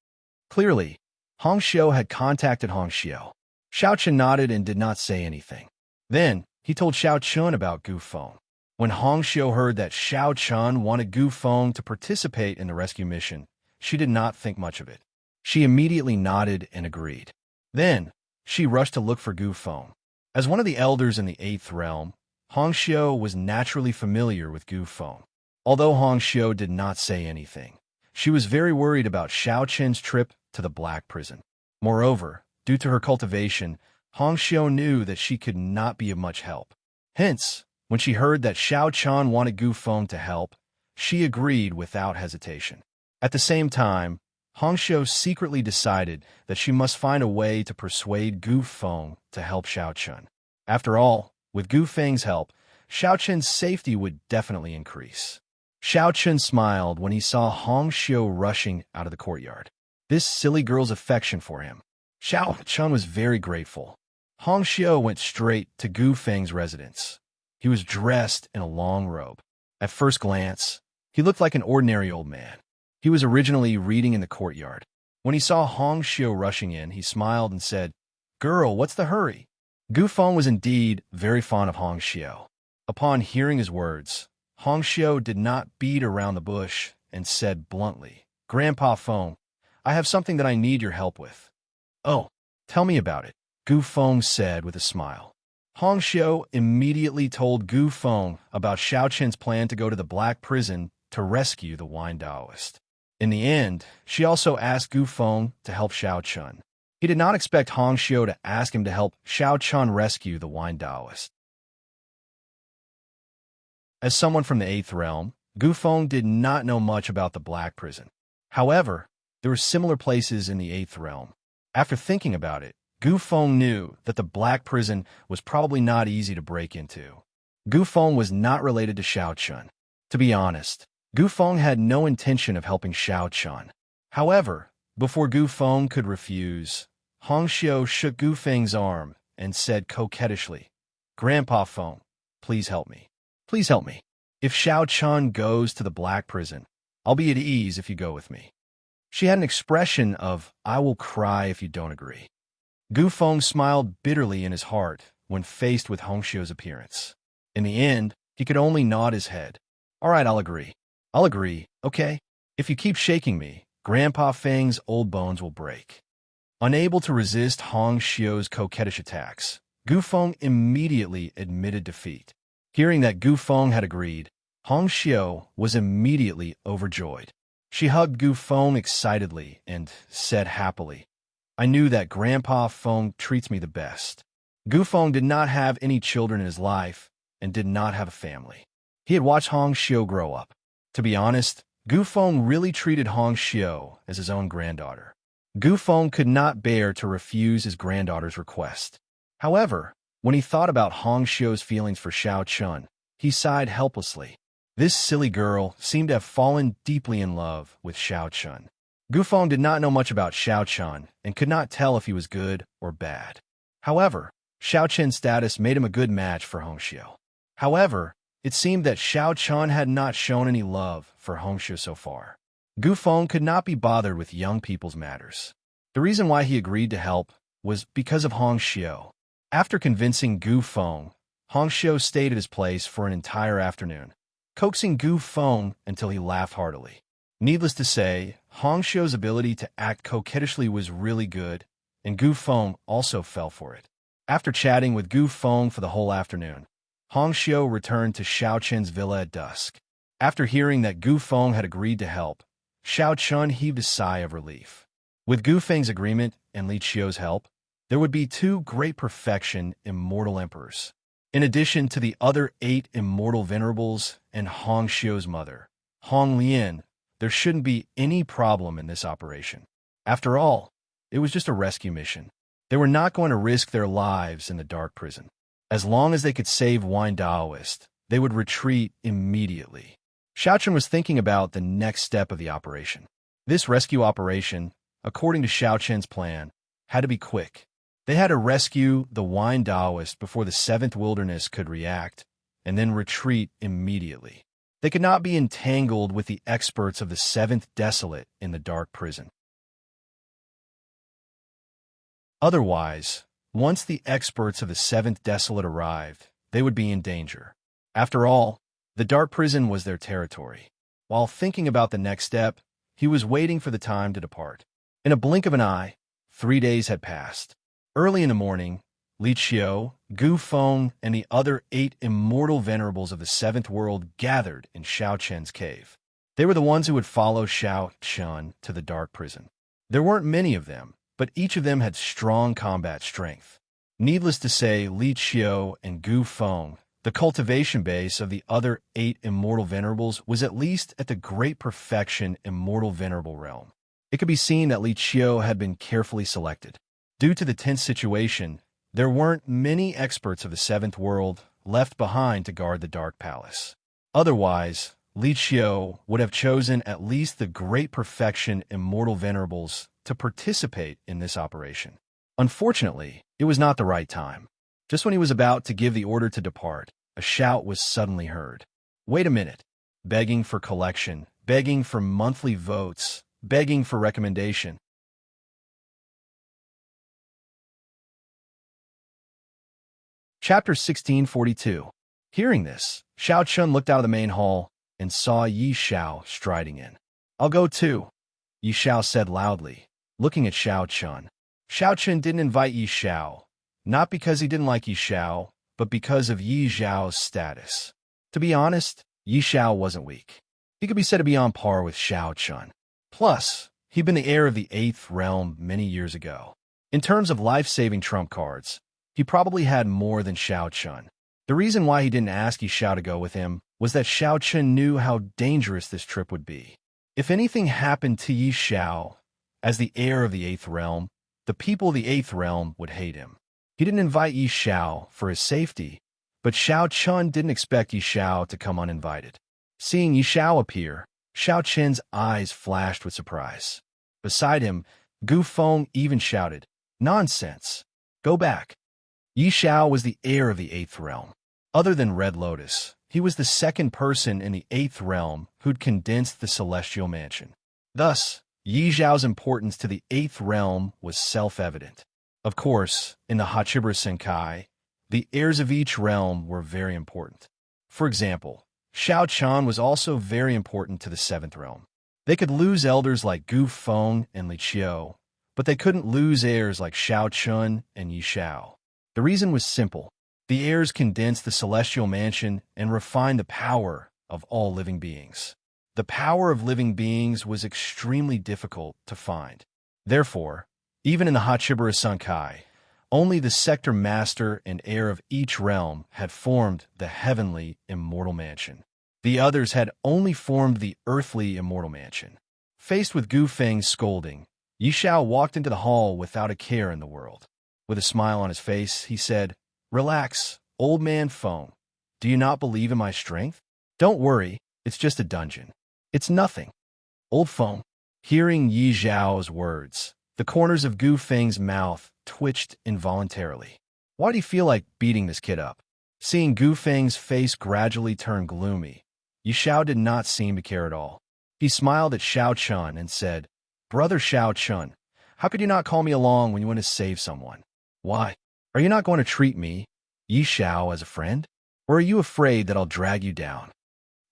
Clearly, Hong Xiu had contacted Hong Xiu. Xiao Chun nodded and did not say anything. Then, he told Xiao Chun about Gu Feng. When Hong Xiu heard that Xiao Chun wanted Gu Feng to participate in the rescue mission, she did not think much of it. She immediately nodded and agreed. Then, she rushed to look for Gu Feng. As one of the elders in the Eighth Realm, Hong Xiu was naturally familiar with Gu Feng. Although Hong Xiu did not say anything, she was very worried about Xiao Chen's trip to the Black Prison. Moreover, due to her cultivation, Hong Xiu knew that she could not be of much help. Hence, when she heard that Xiao Chun wanted Gu Feng to help, she agreed without hesitation. At the same time, Hong Xiu secretly decided that she must find a way to persuade Gu Feng to help Xiao Chun. After all, with Gu Feng's help, Xiao Chun's safety would definitely increase. Xiao Chun smiled when he saw Hong Xiu rushing out of the courtyard. This silly girl's affection for him. Xiao Chun was very grateful. Hong Xiu went straight to Gu Feng's residence. He was dressed in a long robe. At first glance, he looked like an ordinary old man. He was originally reading in the courtyard. When he saw Hong Xiu rushing in, he smiled and said, "Girl, what's the hurry?" Gu Feng was indeed very fond of Hong Xiu. Upon hearing his words, Hong Xiu did not beat around the bush and said bluntly, "Grandpa Feng, I have something that I need your help with." "Oh, tell me about it," Gu Feng said with a smile. Hong Xiu immediately told Gu Feng about Xiao Chen's plan to go to the Black Prison to rescue the Wine Taoist. In the end, she also asked Gu Feng to help Xiao Chun. He did not expect Hong Xiu to ask him to help Xiao Chun rescue the Wine Taoist. As someone from the Eighth Realm, Gu Feng did not know much about the Black Prison. However, there were similar places in the Eighth Realm. After thinking about it, Gu Feng knew that the Black Prison was probably not easy to break into. Gu Feng was not related to Xiao Chun. To be honest, Gu Feng had no intention of helping Xiao Chun. However, before Gu Feng could refuse, Hong Xiu shook Gu Feng's arm and said coquettishly, "Grandpa Feng, please help me. Please help me. If Xiao Chun goes to the Black Prison, I'll be at ease if you go with me." She had an expression of, "I will cry if you don't agree." Gu Feng smiled bitterly in his heart when faced with Hong Xiu's appearance. In the end, he could only nod his head. "All right, I'll agree. I'll agree, okay? If you keep shaking me, Grandpa Feng's old bones will break." Unable to resist Hong Xiu's coquettish attacks, Gu Feng immediately admitted defeat. Hearing that Gu Feng had agreed, Hong Xiu was immediately overjoyed. She hugged Gu Feng excitedly and said happily, "I knew that Grandpa Feng treats me the best." Gu Feng did not have any children in his life and did not have a family. He had watched Hong Xiu grow up. To be honest, Gu Feng really treated Hong Xiu as his own granddaughter. Gu Feng could not bear to refuse his granddaughter's request. However, when he thought about Hong Xiu's feelings for Xiao Chun, he sighed helplessly. This silly girl seemed to have fallen deeply in love with Xiao Chun. Gu Feng did not know much about Xiao Chun and could not tell if he was good or bad. However, Xiao Chun's status made him a good match for Hong Xiu. However, it seemed that Xiao Chun had not shown any love for Hong Xiu so far. Gu Feng could not be bothered with young people's matters. The reason why he agreed to help was because of Hong Xiu. After convincing Gu Feng, Hong Xiu stayed at his place for an entire afternoon, coaxing Gu Feng until he laughed heartily. Needless to say, Hong Xiu's ability to act coquettishly was really good, and Gu Feng also fell for it. After chatting with Gu Feng for the whole afternoon, Hong Xiu returned to Xiao Chun's villa at dusk. After hearing that Gu Feng had agreed to help, Xiao Chun heaved a sigh of relief. With Gu Feng's agreement and Li Qiu's help, there would be 2 great perfection immortal emperors. In addition to the other 8 immortal venerables and Hong Xiu's mother, Hong Lian, there shouldn't be any problem in this operation. After all, it was just a rescue mission. They were not going to risk their lives in the dark prison. As long as they could save Wine Taoist, they would retreat immediately. Xiao Chun was thinking about the next step of the operation. This rescue operation, according to Xiao Chun's plan, had to be quick. They had to rescue the Wine Taoist before the 7th wilderness could react, and then retreat immediately. They could not be entangled with the experts of the 7th Desolate in the dark prison. Otherwise, once the experts of the 7th Desolate arrived, they would be in danger. After all, the dark prison was their territory. While thinking about the next step, he was waiting for the time to depart. In a blink of an eye, 3 days had passed. Early in the morning, Li Qiu, Gu Feng, and the other 8 immortal venerables of the 7th world gathered in Xiao Chun's cave. They were the ones who would follow Xiao Chun to the dark prison. There weren't many of them, but each of them had strong combat strength. Needless to say, Li Qiu and Gu Feng, the cultivation base of the other 8 immortal venerables, was at least at the great perfection immortal venerable realm. It could be seen that Li Qiu had been carefully selected. Due to the tense situation, there weren't many experts of the 7th world left behind to guard the Dark Palace. Otherwise, Li Qiu would have chosen at least the great perfection immortal venerables to participate in this operation. Unfortunately, it was not the right time. Just when he was about to give the order to depart, a shout was suddenly heard. Wait a minute. Begging for collection, begging for monthly votes, begging for recommendation. Chapter 1642. Hearing this, Xiao Chun looked out of the main hall and saw Yi Xiao striding in. "I'll go too," Yi Xiao said loudly, looking at Xiao Chun. Xiao Chun didn't invite Yi Xiao, not because he didn't like Yi Xiao, but because of Yi Xiao's status. To be honest, Yi Xiao wasn't weak. He could be said to be on par with Xiao Chun. Plus, he'd been the heir of the 8th realm many years ago. In terms of life-saving trump cards, he probably had more than Xiao Chun. The reason why he didn't ask Yi Xiao to go with him was that Xiao Chun knew how dangerous this trip would be. If anything happened to Yi Xiao, as the heir of the 8th realm, the people of the 8th realm would hate him. He didn't invite Yi Xiao for his safety, but Xiao Chun didn't expect Yi Xiao to come uninvited. Seeing Yi Xiao appear, Xiao Chen's eyes flashed with surprise. Beside him, Gu Feng even shouted, "Nonsense! Go back!" Yi Xiao was the heir of the 8th realm. Other than Red Lotus, he was the second person in the 8th realm who'd condensed the celestial mansion. Thus, Yi Xiao's importance to the 8th realm was self-evident. Of course, in the Hachibara Senkai, the heirs of each realm were very important. For example, Xiao Chan was also very important to the 7th realm. They could lose elders like Gu Feng and Li Qiu, but they couldn't lose heirs like Xiao Chun and Yi Xiao. The reason was simple. The heirs condensed the celestial mansion and refined the power of all living beings. The power of living beings was extremely difficult to find. Therefore, even in the Hachibara Senkai, only the sector master and heir of each realm had formed the heavenly immortal mansion. The others had only formed the earthly immortal mansion. Faced with Gu Feng's scolding, Yi Xiao walked into the hall without a care in the world. With a smile on his face, he said, "Relax, old man Feng. Do you not believe in my strength? Don't worry, it's just a dungeon. It's nothing." Old Feng, hearing Yi Xiao's words, the corners of Gu Feng's mouth twitched involuntarily. Why do you feel like beating this kid up? Seeing Gu Feng's face gradually turn gloomy, Yi Xiao did not seem to care at all. He smiled at Xiao Chun and said, "Brother Xiao Chun, how could you not call me along when you want to save someone? Why? Are you not going to treat me, Yi Xiao, as a friend? Or are you afraid that I'll drag you down?"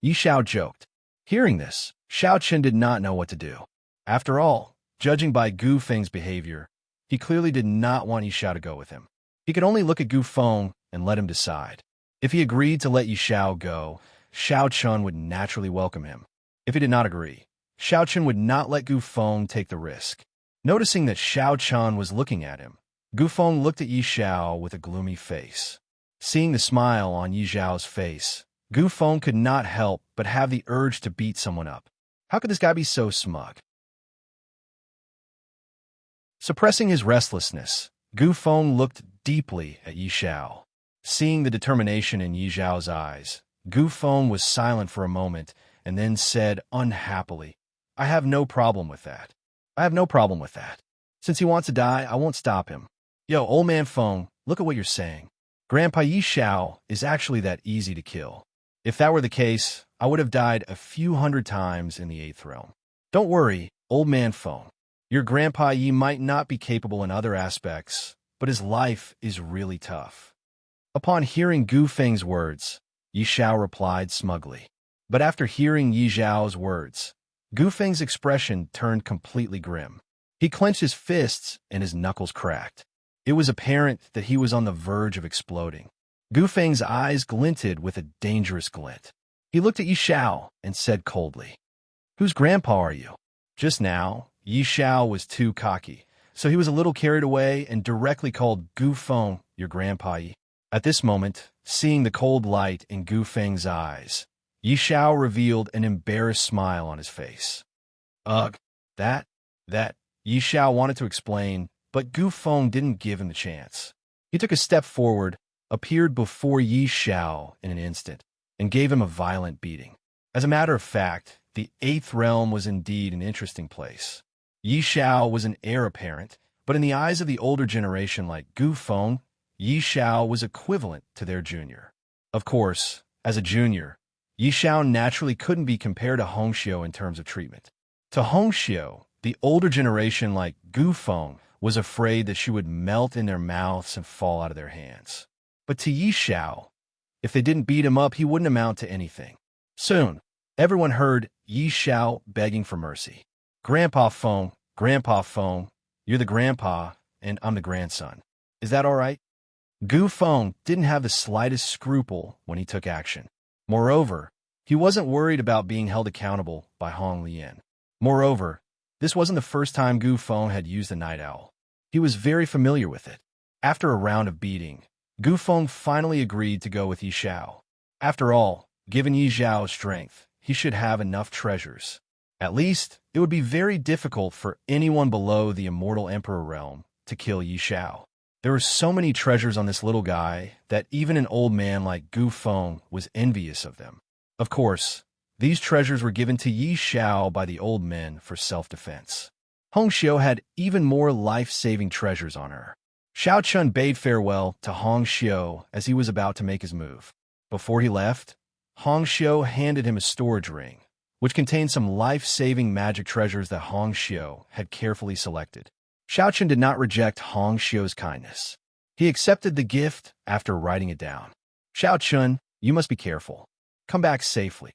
Yi Xiao joked. Hearing this, Xiao Chun did not know what to do. After all, judging by Gu Feng's behavior, he clearly did not want Yi Xiao to go with him. He could only look at Gu Feng and let him decide. If he agreed to let Yi Xiao go, Xiao Chun would naturally welcome him. If he did not agree, Xiao Chun would not let Gu Feng take the risk. Noticing that Xiao Chun was looking at him, Gu Feng looked at Yi Xiao with a gloomy face. Seeing the smile on Yi Xiao's face, Gu Feng could not help but have the urge to beat someone up. How could this guy be so smug? Suppressing his restlessness, Gu Feng looked deeply at Yi Xiao. Seeing the determination in Yi Xiao's eyes, Gu Feng was silent for a moment and then said unhappily, "I have no problem with that. I have no problem with that. Since he wants to die, I won't stop him. Yo, old man Feng, look at what you're saying. Grandpa Yi Xiao is actually that easy to kill. If that were the case, I would have died a few hundred times in the 8th realm. Don't worry, old man Feng. Your grandpa Yi might not be capable in other aspects, but his life is really tough." Upon hearing Gu Feng's words, Yi Xiao replied smugly. But after hearing Yi Xiao's words, Gu Feng's expression turned completely grim. He clenched his fists and his knuckles cracked. It was apparent that he was on the verge of exploding. Gu Feng's eyes glinted with a dangerous glint. He looked at Yi Xiao and said coldly, "Whose grandpa are you?" Just now, Yi Xiao was too cocky, so he was a little carried away and directly called Gu Feng your grandpa Yi. At this moment, seeing the cold light in Gu Feng's eyes, Yi Xiao revealed an embarrassed smile on his face. Ugh, that, Yi Xiao wanted to explain, but Gu Feng didn't give him the chance. He took a step forward, appeared before Yi Xiao in an instant, and gave him a violent beating. As a matter of fact, the 8th realm was indeed an interesting place. Yi Xiao was an heir apparent, but in the eyes of the older generation like Gu Feng, Yi Xiao was equivalent to their junior. Of course, as a junior, Yi Xiao naturally couldn't be compared to Hongxiu in terms of treatment. To Hongxiu, the older generation like Gu Feng was afraid that she would melt in their mouths and fall out of their hands. But to Yi Xiao, if they didn't beat him up, he wouldn't amount to anything. Soon, everyone heard Yi Xiao begging for mercy. Grandpa Feng, you're the grandpa, and I'm the grandson. Is that all right?" Gu Feng didn't have the slightest scruple when he took action. Moreover, he wasn't worried about being held accountable by Hong Lian. Moreover, This wasn't the first time Gu Feng had used the night owl. He was very familiar with it. After a round of beating, Gu Feng finally agreed to go with Yi Xiao. After all, given Yi Xiao's strength, he should have enough treasures. At least, it would be very difficult for anyone below the immortal emperor realm to kill Yi Xiao. There were so many treasures on this little guy that even an old man like Gu Feng was envious of them. Of course, these treasures were given to Yi Xiao by the old men for self-defense. Hong Xiu had even more life-saving treasures on her. Xiao Chun bade farewell to Hong Xiu as he was about to make his move. Before he left, Hong Xiu handed him a storage ring, which contained some life-saving magic treasures that Hong Xiu had carefully selected. Xiao Chun did not reject Hong Xiu's kindness. He accepted the gift after writing it down. Xiao Chun, you must be careful. Come back safely.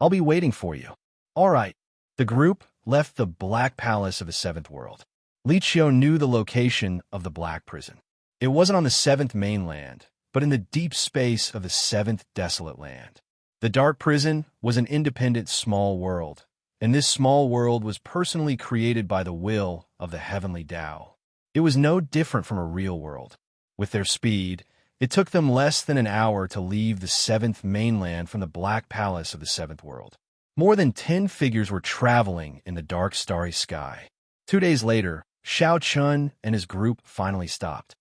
I'll be waiting for you. All right. The group left the Black Palace of the Seventh World. Li Qiu knew the location of the Black Prison. It wasn't on the Seventh Mainland, but in the deep space of the Seventh Desolate Land. The Dark Prison was an independent small world, and this small world was personally created by the will of the Heavenly Tao. It was no different from a real world. With their speed, it took them less than an hour to leave the Seventh Mainland from the Black Palace of the Seventh World. More than 10 figures were traveling in the dark starry sky. 2 days later, Xiao Chun and his group finally stopped.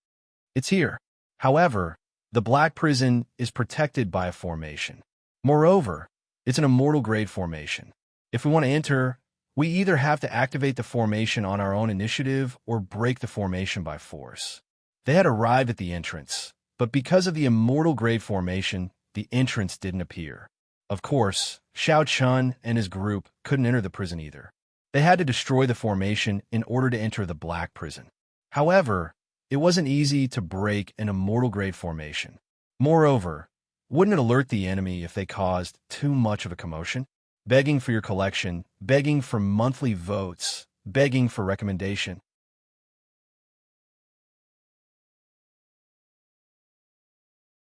It's here. However, the Black Prison is protected by a formation. Moreover, it's an immortal grade formation. If we want to enter, we either have to activate the formation on our own initiative or break the formation by force. They had arrived at the entrance, but because of the immortal grade formation, the entrance didn't appear. Of course, Xiao Chun and his group couldn't enter the prison either. They had to destroy the formation in order to enter the Black Prison. However, it wasn't easy to break an immortal grade formation. Moreover, wouldn't it alert the enemy if they caused too much of a commotion? Begging for your collection, begging for monthly votes, begging for recommendation.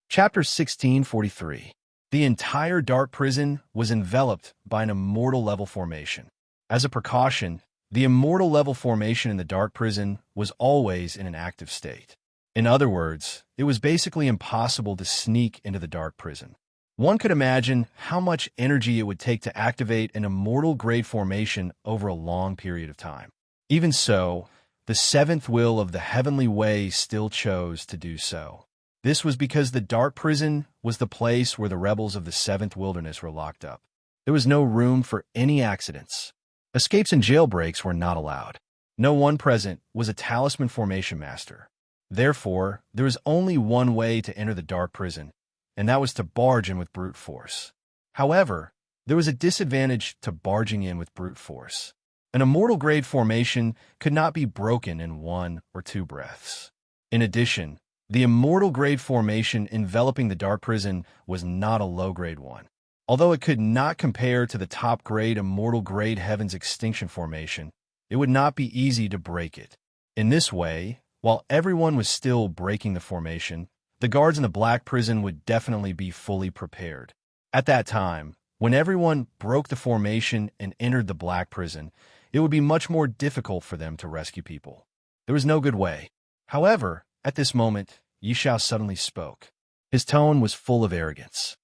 Chapter 1643. The entire Dark Prison was enveloped by an immortal level formation. As a precaution, the immortal level formation in the Dark Prison was always in an active state. In other words, it was basically impossible to sneak into the Dark Prison. One could imagine how much energy it would take to activate an immortal grade formation over a long period of time. Even so, the seventh will of the Heavenly Way still chose to do so. This was because the Dark Prison was the place where the rebels of the Seventh Wilderness were locked up. There was no room for any accidents. Escapes and jailbreaks were not allowed. No one present was a talisman formation master. Therefore, there was only one way to enter the Dark Prison, and that was to barge in with brute force. However, there was a disadvantage to barging in with brute force. An immortal grade formation could not be broken in 1 or 2 breaths. In addition, the immortal grade formation enveloping the Dark Prison was not a low-grade one. Although it could not compare to the top-grade immortal grade Heaven's Extinction formation, it would not be easy to break it. In this way, while everyone was still breaking the formation, the guards in the Black Prison would definitely be fully prepared. At that time, when everyone broke the formation and entered the Black Prison, it would be much more difficult for them to rescue people. There was no good way. However, at this moment, Yi Xiao suddenly spoke. His tone was full of arrogance.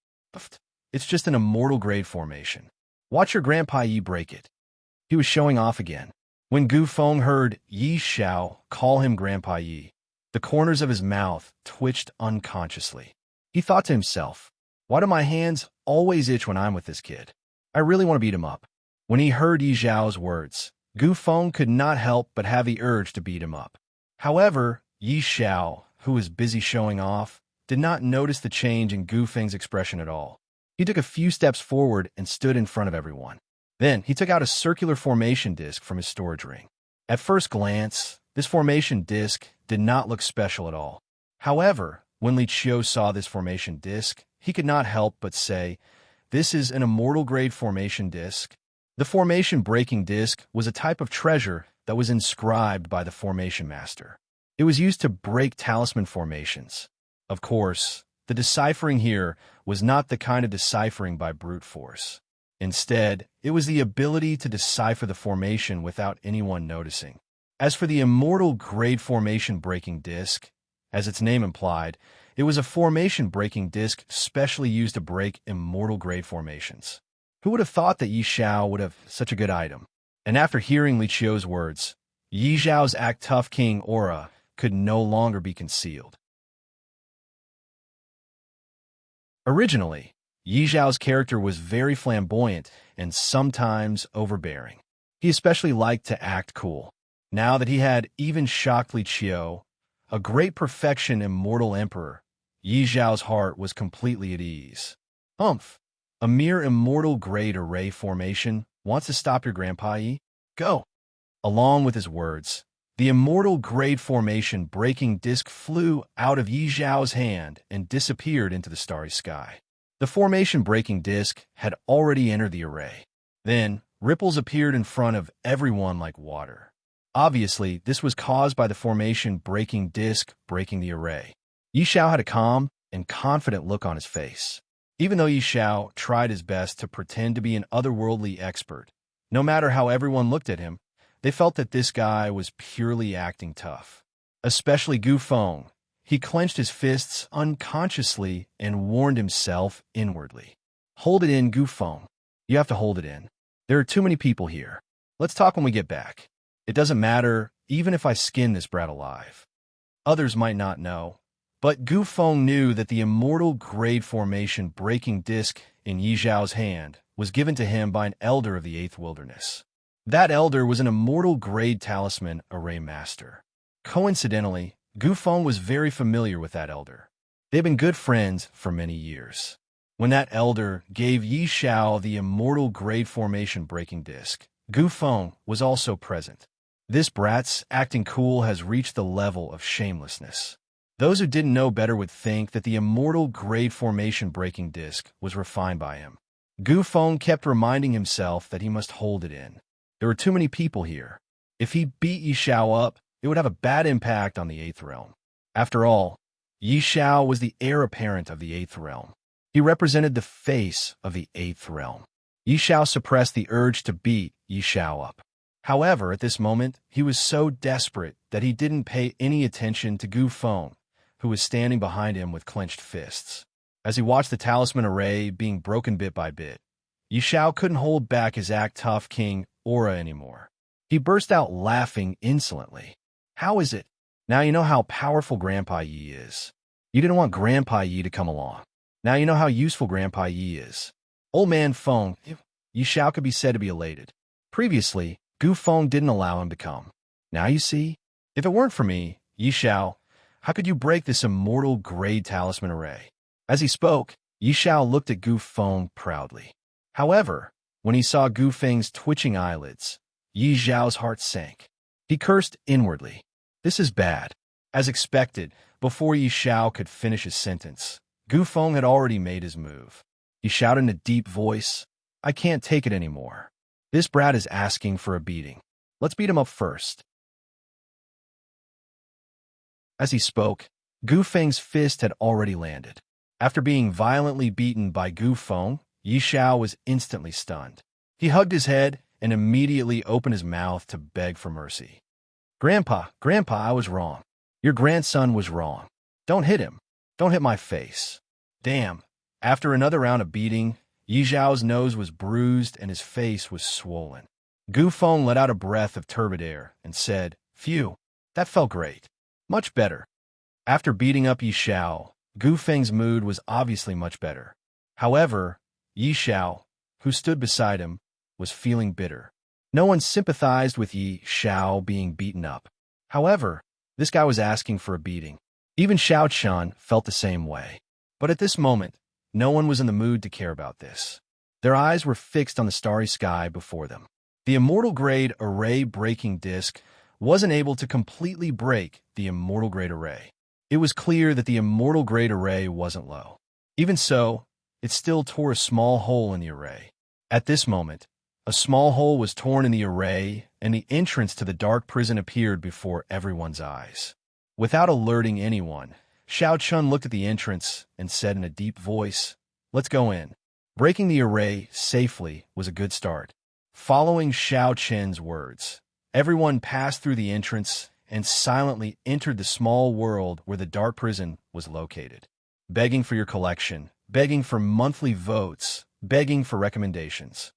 It's just an immortal grade formation. Watch your Grandpa Yi break it. He was showing off again. When Gu Feng heard Yi Xiao call him Grandpa Yi, the corners of his mouth twitched unconsciously. He thought to himself, why do my hands always itch when I'm with this kid? I really want to beat him up. When he heard Yi Xiao's words, Gu Feng could not help but have the urge to beat him up. However, Yi Xiao, who was busy showing off, did not notice the change in Gu Feng's expression at all. He took a few steps forward and stood in front of everyone. Then he took out a circular formation disc from his storage ring. At first glance, this formation disc did not look special at all. However, when Li Qiu saw this formation disc, he could not help but say, "This is an immortal grade formation disc." The formation breaking disc was a type of treasure that was inscribed by the formation master. It was used to break talisman formations. Of course, the deciphering here was not the kind of deciphering by brute force. Instead, it was the ability to decipher the formation without anyone noticing. As for the immortal grade formation breaking disc, as its name implied, it was a formation-breaking disc specially used to break immortal grade formations. Who would have thought that Yi Xiao would have such a good item? And after hearing Li Qiu's words, Yi Xiao's act tough king aura could no longer be concealed. Originally, Yi Xiao's character was very flamboyant and sometimes overbearing. He especially liked to act cool. Now that he had even shocked Li Qiu, a great perfection immortal emperor, Yi Xiao's heart was completely at ease. Humph! A mere immortal grade array formation wants to stop your grandpa Yi? Go! Along with his words, the immortal grade formation breaking disc flew out of Yi Xiao's hand and disappeared into the starry sky. The formation breaking disc had already entered the array. Then, ripples appeared in front of everyone like water. Obviously, this was caused by the formation breaking disc breaking the array. Yi Xiao had a calm and confident look on his face. Even though Yi Xiao tried his best to pretend to be an otherworldly expert, no matter how everyone looked at him, they felt that this guy was purely acting tough. Especially Gu Feng. He clenched his fists unconsciously and warned himself inwardly. Hold it in, Gu Feng. You have to hold it in. There are too many people here. Let's talk when we get back. It doesn't matter, even if I skin this brat alive. Others might not know, but Gu Feng knew that the immortal grade formation breaking disc in Yi Xiao's hand was given to him by an elder of the 8th Wilderness. That elder was an immortal grade talisman array master. Coincidentally, Gu Feng was very familiar with that elder. They've been good friends for many years. When that elder gave Yi Xiao the immortal grade formation breaking disc, Gu Feng was also present. This brat's acting cool has reached the level of shamelessness. Those who didn't know better would think that the immortal grade formation breaking disc was refined by him. Gu Feng kept reminding himself that he must hold it in. There were too many people here. If he beat Yi Xiao up, it would have a bad impact on the 8th realm. After all, Yi Xiao was the heir apparent of the 8th realm. He represented the face of the 8th realm. Yi Xiao suppressed the urge to beat Yi Xiao up. However, at this moment, he was so desperate that he didn't pay any attention to Gu Feng, who was standing behind him with clenched fists. As he watched the talisman array being broken bit by bit, Yi Xiao couldn't hold back his act tough king aura anymore. He burst out laughing insolently. How is it? Now you know how powerful Grandpa Yi is. You didn't want Grandpa Yi to come along. Now you know how useful Grandpa Yi is. Old man Feng, Yi Xiao could be said to be elated. Previously, Gu Feng didn't allow him to come. Now you see? If it weren't for me, Yi Xiao, how could you break this immortal grade talisman array? As he spoke, Yi Xiao looked at Gu Feng proudly. However, when he saw Gu Feng's twitching eyelids, Yi Xiao's heart sank. He cursed inwardly. This is bad. As expected, before Yi Xiao could finish his sentence, Gu Feng had already made his move. He shouted in a deep voice, I can't take it anymore. This brat is asking for a beating. Let's beat him up first. As he spoke, Gu Feng's fist had already landed. After being violently beaten by Gu Feng, Yi Xiao was instantly stunned. He hugged his head and immediately opened his mouth to beg for mercy. Grandpa, I was wrong. Your grandson was wrong. Don't hit him. Don't hit my face. Damn. After another round of beating, Yi Xiao's nose was bruised and his face was swollen. Gu Feng let out a breath of turbid air and said, Phew, that felt great. Much better. After beating up Yi Xiao, Gu Feng's mood was obviously much better. However, Yi Xiao, who stood beside him, was feeling bitter. No one sympathized with Yi Xiao being beaten up. However, this guy was asking for a beating. Even Xiao Qian felt the same way. But at this moment, no one was in the mood to care about this. Their eyes were fixed on the starry sky before them. The immortal grade array breaking disc wasn't able to completely break the immortal grade array. It was clear that the immortal grade array wasn't low. Even so, it still tore a small hole in the array. At this moment, a small hole was torn in the array, and the entrance to the dark prison appeared before everyone's eyes. Without alerting anyone, Xiao Chun looked at the entrance and said in a deep voice, Let's go in. Breaking the array safely was a good start. Following Xiao Chen's words, everyone passed through the entrance and silently entered the small world where the dark prison was located. Begging for your collection, begging for monthly votes, begging for recommendations.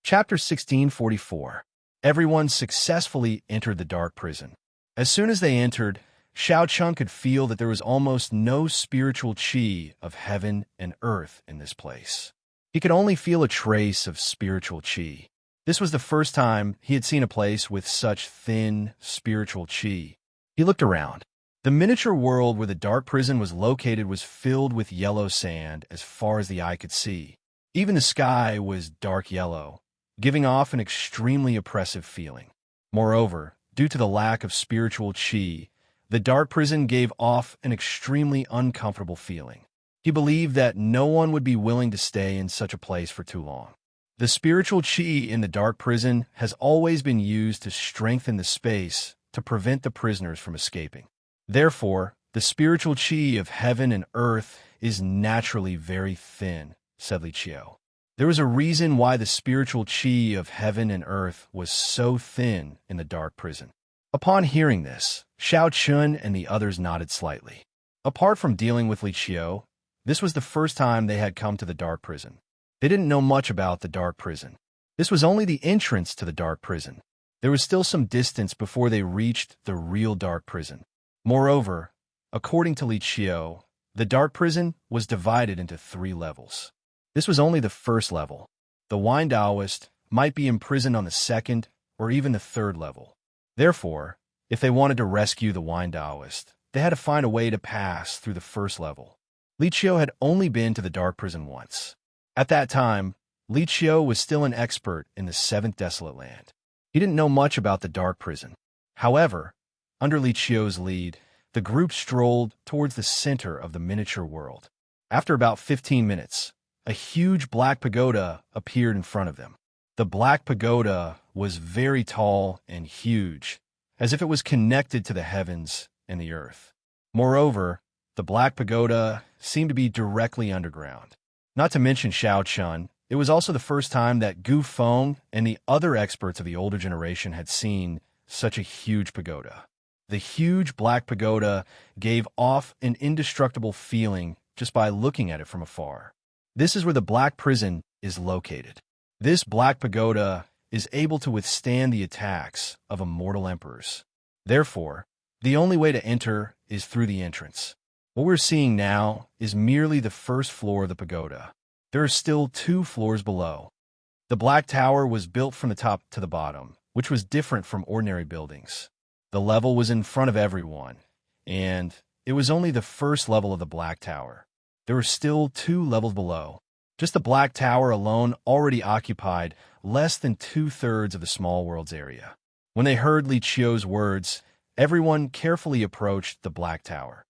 Chapter 1644. Everyone successfully entered the dark prison. As soon as they entered, Xiao Chun could feel that there was almost no spiritual qi of heaven and earth in this place. He could only feel a trace of spiritual qi. This was the first time he had seen a place with such thin spiritual qi. He looked around. The miniature world where the dark prison was located was filled with yellow sand as far as the eye could see. Even the sky was dark yellow, giving off an extremely oppressive feeling. Moreover, due to the lack of spiritual qi, the dark prison gave off an extremely uncomfortable feeling. He believed that no one would be willing to stay in such a place for too long. The spiritual qi in the dark prison has always been used to strengthen the space to prevent the prisoners from escaping. Therefore, the spiritual qi of heaven and earth is naturally very thin, said Li Qiu. There was a reason why the spiritual qi of heaven and earth was so thin in the dark prison. Upon hearing this, Xiao Chun and the others nodded slightly. Apart from dealing with Li Qiu, this was the first time they had come to the dark prison. They didn't know much about the dark prison. This was only the entrance to the dark prison. There was still some distance before they reached the real dark prison. Moreover, according to Li Qiu, the dark prison was divided into 3 levels. This was only the first level. The Wine Taoist might be imprisoned on the 2nd or even the 3rd level. Therefore, if they wanted to rescue the Wine Taoist, they had to find a way to pass through the 1st level. Li Qiu had only been to the dark prison once. At that time, Li Qiu was still an expert in the 7th Desolate Land. He didn't know much about the dark prison. However, under Li Qiu's lead, the group strolled towards the center of the miniature world. After about 15 minutes, a huge black pagoda appeared in front of them. The black pagoda was very tall and huge, as if it was connected to the heavens and the earth. Moreover, the black pagoda seemed to be directly underground. Not to mention Xiao Chun, it was also the first time that Gu Feng and the other experts of the older generation had seen such a huge pagoda. The huge black pagoda gave off an indestructible feeling just by looking at it from afar. This is where the black prison is located. This black pagoda is able to withstand the attacks of immortal emperors. Therefore, the only way to enter is through the entrance. What we're seeing now is merely the 1st floor of the pagoda. There are still 2 floors below. The Black Tower was built from the top to the bottom, which was different from ordinary buildings. The level was in front of everyone, and it was only the 1st level of the Black Tower. There were still 2 levels below. Just the Black Tower alone already occupied less than 2/3 of the small world's area. When they heard Li Qiu's words, everyone carefully approached the Black Tower.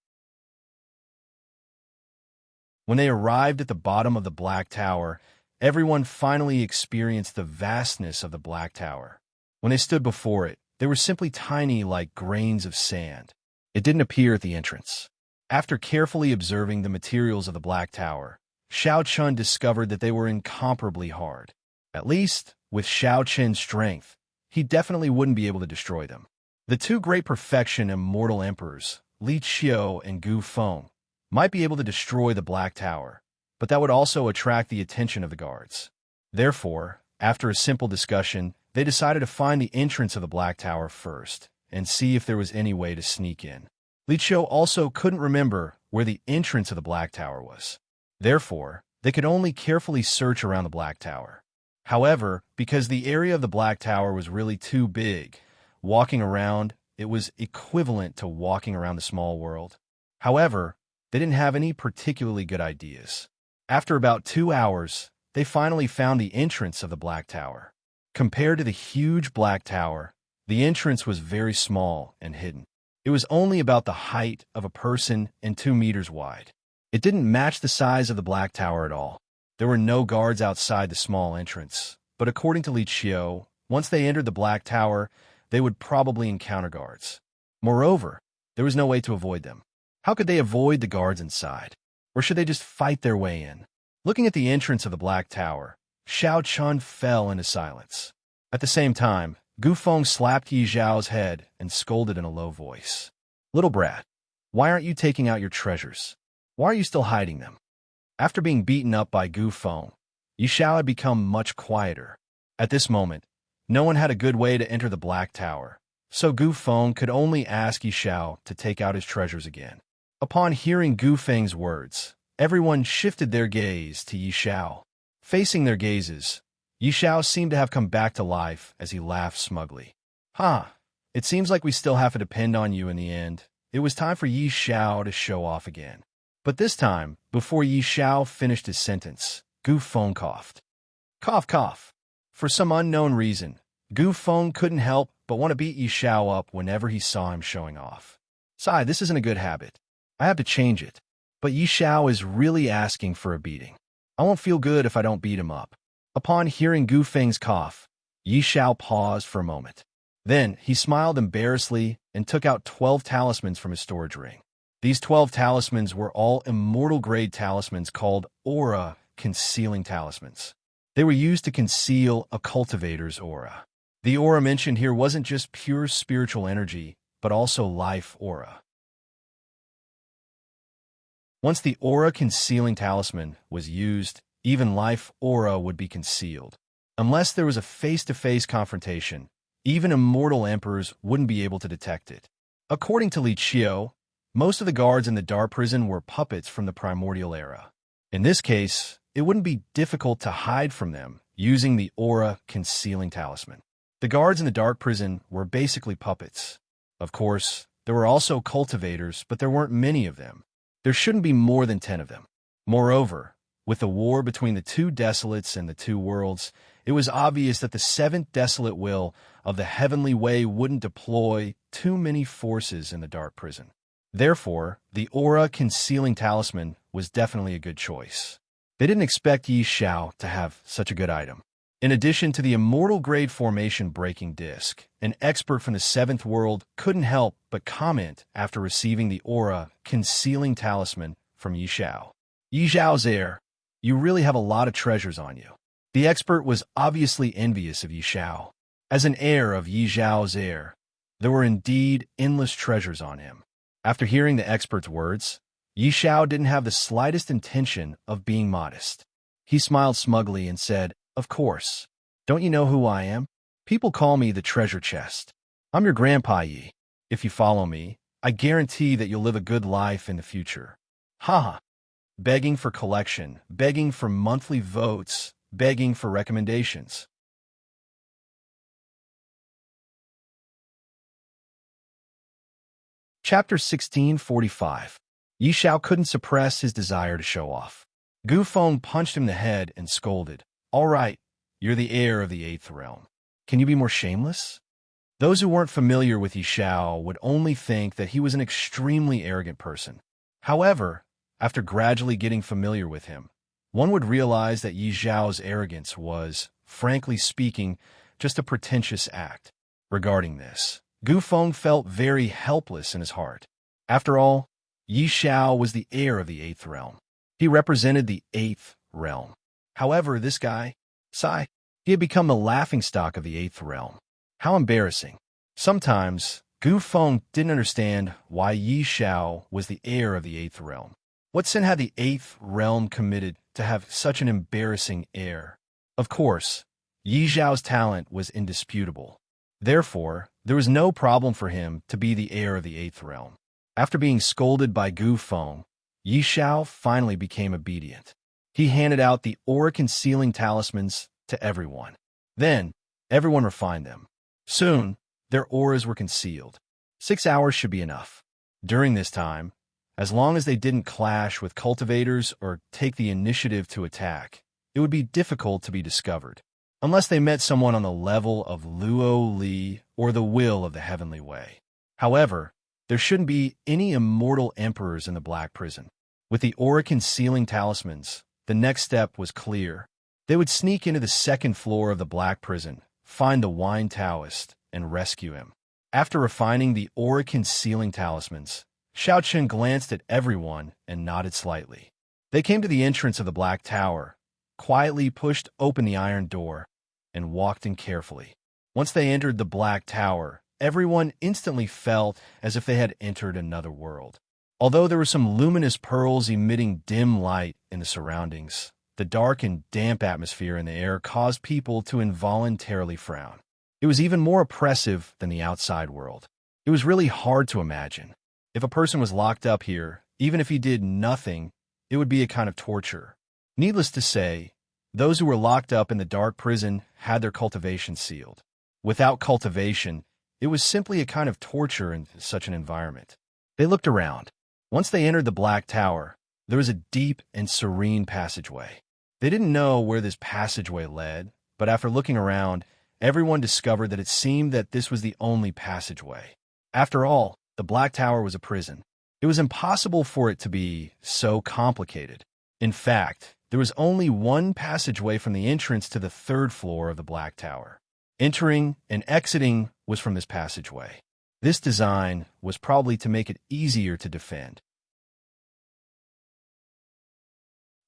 When they arrived at the bottom of the Black Tower, everyone finally experienced the vastness of the Black Tower. When they stood before it, they were simply tiny like grains of sand. It didn't appear at the entrance. After carefully observing the materials of the Black Tower, Xiao Chun discovered that they were incomparably hard. At least, with Xiao Chen's strength, he definitely wouldn't be able to destroy them. The 2 great perfection immortal emperors, Li Qiu and Gu Feng, might be able to destroy the Black Tower, but that would also attract the attention of the guards. Therefore, after a simple discussion, they decided to find the entrance of the Black Tower first and see if there was any way to sneak in. Li Qiu also couldn't remember where the entrance of the Black Tower was. Therefore, they could only carefully search around the Black Tower. However, because the area of the Black Tower was really too big, walking around, it was equivalent to walking around the small world. However, they didn't have any particularly good ideas. After about 2 hours, they finally found the entrance of the Black Tower. Compared to the huge Black Tower, the entrance was very small and hidden. It was only about the height of a person and 2 meters wide. It didn't match the size of the Black Tower at all. There were no guards outside the small entrance, but according to Li Qiu, once they entered the Black Tower, they would probably encounter guards. Moreover, there was no way to avoid them. How could they avoid the guards inside? Or should they just fight their way in? Looking at the entrance of the Black Tower, Xiao Chun fell into silence. At the same time, Gu Feng slapped Yi Zhao's head and scolded in a low voice. "Little brat, why aren't you taking out your treasures? Why are you still hiding them?" After being beaten up by Gu Feng, Yi Zhao had become much quieter. At this moment, no one had a good way to enter the Black Tower, so Gu Feng could only ask Yi Zhao to take out his treasures again. Upon hearing Gu Feng's words, everyone shifted their gaze to Yi Zhao. Facing their gazes, Yi Zhao seemed to have come back to life as he laughed smugly. It seems like we still have to depend on you in the end." It was time for Yi Zhao to show off again. But this time, before Yi Zhao finished his sentence, Gu Feng coughed. Cough, cough. For some unknown reason, Gu Feng couldn't help but want to beat Yi Zhao up whenever he saw him showing off. "Sigh, this isn't a good habit. I have to change it. But Yi Zhao is really asking for a beating. I won't feel good if I don't beat him up." Upon hearing Gu Feng's cough, Yi Zhao paused for a moment. Then he smiled embarrassedly and took out 12 talismans from his storage ring. These 12 talismans were all immortal-grade talismans called aura concealing talismans. They were used to conceal a cultivator's aura. The aura mentioned here wasn't just pure spiritual energy, but also life aura. Once the aura concealing talisman was used, even life aura would be concealed. Unless there was a face-to-face confrontation, even immortal emperors wouldn't be able to detect it. According to Li Qiu, most of the guards in the dark prison were puppets from the primordial era. In this case, it wouldn't be difficult to hide from them using the aura concealing talisman. The guards in the dark prison were basically puppets. Of course, there were also cultivators, but there weren't many of them. There shouldn't be more than 10 of them. Moreover, with the war between the two desolates and the two worlds, it was obvious that the seventh desolate will of the heavenly way wouldn't deploy too many forces in the dark prison. Therefore, the aura concealing talisman was definitely a good choice. They didn't expect Yi Zhao to have such a good item. In addition to the immortal grade formation breaking disc, an expert from the seventh world couldn't help but comment after receiving the aura concealing talisman from Yi Zhao. "Yi Zhao's heir, you really have a lot of treasures on you." The expert was obviously envious of Yi Zhao. As an heir of Yi Zhao's heir, there were indeed endless treasures on him. After hearing the expert's words, Yi Zhao didn't have the slightest intention of being modest. He smiled smugly and said, "Of course. Don't you know who I am? People call me the treasure chest. I'm your grandpa Yi. If you follow me, I guarantee that you'll live a good life in the future." Haha. Begging for collection, begging for monthly votes, begging for recommendations. Chapter 1645. Yi Zhao couldn't suppress his desire to show off. Gu Feng punched him in the head and scolded, "All right, you're the heir of the eighth realm. Can you be more shameless?" Those who weren't familiar with Yi Zhao would only think that he was an extremely arrogant person. However, after gradually getting familiar with him, one would realize that Yi Zhao's arrogance was, frankly speaking, just a pretentious act. Regarding this, Gu Feng felt very helpless in his heart. After all, Yi Zhao was the heir of the eighth realm. He represented the eighth realm. However, this guy, sigh, he had become the laughingstock of the eighth realm. How embarrassing. Sometimes, Gu Feng didn't understand why Yi Zhao was the heir of the eighth realm. What sin had the eighth realm committed to have such an embarrassing heir? Of course, Yi Zhao's talent was indisputable. Therefore, there was no problem for him to be the heir of the eighth realm. After being scolded by Gu Feng, Yi Zhao finally became obedient. He handed out the aura-concealing talismans to everyone. Then, everyone refined them. Soon, their auras were concealed. 6 hours should be enough. During this time, as long as they didn't clash with cultivators or take the initiative to attack, it would be difficult to be discovered, unless they met someone on the level of Luo Li or the will of the heavenly way. However, there shouldn't be any immortal emperors in the Black Prison. With the aura-concealing talismans, the next step was clear. They would sneak into the second floor of the Black Prison, find the Wine Taoist, and rescue him. After refining the aura-concealing talismans, Xiao Chen glanced at everyone and nodded slightly. They came to the entrance of the Black Tower, quietly pushed open the iron door, and walked in carefully. Once they entered the Black Tower, everyone instantly felt as if they had entered another world. Although there were some luminous pearls emitting dim light in the surroundings, the dark and damp atmosphere in the air caused people to involuntarily frown. It was even more oppressive than the outside world. It was really hard to imagine. If a person was locked up here, even if he did nothing, it would be a kind of torture. Needless to say, those who were locked up in the dark prison had their cultivation sealed. Without cultivation, it was simply a kind of torture in such an environment. They looked around. Once they entered the Black Tower, there was a deep and serene passageway. They didn't know where this passageway led, but after looking around, everyone discovered that it seemed that this was the only passageway. After all, the Black Tower was a prison. It was impossible for it to be so complicated. In fact, there was only one passageway from the entrance to the third floor of the Black Tower. Entering and exiting was from this passageway. This design was probably to make it easier to defend.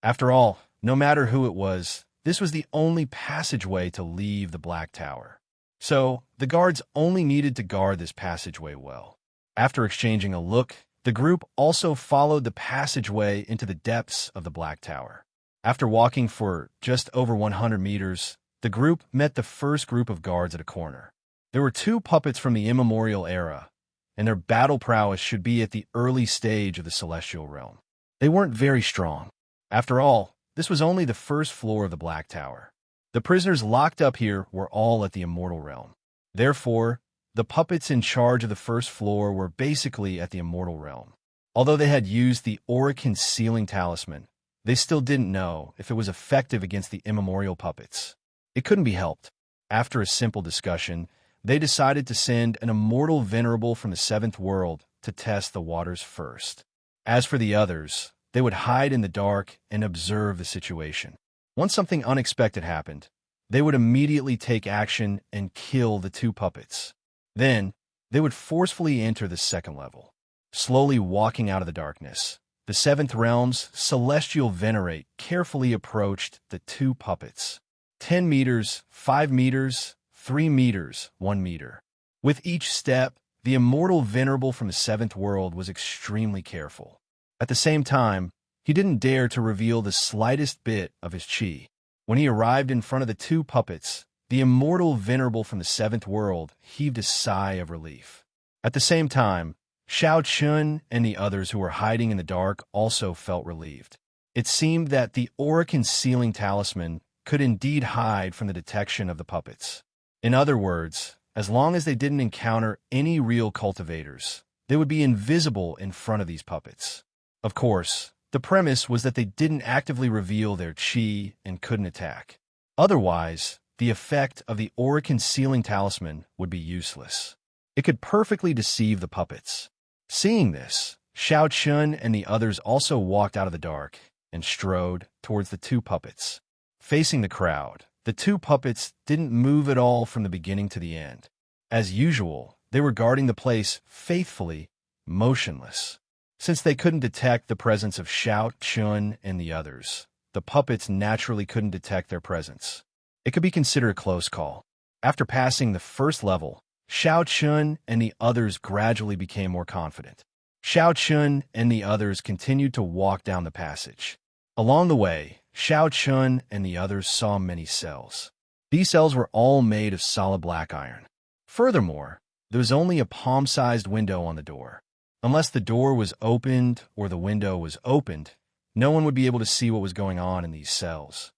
After all, no matter who it was, this was the only passageway to leave the Black Tower. So, the guards only needed to guard this passageway well. After exchanging a look, the group also followed the passageway into the depths of the Black Tower. After walking for just over 100 meters, the group met the first group of guards at a corner. There were two puppets from the immemorial era, and their battle prowess should be at the early stage of the celestial realm. They weren't very strong. After all, this was only the first floor of the Black Tower. The prisoners locked up here were all at the immortal realm. Therefore, the puppets in charge of the first floor were basically at the immortal realm. Although they had used the aura concealing talisman, they still didn't know if it was effective against the immemorial puppets. It couldn't be helped. After a simple discussion, they decided to send an immortal venerable from the seventh world to test the waters first. As for the others, they would hide in the dark and observe the situation. Once something unexpected happened, they would immediately take action and kill the two puppets. Then, they would forcefully enter the second level. Slowly walking out of the darkness, the seventh realm's celestial venerate carefully approached the two puppets. 10 meters, 5 meters, 3 meters, 1 meter. With each step, the immortal venerable from the seventh world was extremely careful. At the same time, he didn't dare to reveal the slightest bit of his chi. When he arrived in front of the two puppets, the immortal venerable from the seventh world heaved a sigh of relief. At the same time, Xiao Chun and the others who were hiding in the dark also felt relieved. It seemed that the aura concealing talisman could indeed hide from the detection of the puppets. In other words, as long as they didn't encounter any real cultivators, they would be invisible in front of these puppets. Of course, the premise was that they didn't actively reveal their chi and couldn't attack. Otherwise, the effect of the aura concealing talisman would be useless. It could perfectly deceive the puppets. Seeing this, Xiao Chun and the others also walked out of the dark and strode towards the two puppets. Facing the crowd, the two puppets didn't move at all from the beginning to the end. As usual, they were guarding the place faithfully, motionless. Since they couldn't detect the presence of Xiao Chun and the others, the puppets naturally couldn't detect their presence. It could be considered a close call. After passing the first level, Xiao Chun and the others gradually became more confident. Xiao Chun and the others continued to walk down the passage. Along the way, Xiao Chun and the others saw many cells. These cells were all made of solid black iron. Furthermore, there was only a palm-sized window on the door. Unless the door was opened or the window was opened, no one would be able to see what was going on in these cells.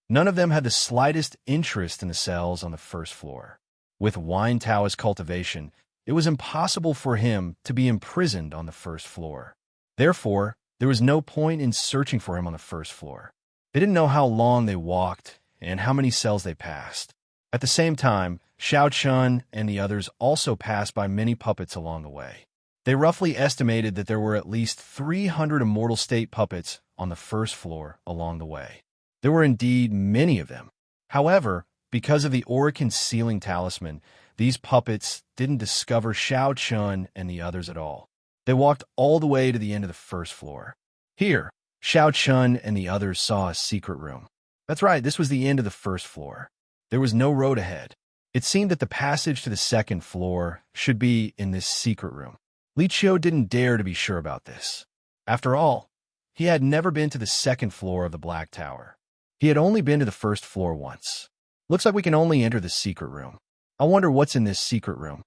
None of them had the slightest interest in the cells on the first floor. With Wine Taoist cultivation, it was impossible for him to be imprisoned on the first floor. Therefore, there was no point in searching for him on the first floor. They didn't know how long they walked and how many cells they passed. At the same time, Xiao Chun and the others also passed by many puppets along the way. They roughly estimated that there were at least 300 immortal state puppets on the first floor along the way. There were indeed many of them. However, Because of the aura concealing talisman, these puppets didn't discover Xiao Chun and the others at all. They walked all the way to the end of the first floor. Here, Xiao Chun and the others saw a secret room. That's right, this was the end of the first floor. There was no road ahead. It seemed that the passage to the second floor should be in this secret room. Li Qiu didn't dare to be sure about this. After all, he had never been to the second floor of the Black Tower. He had only been to the first floor once. Looks like we can only enter the secret room. I wonder what's in this secret room.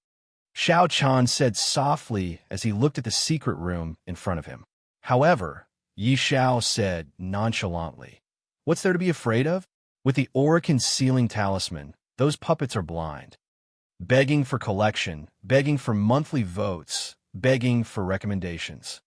Xiao Chan said softly as he looked at the secret room in front of him. However, Yi Xiao said nonchalantly, "What's there to be afraid of? With the aura concealing talisman, those puppets are blind. Begging for collection, begging for monthly votes, begging for recommendations."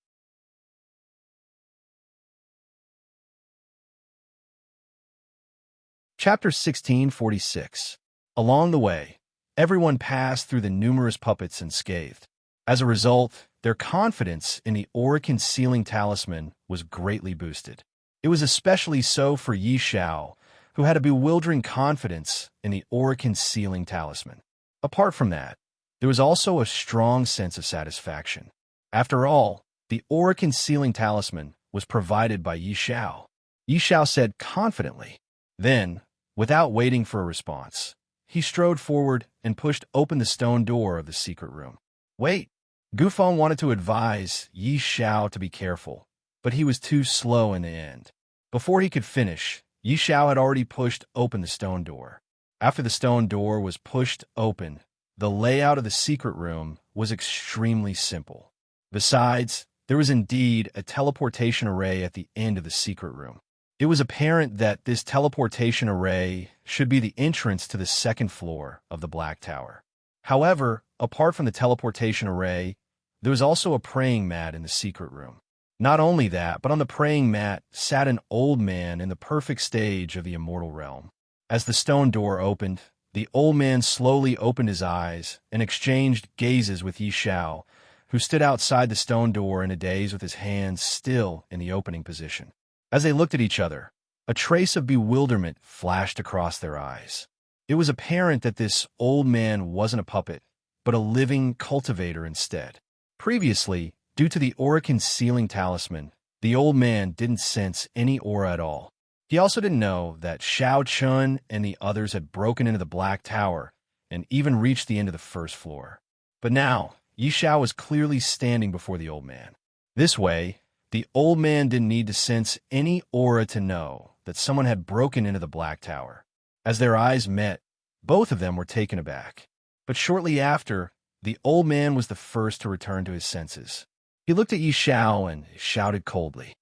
Chapter 1646. Along the way, everyone passed through the numerous puppets unscathed. As a result, their confidence in the aura-concealing talisman was greatly boosted. It was especially so for Yi Xiao, who had a bewildering confidence in the aura-concealing talisman. Apart from that, there was also a strong sense of satisfaction. After all, the aura-concealing talisman was provided by Yi Xiao. Yi Xiao said confidently. Then, without waiting for a response, he strode forward and pushed open the stone door of the secret room. Wait! Gufeng wanted to advise Yi Xiao to be careful, but he was too slow in the end. Before he could finish, Yi Xiao had already pushed open the stone door. After the stone door was pushed open, the layout of the secret room was extremely simple. Besides, there was indeed a teleportation array at the end of the secret room. It was apparent that this teleportation array should be the entrance to the second floor of the Black Tower. However, apart from the teleportation array, there was also a praying mat in the secret room. Not only that, but on the praying mat sat an old man in the perfect stage of the immortal realm. As the stone door opened, the old man slowly opened his eyes and exchanged gazes with Yi Xiao, who stood outside the stone door in a daze with his hands still in the opening position. As they looked at each other, a trace of bewilderment flashed across their eyes. It was apparent that this old man wasn't a puppet, but a living cultivator instead. Previously, due to the aura-concealing talisman, the old man didn't sense any aura at all. He also didn't know that Xiao Chun and the others had broken into the Black Tower and even reached the end of the first floor. But now, Yi Xiao was clearly standing before the old man. This way, the old man didn't need to sense any aura to know that someone had broken into the Black Tower. As their eyes met, both of them were taken aback. But shortly after, the old man was the first to return to his senses. He looked at Yi Xiao and shouted coldly,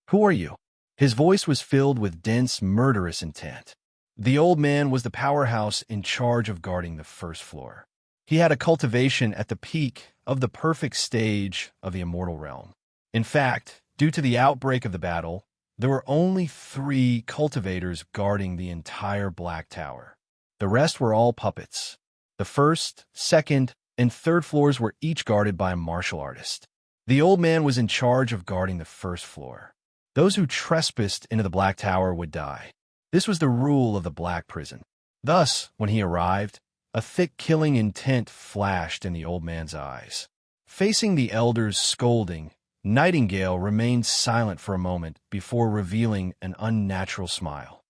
"Who are you?" His voice was filled with dense, murderous intent. The old man was the powerhouse in charge of guarding the first floor. He had a cultivation at the peak of the perfect stage of the immortal realm. In fact, due to the outbreak of the battle, there were only 3 cultivators guarding the entire Black Tower. The rest were all puppets. The first, second, and third floors were each guarded by a martial artist. The old man was in charge of guarding the first floor. Those who trespassed into the Black Tower would die. This was the rule of the Black Prison. Thus, when he arrived, a thick killing intent flashed in the old man's eyes. Facing the elders scolding, Nightingale remained silent for a moment before revealing an unnatural smile.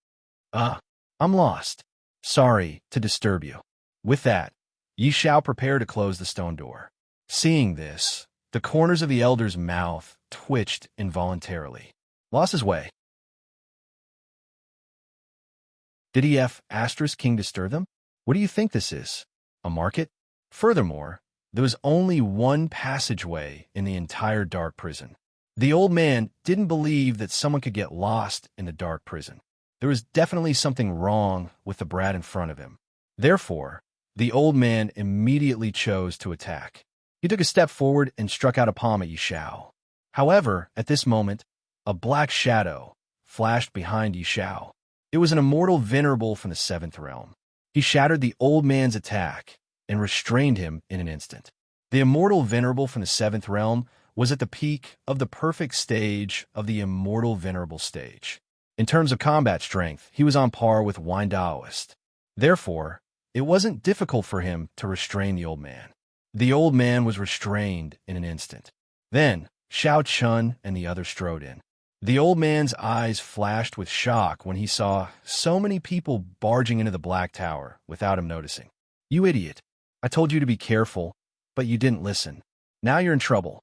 I'm lost. Sorry to disturb you." With that, Yi Xiao prepared to close the stone door. Seeing this, the corners of the elder's mouth twitched involuntarily. Lost his way. Did EF Asterisk King disturb them? What do you think this is? A market? Furthermore, there was only one passageway in the entire dark prison. The old man didn't believe that someone could get lost in the dark prison. There was definitely something wrong with the brat in front of him. Therefore, the old man immediately chose to attack. He took a step forward and struck out a palm at Yi Xiao. However, at this moment, a black shadow flashed behind Yi Xiao. It was an immortal venerable from the 7th realm. He shattered the old man's attack and restrained him in an instant. The immortal venerable from the 7th realm was at the peak of the perfect stage of the immortal venerable stage. In terms of combat strength, he was on par with Wine Daoist. Therefore, it wasn't difficult for him to restrain the old man. The old man was restrained in an instant. Then, Xiao Chun and the others strode in. The old man's eyes flashed with shock when he saw so many people barging into the Black Tower without him noticing. "You idiot! I told you to be careful, but you didn't listen. Now you're in trouble."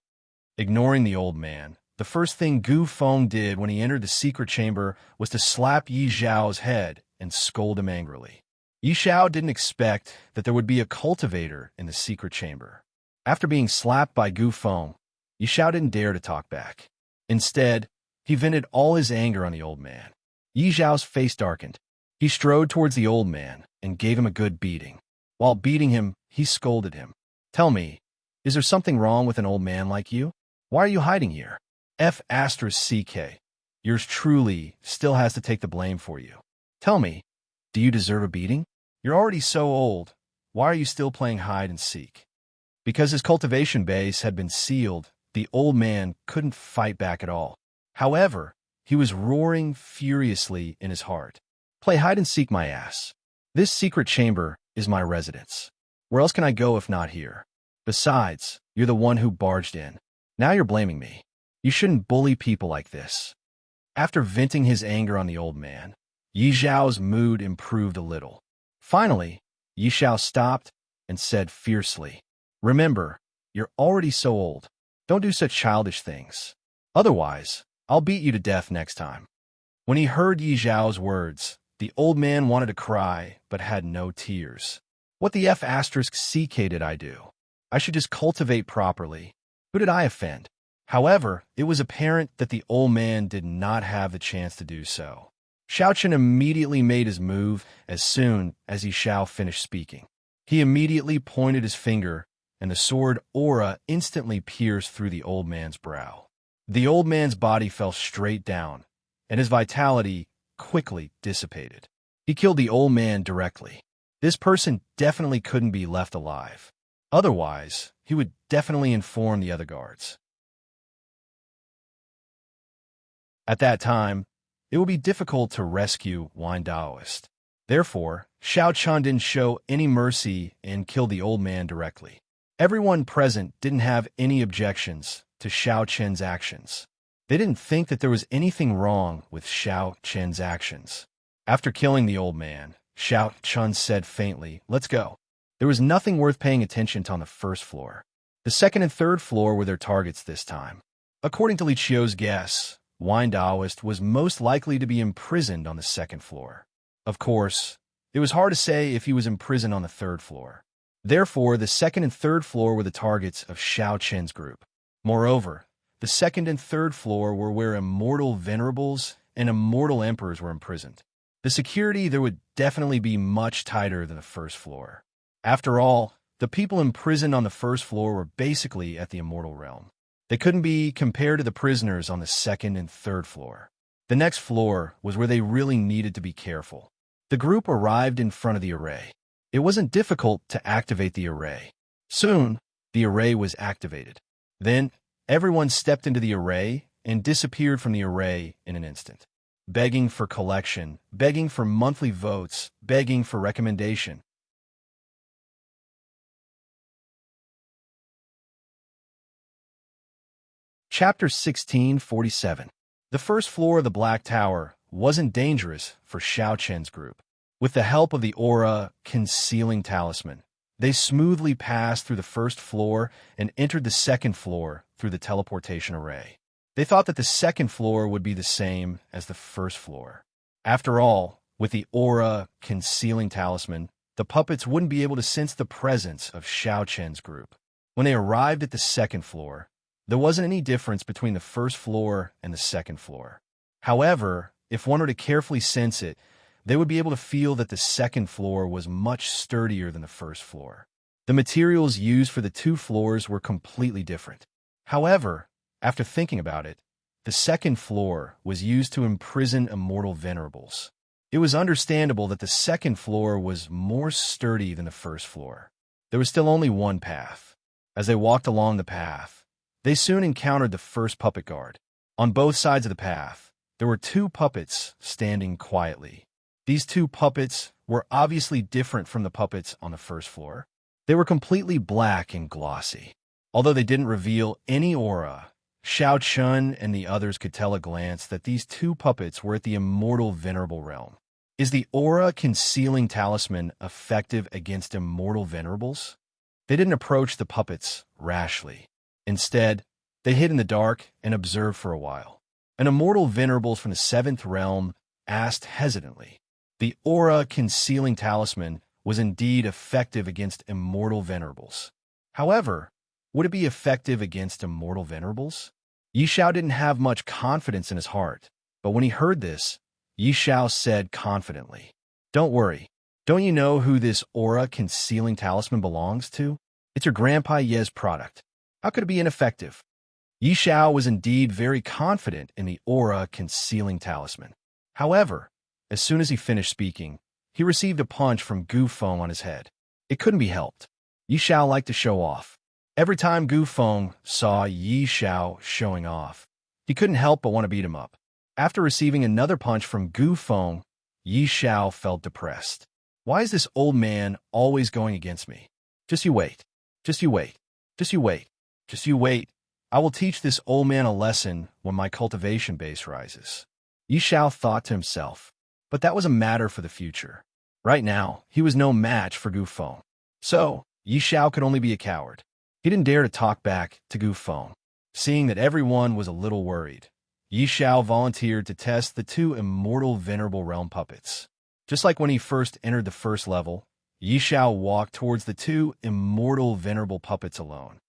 Ignoring the old man, the first thing Gu Feng did when he entered the secret chamber was to slap Yi Zhao's head and scold him angrily. Yi Zhao didn't expect that there would be a cultivator in the secret chamber. After being slapped by Gu Feng, Yi Zhao didn't dare to talk back. Instead, he vented all his anger on the old man. Yi Zhao's face darkened. He strode towards the old man and gave him a good beating. While beating him, he scolded him. "Tell me, is there something wrong with an old man like you? Why are you hiding here? F***CK. Yours truly still has to take the blame for you. Tell me, do you deserve a beating? You're already so old. Why are you still playing hide and seek?" Because his cultivation base had been sealed, the old man couldn't fight back at all. However, he was roaring furiously in his heart. "Play hide and seek, my ass. This secret chamber is my residence. Where else can I go if not here? Besides, you're the one who barged in. Now you're blaming me. You shouldn't bully people like this." After venting his anger on the old man, Yi Zhao's mood improved a little. Finally, Yi Zhao stopped and said fiercely, "Remember, you're already so old. Don't do such childish things. Otherwise, I'll beat you to death next time." When he heard Yi Zhao's words, the old man wanted to cry but had no tears. "What the F***CK did I do? I should just cultivate properly. Who did I offend?" However, it was apparent that the old man did not have the chance to do so. Xiao Chen immediately made his move as soon as Yi Zhao finished speaking. He immediately pointed his finger, and the sword aura instantly pierced through the old man's brow. The old man's body fell straight down, and his vitality quickly dissipated. He killed the old man directly. This person definitely couldn't be left alive. Otherwise, he would definitely inform the other guards. At that time, it would be difficult to rescue Wine Daoist. Therefore, Xiao Chun didn't show any mercy and killed the old man directly. Everyone present didn't have any objections to Xiao Chen's actions. They didn't think that there was anything wrong with Xiao Chen's actions. After killing the old man, Xiao Chun said faintly, "Let's go." There was nothing worth paying attention to on the first floor. The second and third floor were their targets this time. According to Li Qiu's guess, Wine Daoist was most likely to be imprisoned on the second floor. Of course, it was hard to say if he was imprisoned on the third floor. Therefore, the second and third floor were the targets of Xiao Chen's group. Moreover, the second and third floor were where immortal venerables and immortal emperors were imprisoned. The security there would definitely be much tighter than the first floor. After all, the people imprisoned on the first floor were basically at the immortal realm. They couldn't be compared to the prisoners on the second and third floor. The next floor was where they really needed to be careful. The group arrived in front of the array. It wasn't difficult to activate the array. Soon, the array was activated. Then, everyone stepped into the array and disappeared from the array in an instant. Begging for collection, begging for monthly votes, begging for recommendation. Chapter 1647. The first floor of the Black Tower wasn't dangerous for Xiao Chen's group. With the help of the aura concealing talisman, they smoothly passed through the first floor and entered the second floor through the teleportation array. They thought that the second floor would be the same as the first floor. After all, with the aura concealing talisman, the puppets wouldn't be able to sense the presence of Xiao Chen's group. When they arrived at the second floor, there wasn't any difference between the first floor and the second floor. However, if one were to carefully sense it, they would be able to feel that the second floor was much sturdier than the first floor. The materials used for the two floors were completely different. However, after thinking about it, the second floor was used to imprison immortal venerables. It was understandable that the second floor was more sturdy than the first floor. There was still only one path. As they walked along the path, they soon encountered the first puppet guard. On both sides of the path, there were two puppets standing quietly. These two puppets were obviously different from the puppets on the first floor. They were completely black and glossy. Although they didn't reveal any aura, Xiao Chun and the others could tell at a glance that these two puppets were at the immortal venerable realm. Is the aura concealing talisman effective against immortal venerables? They didn't approach the puppets rashly. Instead, they hid in the dark and observed for a while. An immortal venerables from the seventh realm asked hesitantly. The aura concealing talisman was indeed effective against immortal venerables. However, would it be effective against immortal venerables? Yi Xiao didn't have much confidence in his heart, but when he heard this, Yi Xiao said confidently, "Don't worry. Don't you know who this aura concealing talisman belongs to? It's your Grandpa Ye's product. How could it be ineffective?" Yi Xiao was indeed very confident in the aura concealing talisman. However, as soon as he finished speaking, he received a punch from Gu Feng on his head. It couldn't be helped. Yi Xiao liked to show off. Every time Gu Feng saw Yi Xiao showing off, he couldn't help but want to beat him up. After receiving another punch from Gu Feng, Yi Xiao felt depressed. Why is this old man always going against me? Just you wait. Just you wait. Just you wait. Just you wait. I will teach this old man a lesson when my cultivation base rises. Yi Xiao thought to himself, but that was a matter for the future. Right now, he was no match for Gu Feng. So, Yi Xiao could only be a coward. He didn't dare to talk back to Gu Feng. Seeing that everyone was a little worried, Yi Xiao volunteered to test the two immortal venerable realm puppets. Just like when he first entered the first level, Yi Xiao walked towards the two immortal venerable puppets alone.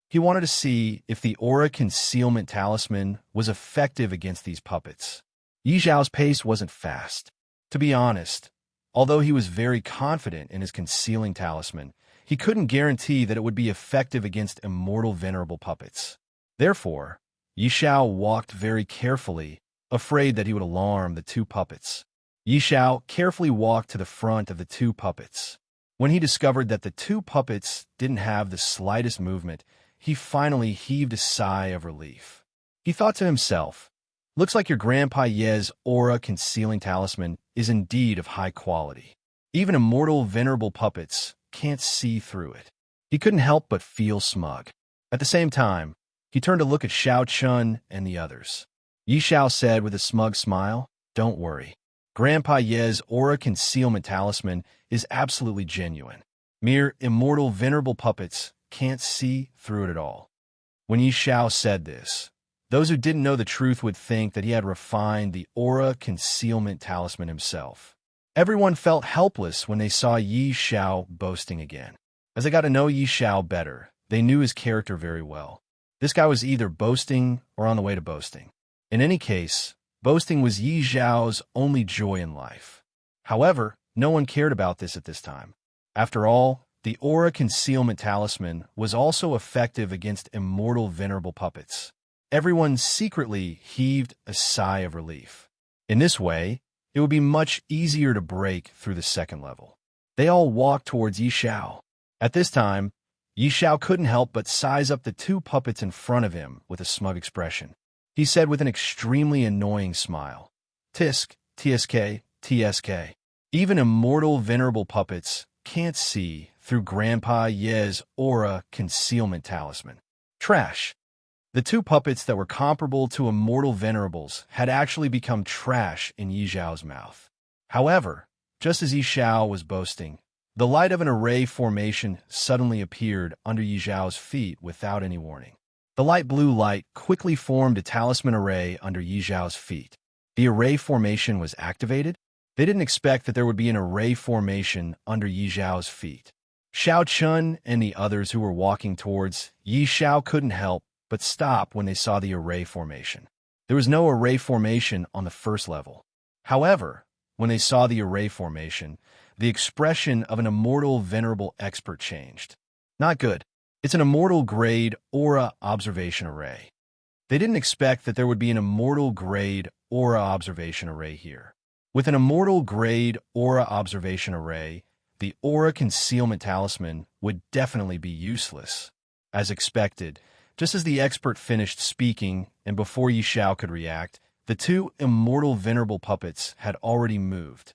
He wanted to see if the aura concealment talisman was effective against these puppets. Yi Xiao's pace wasn't fast. To be honest, although he was very confident in his concealing talisman, he couldn't guarantee that it would be effective against immortal venerable puppets. Therefore, Yi Xiao walked very carefully, afraid that he would alarm the two puppets. Yi Xiao carefully walked to the front of the two puppets. When he discovered that the two puppets didn't have the slightest movement, he finally heaved a sigh of relief. He thought to himself, "Looks like your Grandpa Ye's aura concealing talisman is indeed of high quality. Even immortal venerable puppets can't see through it." He couldn't help but feel smug. At the same time, he turned to look at Xiao Chun and the others. Yi Xiao said with a smug smile, "Don't worry. Grandpa Ye's aura concealment talisman is absolutely genuine. Mere immortal venerable puppets can't see through it at all." When Yi Xiao said this, those who didn't know the truth would think that he had refined the aura concealment talisman himself. Everyone felt helpless when they saw Yi Xiao boasting again. As they got to know Yi Xiao better, they knew his character very well. This guy was either boasting or on the way to boasting. In any case, boasting was Yi Xiao's only joy in life. However, no one cared about this at this time. After all, the aura concealment talisman was also effective against immortal venerable puppets. Everyone secretly heaved a sigh of relief. In this way, it would be much easier to break through the second level. They all walked towards Yi Xiao. At this time, Yi Xiao couldn't help but size up the two puppets in front of him with a smug expression. He said with an extremely annoying smile, "Tisk, TSK, TSK. Even immortal venerable puppets can't see through Grandpa Ye's aura concealment talisman. Trash." The two puppets that were comparable to immortal venerables had actually become trash in Yi Xiao's mouth. However, just as Yi Xiao was boasting, the light of an array formation suddenly appeared under Yi Xiao's feet without any warning. The light blue light quickly formed a talisman array under Yi Xiao's feet. The array formation was activated. They didn't expect that there would be an array formation under Yi Xiao's feet. Xiao Chun and the others who were walking towards Yi Xiao couldn't help but stop when they saw the array formation. There was no array formation on the first level. However, when they saw the array formation, the expression of an immortal venerable expert changed. Not good. It's an immortal grade aura observation array. They didn't expect that there would be an immortal grade aura observation array here. With an immortal grade aura observation array, the aura concealment talisman would definitely be useless. As expected, just as the expert finished speaking and before Yi Xiao could react, the two immortal venerable puppets had already moved.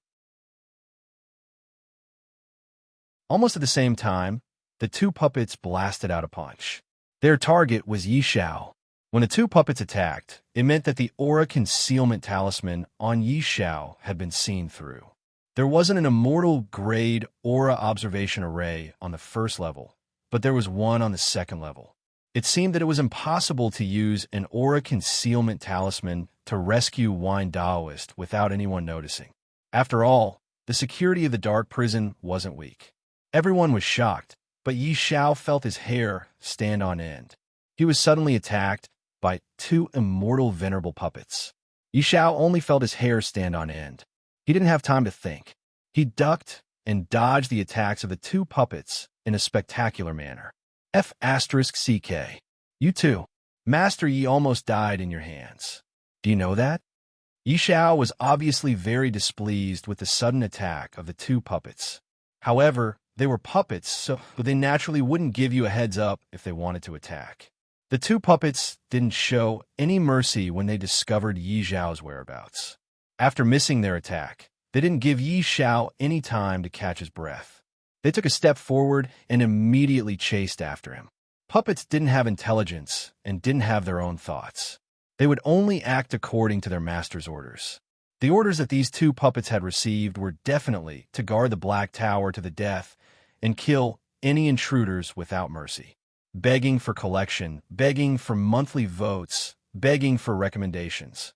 Almost at the same time, the two puppets blasted out a punch. Their target was Yi Xiao. When the two puppets attacked, it meant that the aura concealment talisman on Yi Xiao had been seen through. There wasn't an immortal grade aura observation array on the first level, but there was one on the second level. It seemed that it was impossible to use an aura concealment talisman to rescue Wine Daoist without anyone noticing. After all, the security of the dark prison wasn't weak. Everyone was shocked, but Yi Xiao felt his hair stand on end. He was suddenly attacked by two immortal venerable puppets. Yi Xiao only felt his hair stand on end. He didn't have time to think. He ducked and dodged the attacks of the two puppets in a spectacular manner. F***CK. You too. Master Yi almost died in your hands. Do you know that? Yi Xiao was obviously very displeased with the sudden attack of the two puppets. However, they were puppets, so they naturally wouldn't give you a heads up if they wanted to attack. The two puppets didn't show any mercy when they discovered Yi Xiao's whereabouts. After missing their attack, they didn't give Yi Xiao any time to catch his breath. They took a step forward and immediately chased after him. Puppets didn't have intelligence and didn't have their own thoughts. They would only act according to their master's orders. The orders that these two puppets had received were definitely to guard the Black Tower to the death and kill any intruders without mercy. Begging for collection, begging for monthly votes, begging for recommendations.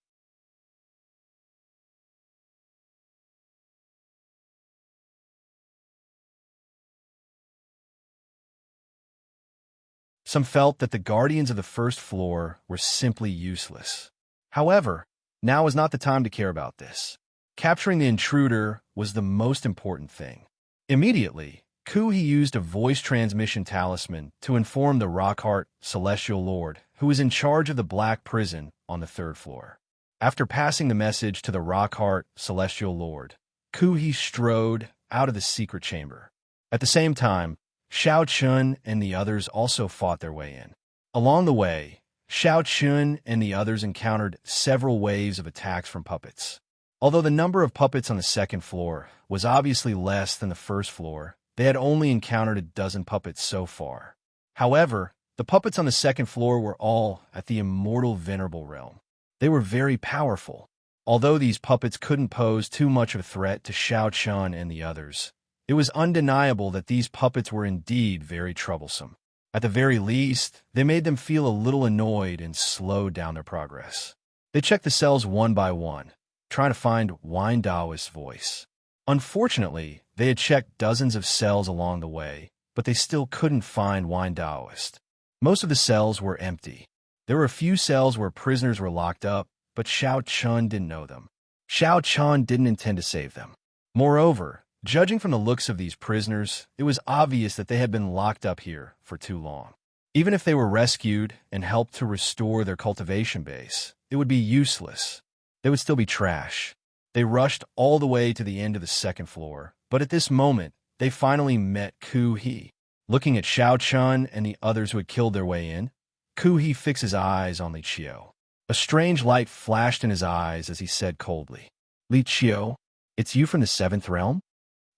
Some felt that the guardians of the first floor were simply useless. However, now was not the time to care about this. Capturing the intruder was the most important thing. Immediately, Ku He used a voice transmission talisman to inform the Rockheart Celestial Lord, who was in charge of the Black Prison on the third floor. After passing the message to the Rockheart Celestial Lord, Ku He strode out of the secret chamber. At the same time, Xiao Chun and the others also fought their way in. Along the way, Xiao Chun and the others encountered several waves of attacks from puppets. Although the number of puppets on the second floor was obviously less than the first floor, they had only encountered a dozen puppets so far. However, the puppets on the second floor were all at the immortal venerable realm. They were very powerful. Although these puppets couldn't pose too much of a threat to Xiao Chun and the others, it was undeniable that these puppets were indeed very troublesome. At the very least, they made them feel a little annoyed and slowed down their progress. They checked the cells one by one, trying to find Wine Daoist's voice. Unfortunately, they had checked dozens of cells along the way, but they still couldn't find Wine Daoist. Most of the cells were empty. There were a few cells where prisoners were locked up, but Xiao Chun didn't know them. Xiao Chun didn't intend to save them. Moreover, judging from the looks of these prisoners, it was obvious that they had been locked up here for too long. Even if they were rescued and helped to restore their cultivation base, it would be useless. They would still be trash. They rushed all the way to the end of the second floor, but at this moment, they finally met Ku He. Looking at Xiao Chun and the others who had killed their way in, Ku He fixed his eyes on Li Qiu. A strange light flashed in his eyes as he said coldly, "Li Qiu, it's you from the seventh realm?"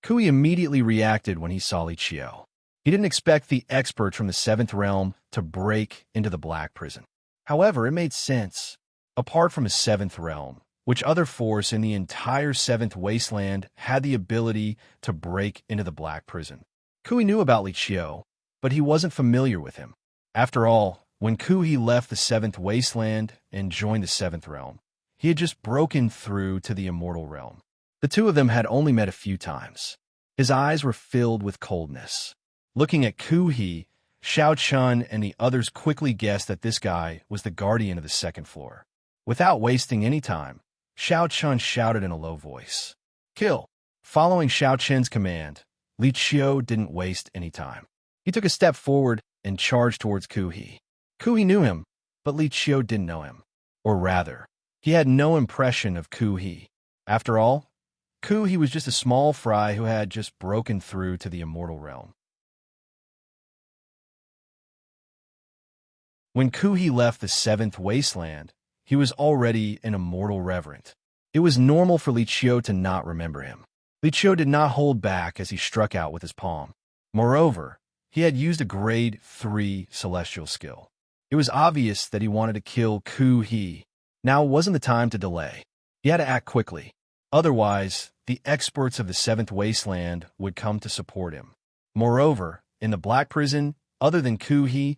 Ku He immediately reacted when he saw Li Qiu. He didn't expect the expert from the seventh realm to break into the Black Prison. However, it made sense. Apart from his seventh realm, which other force in the entire seventh wasteland had the ability to break into the Black Prison? Ku He knew about Li Qiu, but he wasn't familiar with him. After all, when Ku He left the seventh wasteland and joined the seventh realm, he had just broken through to the immortal realm. The two of them had only met a few times. His eyes were filled with coldness. Looking at Ku He, Xiao Chun and the others quickly guessed that this guy was the guardian of the second floor. Without wasting any time, Xiao Chun shouted in a low voice, "Kill!" Following Xiao Chun's command, Li Qiu didn't waste any time. He took a step forward and charged towards Ku He. Ku He knew him, but Li Qiu didn't know him. Or rather, he had no impression of Ku He. After all, Ku He was just a small fry who had just broken through to the immortal realm. When Ku He left the seventh wasteland, he was already an immortal reverend. It was normal for Li Qiu to not remember him. Li Qiu did not hold back as he struck out with his palm. Moreover, he had used a grade 3 celestial skill. It was obvious that he wanted to kill Ku He. Now wasn't the time to delay. He had to act quickly. Otherwise, the experts of the Seventh Wasteland would come to support him. Moreover, in the Black Prison, other than Ku He,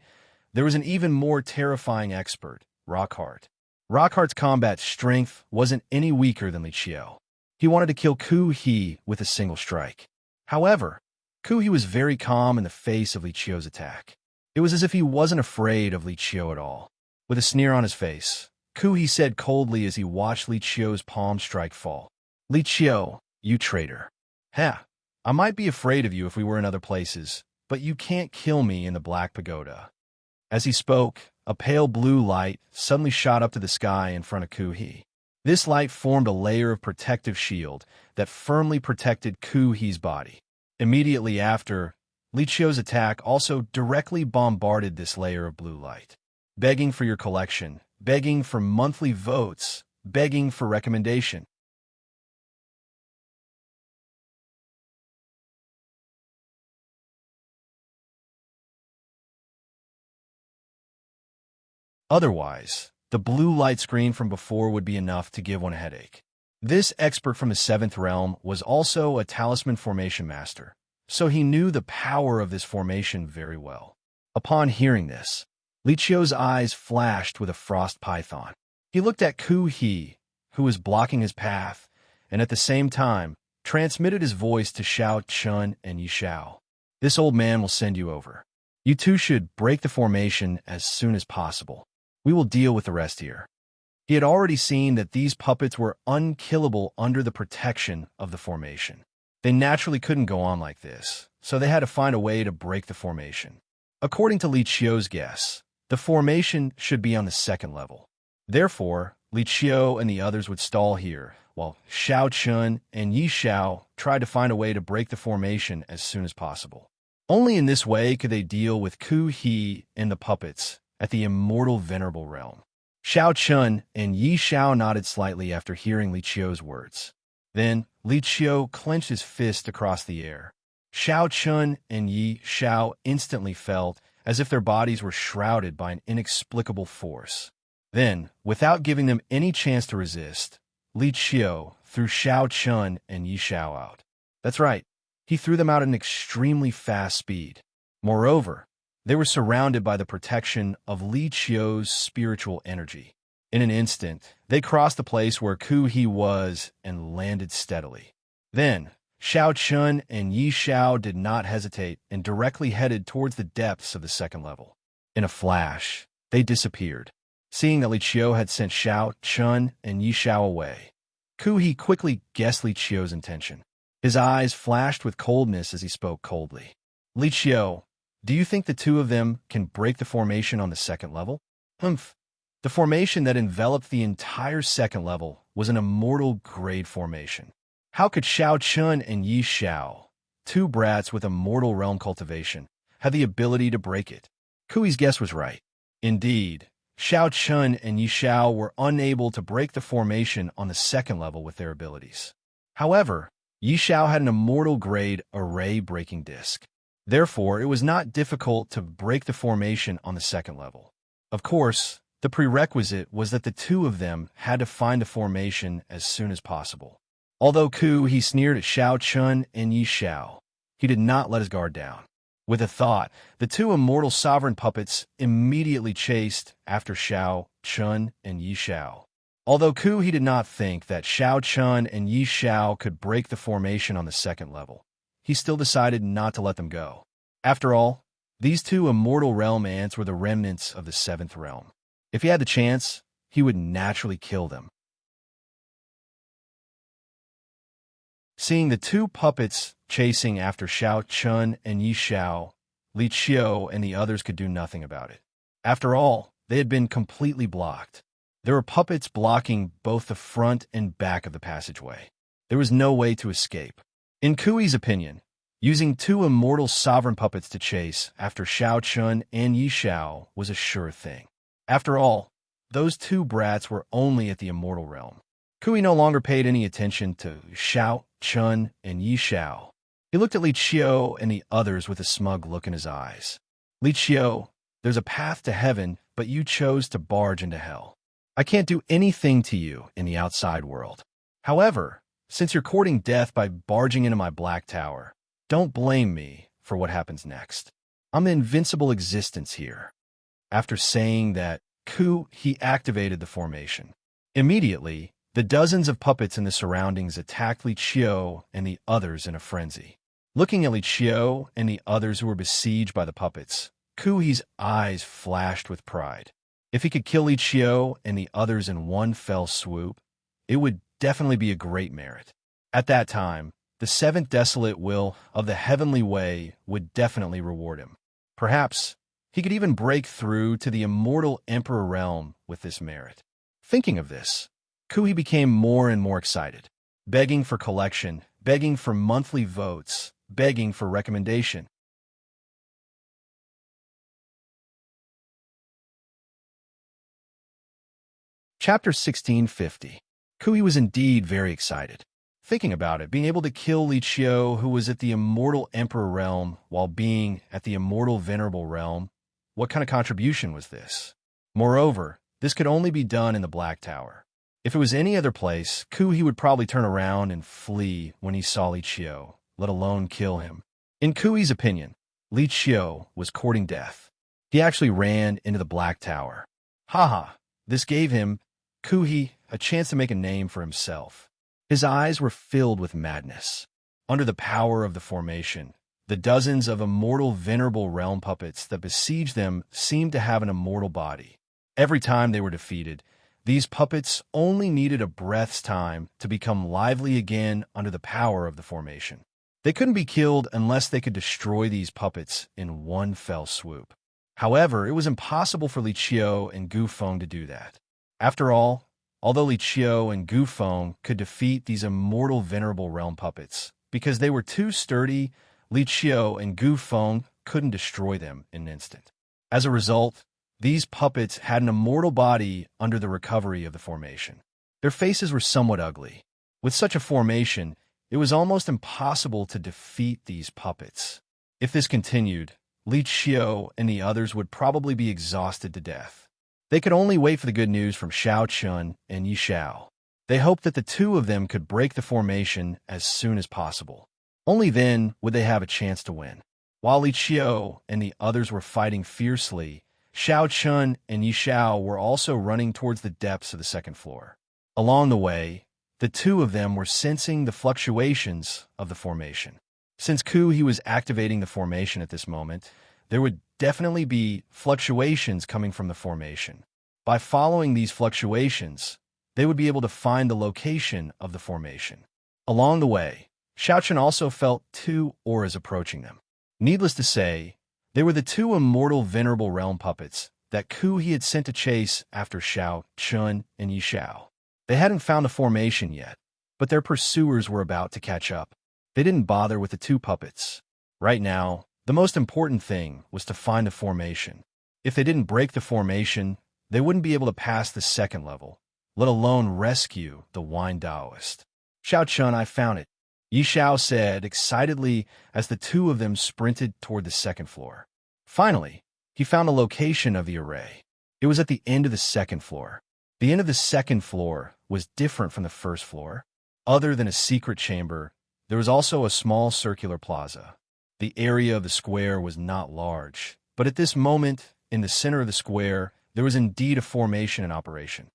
there was an even more terrifying expert, Rockheart. Rockheart's combat strength wasn't any weaker than Li Qiu. He wanted to kill Ku He with a single strike. However, Ku He was very calm in the face of Li Qiu's attack. It was as if he wasn't afraid of Li Qiu at all. With a sneer on his face, Ku He said coldly as he watched Li Qiu's palm strike fall. Li Qiu, you traitor. Ha! I might be afraid of you if we were in other places, but you can't kill me in the Black Pagoda. As he spoke, a pale blue light suddenly shot up to the sky in front of Ku He. This light formed a layer of protective shield that firmly protected Ku He's body. Immediately after, Li Qiu's attack also directly bombarded this layer of blue light. Begging for your collection, begging for monthly votes, begging for recommendation. Otherwise, the blue light screen from before would be enough to give one a headache. This expert from the Seventh Realm was also a talisman formation master, so he knew the power of this formation very well. Upon hearing this, Li Qiu's eyes flashed with a frost python. He looked at Ku He, who was blocking his path, and at the same time, transmitted his voice to Xiao Chun and Yi Xiao. This old man will send you over. You two should break the formation as soon as possible. We will deal with the rest here. He had already seen that these puppets were unkillable under the protection of the formation. They naturally couldn't go on like this, so they had to find a way to break the formation. According to Li Qiu's guess, the formation should be on the second level. Therefore, Li Qiu and the others would stall here, while Xiao Chun and Yi Xiao tried to find a way to break the formation as soon as possible. Only in this way could they deal with Ku He and the puppets at the immortal venerable realm. Xiao Chun and Yi Xiao nodded slightly after hearing Li Qiu's words. Then, Li Qiu clenched his fist across the air. Xiao Chun and Yi Xiao instantly felt as if their bodies were shrouded by an inexplicable force. Then, without giving them any chance to resist, Li Qiu threw Xiao Chun and Yi Xiao out. That's right, he threw them out at an extremely fast speed. Moreover, they were surrounded by the protection of Li Qiu's spiritual energy. In an instant, they crossed the place where Ku He was and landed steadily. Then, Xiao Chun and Yi Xiao did not hesitate and directly headed towards the depths of the second level. In a flash, they disappeared. Seeing that Li Qiu had sent Xiao Chun and Yi Xiao away, Ku He quickly guessed Li Qiu's intention. His eyes flashed with coldness as he spoke coldly. Li Qiu, do you think the two of them can break the formation on the second level? Humph. The formation that enveloped the entire second level was an immortal grade formation. How could Xiao Chun and Yi Xiao, two brats with immortal realm cultivation, have the ability to break it? Kui's guess was right. Indeed, Xiao Chun and Yi Xiao were unable to break the formation on the second level with their abilities. However, Yi Xiao had an immortal grade array-breaking disc. Therefore, it was not difficult to break the formation on the second level. Of course, the prerequisite was that the two of them had to find the formation as soon as possible. Although He sneered at Xiao Chun and Yi Xiao, he did not let his guard down. With a thought, the two immortal sovereign puppets immediately chased after Xiao Chun and Yi Xiao. Although He did not think that Xiao Chun and Yi Xiao could break the formation on the second level, he still decided not to let them go. After all, these two immortal realm ants were the remnants of the seventh realm. If he had the chance, he would naturally kill them. Seeing the two puppets chasing after Xiao Chun and Yi Xiao, Li Qiu and the others could do nothing about it. After all, they had been completely blocked. There were puppets blocking both the front and back of the passageway. There was no way to escape. In Kui's opinion, using two immortal sovereign puppets to chase after Xiao Chun and Yi Xiao was a sure thing. After all, those two brats were only at the immortal realm. Kui no longer paid any attention to Xiao, Chun, and Yi Xiao. He looked at Li Qiu and the others with a smug look in his eyes. Li Qiu, there's a path to heaven, but you chose to barge into hell. I can't do anything to you in the outside world. However, since you're courting death by barging into my black tower, don't blame me for what happens next. I'm an invincible existence here. After saying that, he activated the formation. Immediately, the dozens of puppets in the surroundings attacked Li Qiu and the others in a frenzy. Looking at Li Qiu and the others who were besieged by the puppets, Kui's eyes flashed with pride. If he could kill Li Qiu and the others in one fell swoop, it would definitely be a great merit. At that time, the seventh desolate will of the heavenly way would definitely reward him. Perhaps he could even break through to the immortal emperor realm with this merit. Thinking of this, Kui became more and more excited, begging for collection, begging for monthly votes, begging for recommendation. Chapter 1650. Kui was indeed very excited. Thinking about it, being able to kill Li Qiu, who was at the immortal emperor realm, while being at the immortal venerable realm, what kind of contribution was this? Moreover, this could only be done in the Black Tower. If it was any other place, Kui would probably turn around and flee when he saw Li Qiu, let alone kill him. In Kui's opinion, Li Qiu was courting death. He actually ran into the Black Tower. Haha, this gave him, Kui, a chance to make a name for himself. His eyes were filled with madness. Under the power of the formation, the dozens of immortal venerable realm puppets that besieged them seemed to have an immortal body. Every time they were defeated, these puppets only needed a breath's time to become lively again under the power of the formation. They couldn't be killed unless they could destroy these puppets in one fell swoop. However, it was impossible for Li Qiu and Gu Feng to do that. After all, although Li Qiu and Gu Feng could defeat these immortal venerable realm puppets, because they were too sturdy, Li Qiu and Gu Feng couldn't destroy them in an instant. As a result, these puppets had an immortal body under the recovery of the formation. Their faces were somewhat ugly. With such a formation, it was almost impossible to defeat these puppets. If this continued, Li Qiu and the others would probably be exhausted to death. They could only wait for the good news from Xiao Chun and Yi Xiao. They hoped that the two of them could break the formation as soon as possible. Only then would they have a chance to win. While Li Qiu and the others were fighting fiercely, Xiao Chun and Yi Xiao were also running towards the depths of the second floor. Along the way, the two of them were sensing the fluctuations of the formation. Since Kui was activating the formation at this moment, there would definitely be fluctuations coming from the formation. By following these fluctuations, they would be able to find the location of the formation. Along the way, Xiao Chun also felt two auras approaching them. Needless to say, they were the two immortal venerable realm puppets that Kui had sent to chase after Xiao Chun and Yi Xiao. They hadn't found the formation yet, but their pursuers were about to catch up. They didn't bother with the two puppets. Right now, the most important thing was to find the formation. If they didn't break the formation, they wouldn't be able to pass the second level, let alone rescue the Wine Taoist. Xiao Chun, I found it, Yi Xiao said excitedly as the two of them sprinted toward the second floor. Finally, he found the location of the array. It was at the end of the second floor. The end of the second floor was different from the first floor. Other than a secret chamber, there was also a small circular plaza. The area of the square was not large, but at this moment, in the center of the square, there was indeed a formation in operation.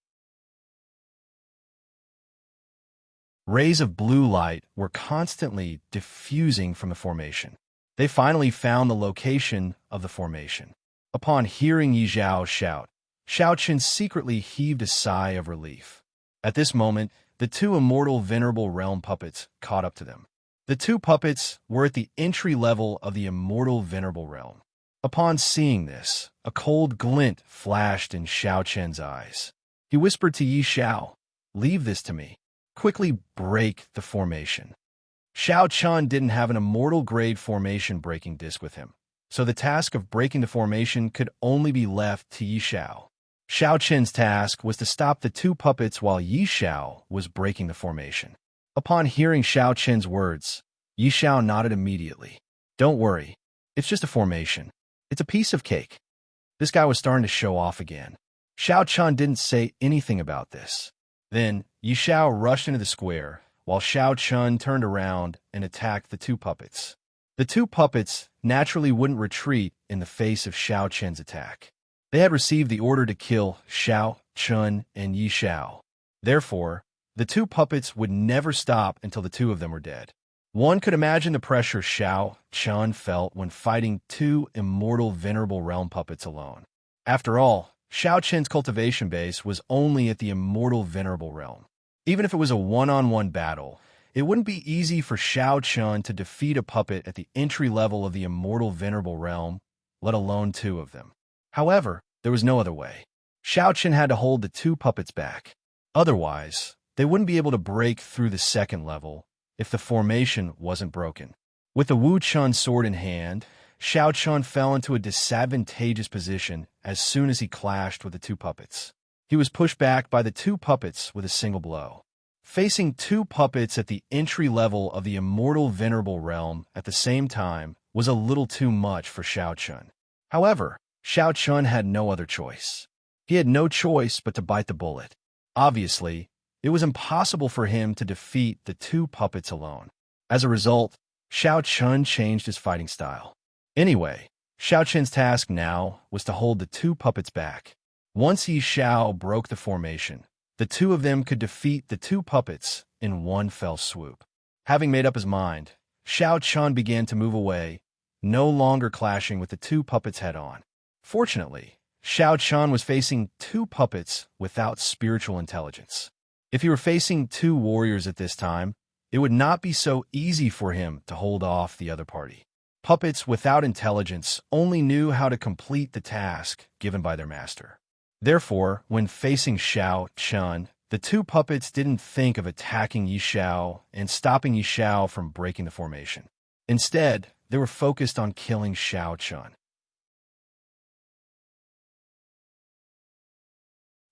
Rays of blue light were constantly diffusing from the formation. They finally found the location of the formation. Upon hearing Yi Xiao shout, Xiao Chun secretly heaved a sigh of relief. At this moment, the two immortal venerable realm puppets caught up to them. The two puppets were at the entry level of the immortal venerable realm. Upon seeing this, a cold glint flashed in Xiao Chen's eyes. He whispered to Yi Xiao, "Leave this to me. Quickly break the formation." Xiao Chun didn't have an immortal-grade formation breaking disc with him, so the task of breaking the formation could only be left to Yi Xiao. Xiao Qin's task was to stop the two puppets while Yi Xiao was breaking the formation. Upon hearing Xiao Qin's words, Yi Xiao nodded immediately. Don't worry, it's just a formation. It's a piece of cake. This guy was starting to show off again. Xiao Qin didn't say anything about this. Then, Yi Xiao rushed into the square, while Xiao Qin turned around and attacked the two puppets. The two puppets naturally wouldn't retreat in the face of Xiao Qin's attack. They had received the order to kill Xiao Qin and Yi Xiao. Therefore, the two puppets would never stop until the two of them were dead. One could imagine the pressure Xiao Qin felt when fighting two immortal venerable realm puppets alone. After all, Xiao Qin's cultivation base was only at the immortal venerable realm. Even if it was a one-on-one battle, it wouldn't be easy for Xiao Qin to defeat a puppet at the entry level of the immortal venerable realm, let alone two of them. However, there was no other way. Xiao Qin had to hold the two puppets back. Otherwise, they wouldn't be able to break through the second level if the formation wasn't broken. With the Wu Chun sword in hand, Xiao Qin fell into a disadvantageous position as soon as he clashed with the two puppets. He was pushed back by the two puppets with a single blow. Facing two puppets at the entry level of the immortal venerable realm at the same time was a little too much for Xiao Qin. However, Xiao Qin had no other choice. He had no choice but to bite the bullet. Obviously, it was impossible for him to defeat the two puppets alone. As a result, Xiao Qin changed his fighting style. Anyway, Xiao Qin's task now was to hold the two puppets back. Once Yi Xiao broke the formation, the two of them could defeat the two puppets in one fell swoop. Having made up his mind, Xiao Qin began to move away, no longer clashing with the two puppets head-on. Fortunately, Xiao Qin was facing two puppets without spiritual intelligence. If he were facing two warriors at this time, it would not be so easy for him to hold off the other party. Puppets without intelligence only knew how to complete the task given by their master. Therefore, when facing Xiao Qin, the two puppets didn't think of attacking Yi Xiao and stopping Yi Xiao from breaking the formation. Instead, they were focused on killing Xiao Qin.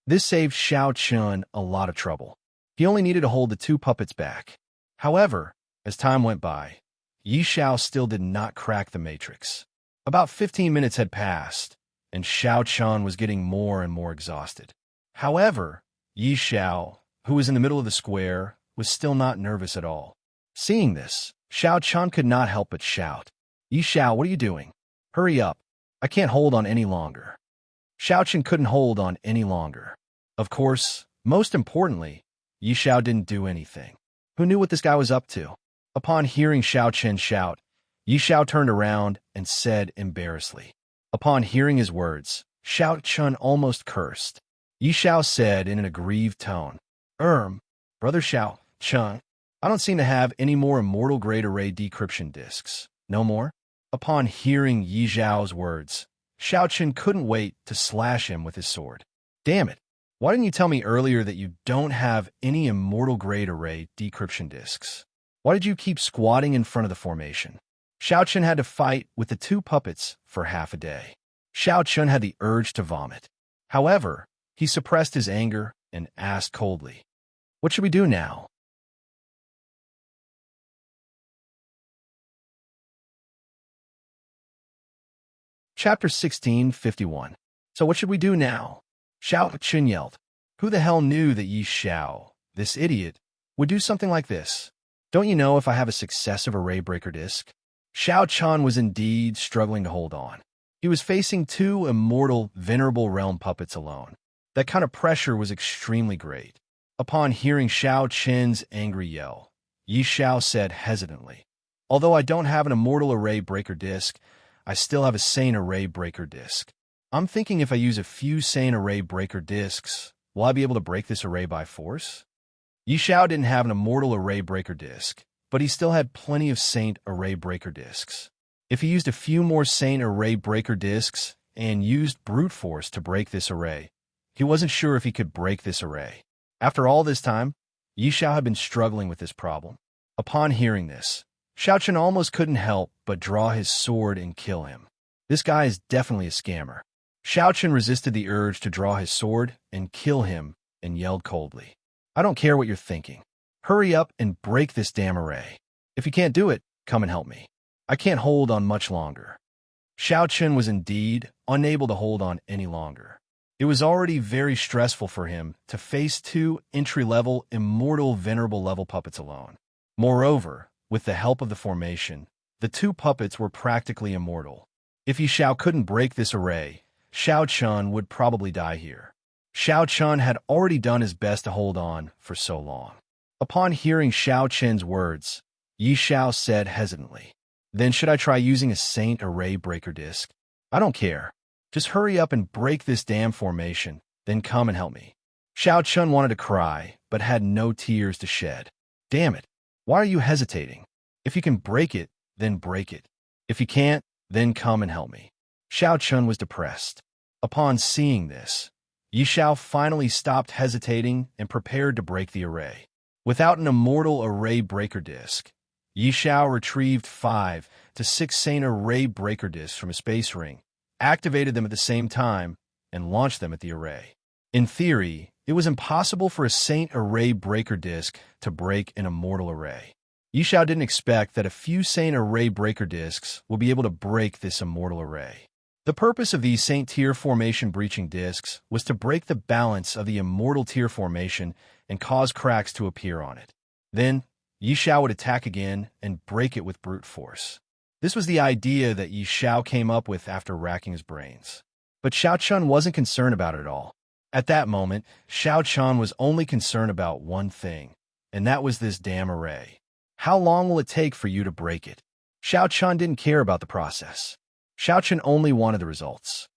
This saved Xiao Qin a lot of trouble. He only needed to hold the two puppets back. However, as time went by, Yi Xiao still did not crack the matrix. About 15 minutes had passed, and Xiao Qin was getting more and more exhausted. However, Yi Xiao, who was in the middle of the square, was still not nervous at all. Seeing this, Xiao Qin could not help but shout, "Yi Xiao, what are you doing? Hurry up. I can't hold on any longer." Xiao Qin couldn't hold on any longer. Of course, most importantly, Yi Xiao didn't do anything. Who knew what this guy was up to? Upon hearing Xiao Qin shout, Yi Xiao turned around and said embarrassedly. Upon hearing his words, Xiao Qin almost cursed. Yi Xiao said in an aggrieved tone, Brother Xiao Qin, I don't seem to have any more immortal grade array decryption discs. No more?" Upon hearing Yi Xiao's words, Xiao Qin couldn't wait to slash him with his sword. "Damn it! Why didn't you tell me earlier that you don't have any immortal grade array decryption discs? Why did you keep squatting in front of the formation?" Xiao Qin had to fight with the two puppets for half a day. Xiao Qin had the urge to vomit. However, he suppressed his anger and asked coldly, "What should we do now?" Chapter 1651. So what should we do now? Xiao Qin yelled. Who the hell knew that Yi Xiao, this idiot, would do something like this? Don't you know if I have a successive array breaker disc? Xiao Qin was indeed struggling to hold on. He was facing two immortal, venerable realm puppets alone. That kind of pressure was extremely great. Upon hearing Xiao Qin's angry yell, Yi Xiao said hesitantly, "Although I don't have an immortal array breaker disc, I still have a sane array breaker disc. I'm thinking if I use a few sane array breaker discs, will I be able to break this array by force?" Yi Xiao didn't have an immortal array breaker disc, but he still had plenty of saint array breaker discs. If he used a few more saint array breaker discs and used brute force to break this array, he wasn't sure if he could break this array. After all this time, Yi Xiao had been struggling with this problem. Upon hearing this, Xiao Qin almost couldn't help but draw his sword and kill him. This guy is definitely a scammer. Xiao Chen resisted the urge to draw his sword and kill him and yelled coldly, "I don't care what you're thinking. Hurry up and break this damn array. If you can't do it, come and help me. I can't hold on much longer." Xiao Chen was indeed unable to hold on any longer. It was already very stressful for him to face two entry-level, immortal, venerable-level puppets alone. Moreover, with the help of the formation, the two puppets were practically immortal. If Yi Xiao couldn't break this array, Xiao Chun would probably die here. Xiao Chun had already done his best to hold on for so long. Upon hearing Xiao Chen's words, Yi Xiao said hesitantly, "Then should I try using a Saint Array Breaker Disc? I don't care. Just hurry up and break this damn formation, then come and help me." Xiao Chun wanted to cry, but had no tears to shed. "Damn it. Why are you hesitating? If you can break it, then break it. If you can't, then come and help me." Xiao Chun was depressed. Upon seeing this, Yi Xiao finally stopped hesitating and prepared to break the array. Without an immortal array breaker disc, Yi Xiao retrieved 5 to 6 Saint Array Breaker Discs from a space ring, activated them at the same time, and launched them at the array. In theory, it was impossible for a Saint Array Breaker Disc to break an immortal array. Yi Xiao didn't expect that a few Saint Array Breaker Discs would be able to break this immortal array. The purpose of these Saint Tier Formation Breaching Discs was to break the balance of the immortal tier formation and cause cracks to appear on it. Then, Yi Xiao would attack again and break it with brute force. This was the idea that Yi Xiao came up with after racking his brains. But Xiao Chun wasn't concerned about it at all. At that moment, Xiao Chun was only concerned about one thing, and that was this damn array. How long will it take for you to break it? Xiao Chun didn't care about the process. Xiao Chun only wanted the results.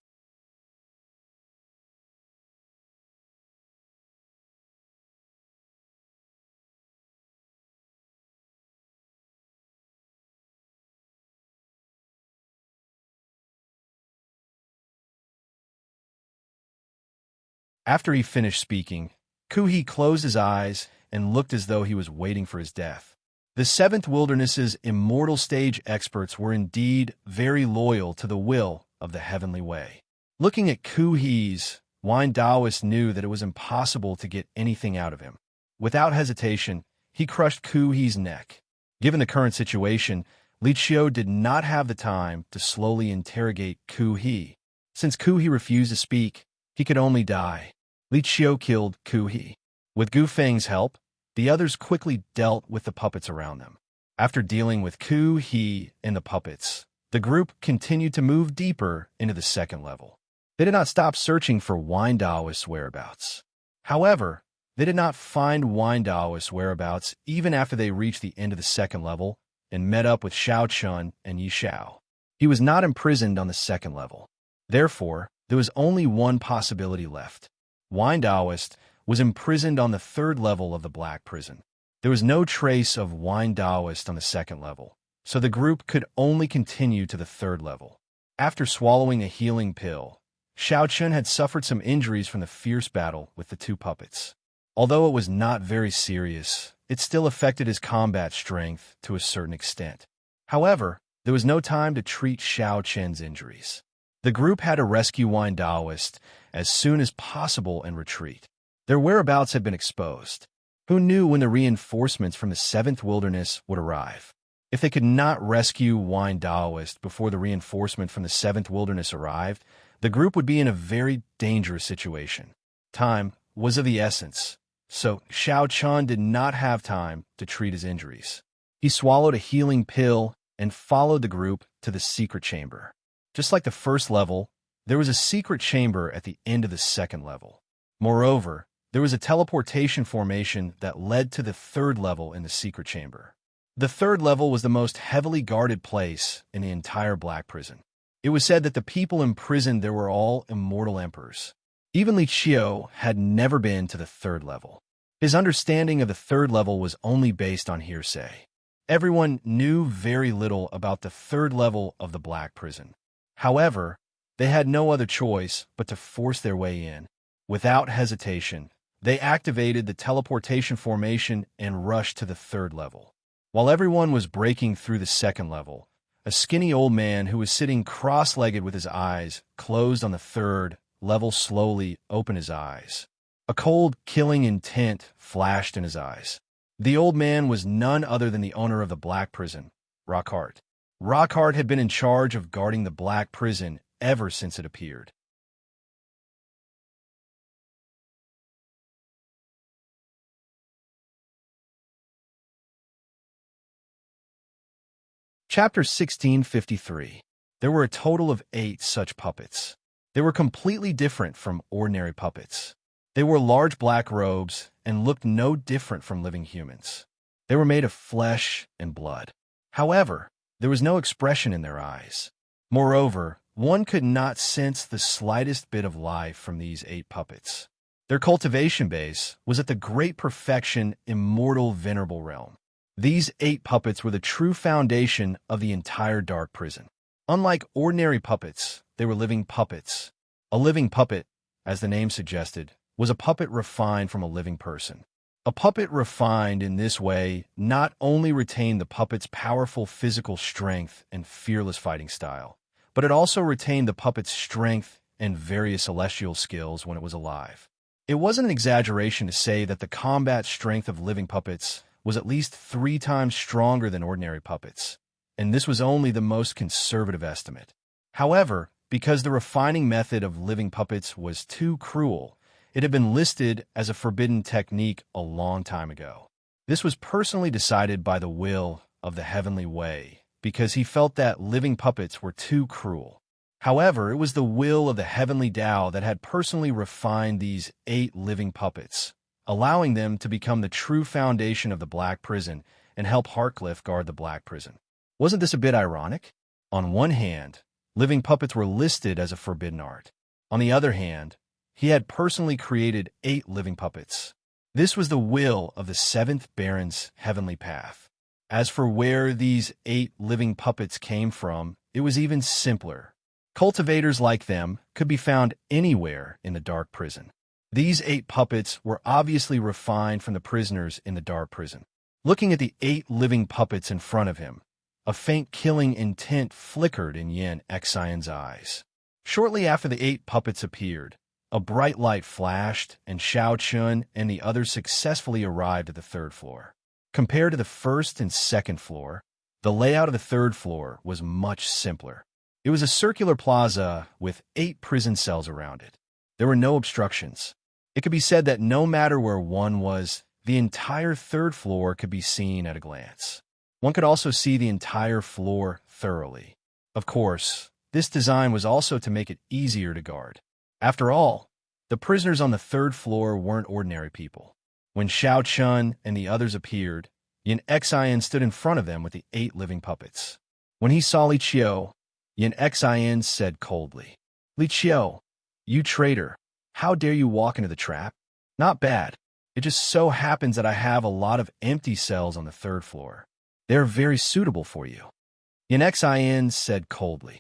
After he finished speaking, Kuhi closed his eyes and looked as though he was waiting for his death. The Seventh Wilderness's immortal stage experts were indeed very loyal to the will of the heavenly way. Looking at Kuhi's, Wine Taoist knew that it was impossible to get anything out of him. Without hesitation, he crushed Kuhi's neck. Given the current situation, Li Qiu did not have the time to slowly interrogate Kuhi. Since Kuhi refused to speak, he could only die. Li Qiu killed Kuhi. With Gu Feng's help, the others quickly dealt with the puppets around them. After dealing with Kuhi and the puppets, the group continued to move deeper into the second level. They did not stop searching for Wine Taoist's whereabouts. However, they did not find Wine Taoist's whereabouts even after they reached the end of the second level and met up with Xiao Chun and Yi Xiao. He was not imprisoned on the second level. Therefore, there was only one possibility left. Wine Taoist was imprisoned on the third level of the Black Prison. There was no trace of Wine Taoist on the second level, so the group could only continue to the third level. After swallowing a healing pill, Xiao Chun had suffered some injuries from the fierce battle with the two puppets. Although it was not very serious, it still affected his combat strength to a certain extent. However, there was no time to treat Xiao Chen's injuries. The group had to rescue Wine Taoist as soon as possible and retreat. Their whereabouts had been exposed. Who knew when the reinforcements from the Seventh Wilderness would arrive? If they could not rescue Wine Taoist before the reinforcement from the Seventh Wilderness arrived, the group would be in a very dangerous situation. Time was of the essence, so Xiao Chun did not have time to treat his injuries. He swallowed a healing pill and followed the group to the secret chamber. Just like the first level, there was a secret chamber at the end of the second level. Moreover, there was a teleportation formation that led to the third level in the secret chamber. The third level was the most heavily guarded place in the entire Black Prison. It was said that the people imprisoned there were all immortal emperors. Even Li Qiu had never been to the third level. His understanding of the third level was only based on hearsay. Everyone knew very little about the third level of the Black Prison. However, they had no other choice but to force their way in. Without hesitation, they activated the teleportation formation and rushed to the third level. While everyone was breaking through the second level, a skinny old man who was sitting cross-legged with his eyes closed on the third level slowly opened his eyes. A cold, killing intent flashed in his eyes. The old man was none other than the owner of the Black Prison, Rockhart. Rockhart had been in charge of guarding the Black Prison ever since it appeared. Chapter 1653. There were a total of 8 such puppets. They were completely different from ordinary puppets. They wore large black robes and looked no different from living humans. They were made of flesh and blood. However, there was no expression in their eyes. Moreover, one could not sense the slightest bit of life from these 8 puppets. Their cultivation base was at the great perfection, immortal, venerable realm. These 8 puppets were the true foundation of the entire dark prison. Unlike ordinary puppets, they were living puppets. A living puppet, as the name suggested, was a puppet refined from a living person. A puppet refined in this way not only retained the puppet's powerful physical strength and fearless fighting style, but it also retained the puppet's strength and various celestial skills when it was alive. It wasn't an exaggeration to say that the combat strength of living puppets was at least 3 times stronger than ordinary puppets, and this was only the most conservative estimate. However, because the refining method of living puppets was too cruel, it had been listed as a forbidden technique a long time ago. This was personally decided by the will of the Heavenly Way, because he felt that living puppets were too cruel. However, it was the will of the Heavenly Tao that had personally refined these 8 living puppets, allowing them to become the true foundation of the Black Prison and help Heartcliff guard the Black Prison. Wasn't this a bit ironic? On one hand, living puppets were listed as a forbidden art. On the other hand, he had personally created 8 living puppets. This was the will of the 7th Baron's heavenly path. As for where these 8 living puppets came from, it was even simpler. Cultivators like them could be found anywhere in the dark prison. These 8 puppets were obviously refined from the prisoners in the dark prison. Looking at the 8 living puppets in front of him, a faint killing intent flickered in Yin Xian's eyes. Shortly after the 8 puppets appeared, a bright light flashed, and Xiao Chun and the others successfully arrived at the 3rd floor. Compared to the 1st and 2nd floor, the layout of the 3rd floor was much simpler. It was a circular plaza with 8 prison cells around it. There were no obstructions. It could be said that no matter where one was, the entire 3rd floor could be seen at a glance. One could also see the entire floor thoroughly. Of course, this design was also to make it easier to guard. After all, the prisoners on the 3rd floor weren't ordinary people. When Xiao Chun and the others appeared, Yin Xian stood in front of them with the 8 living puppets. When he saw Li Qiu, Yin Xian said coldly, "Li Qiu, you traitor, how dare you walk into the trap? Not bad. It just so happens that I have a lot of empty cells on the 3rd floor. They're very suitable for you." Yin Xian said coldly.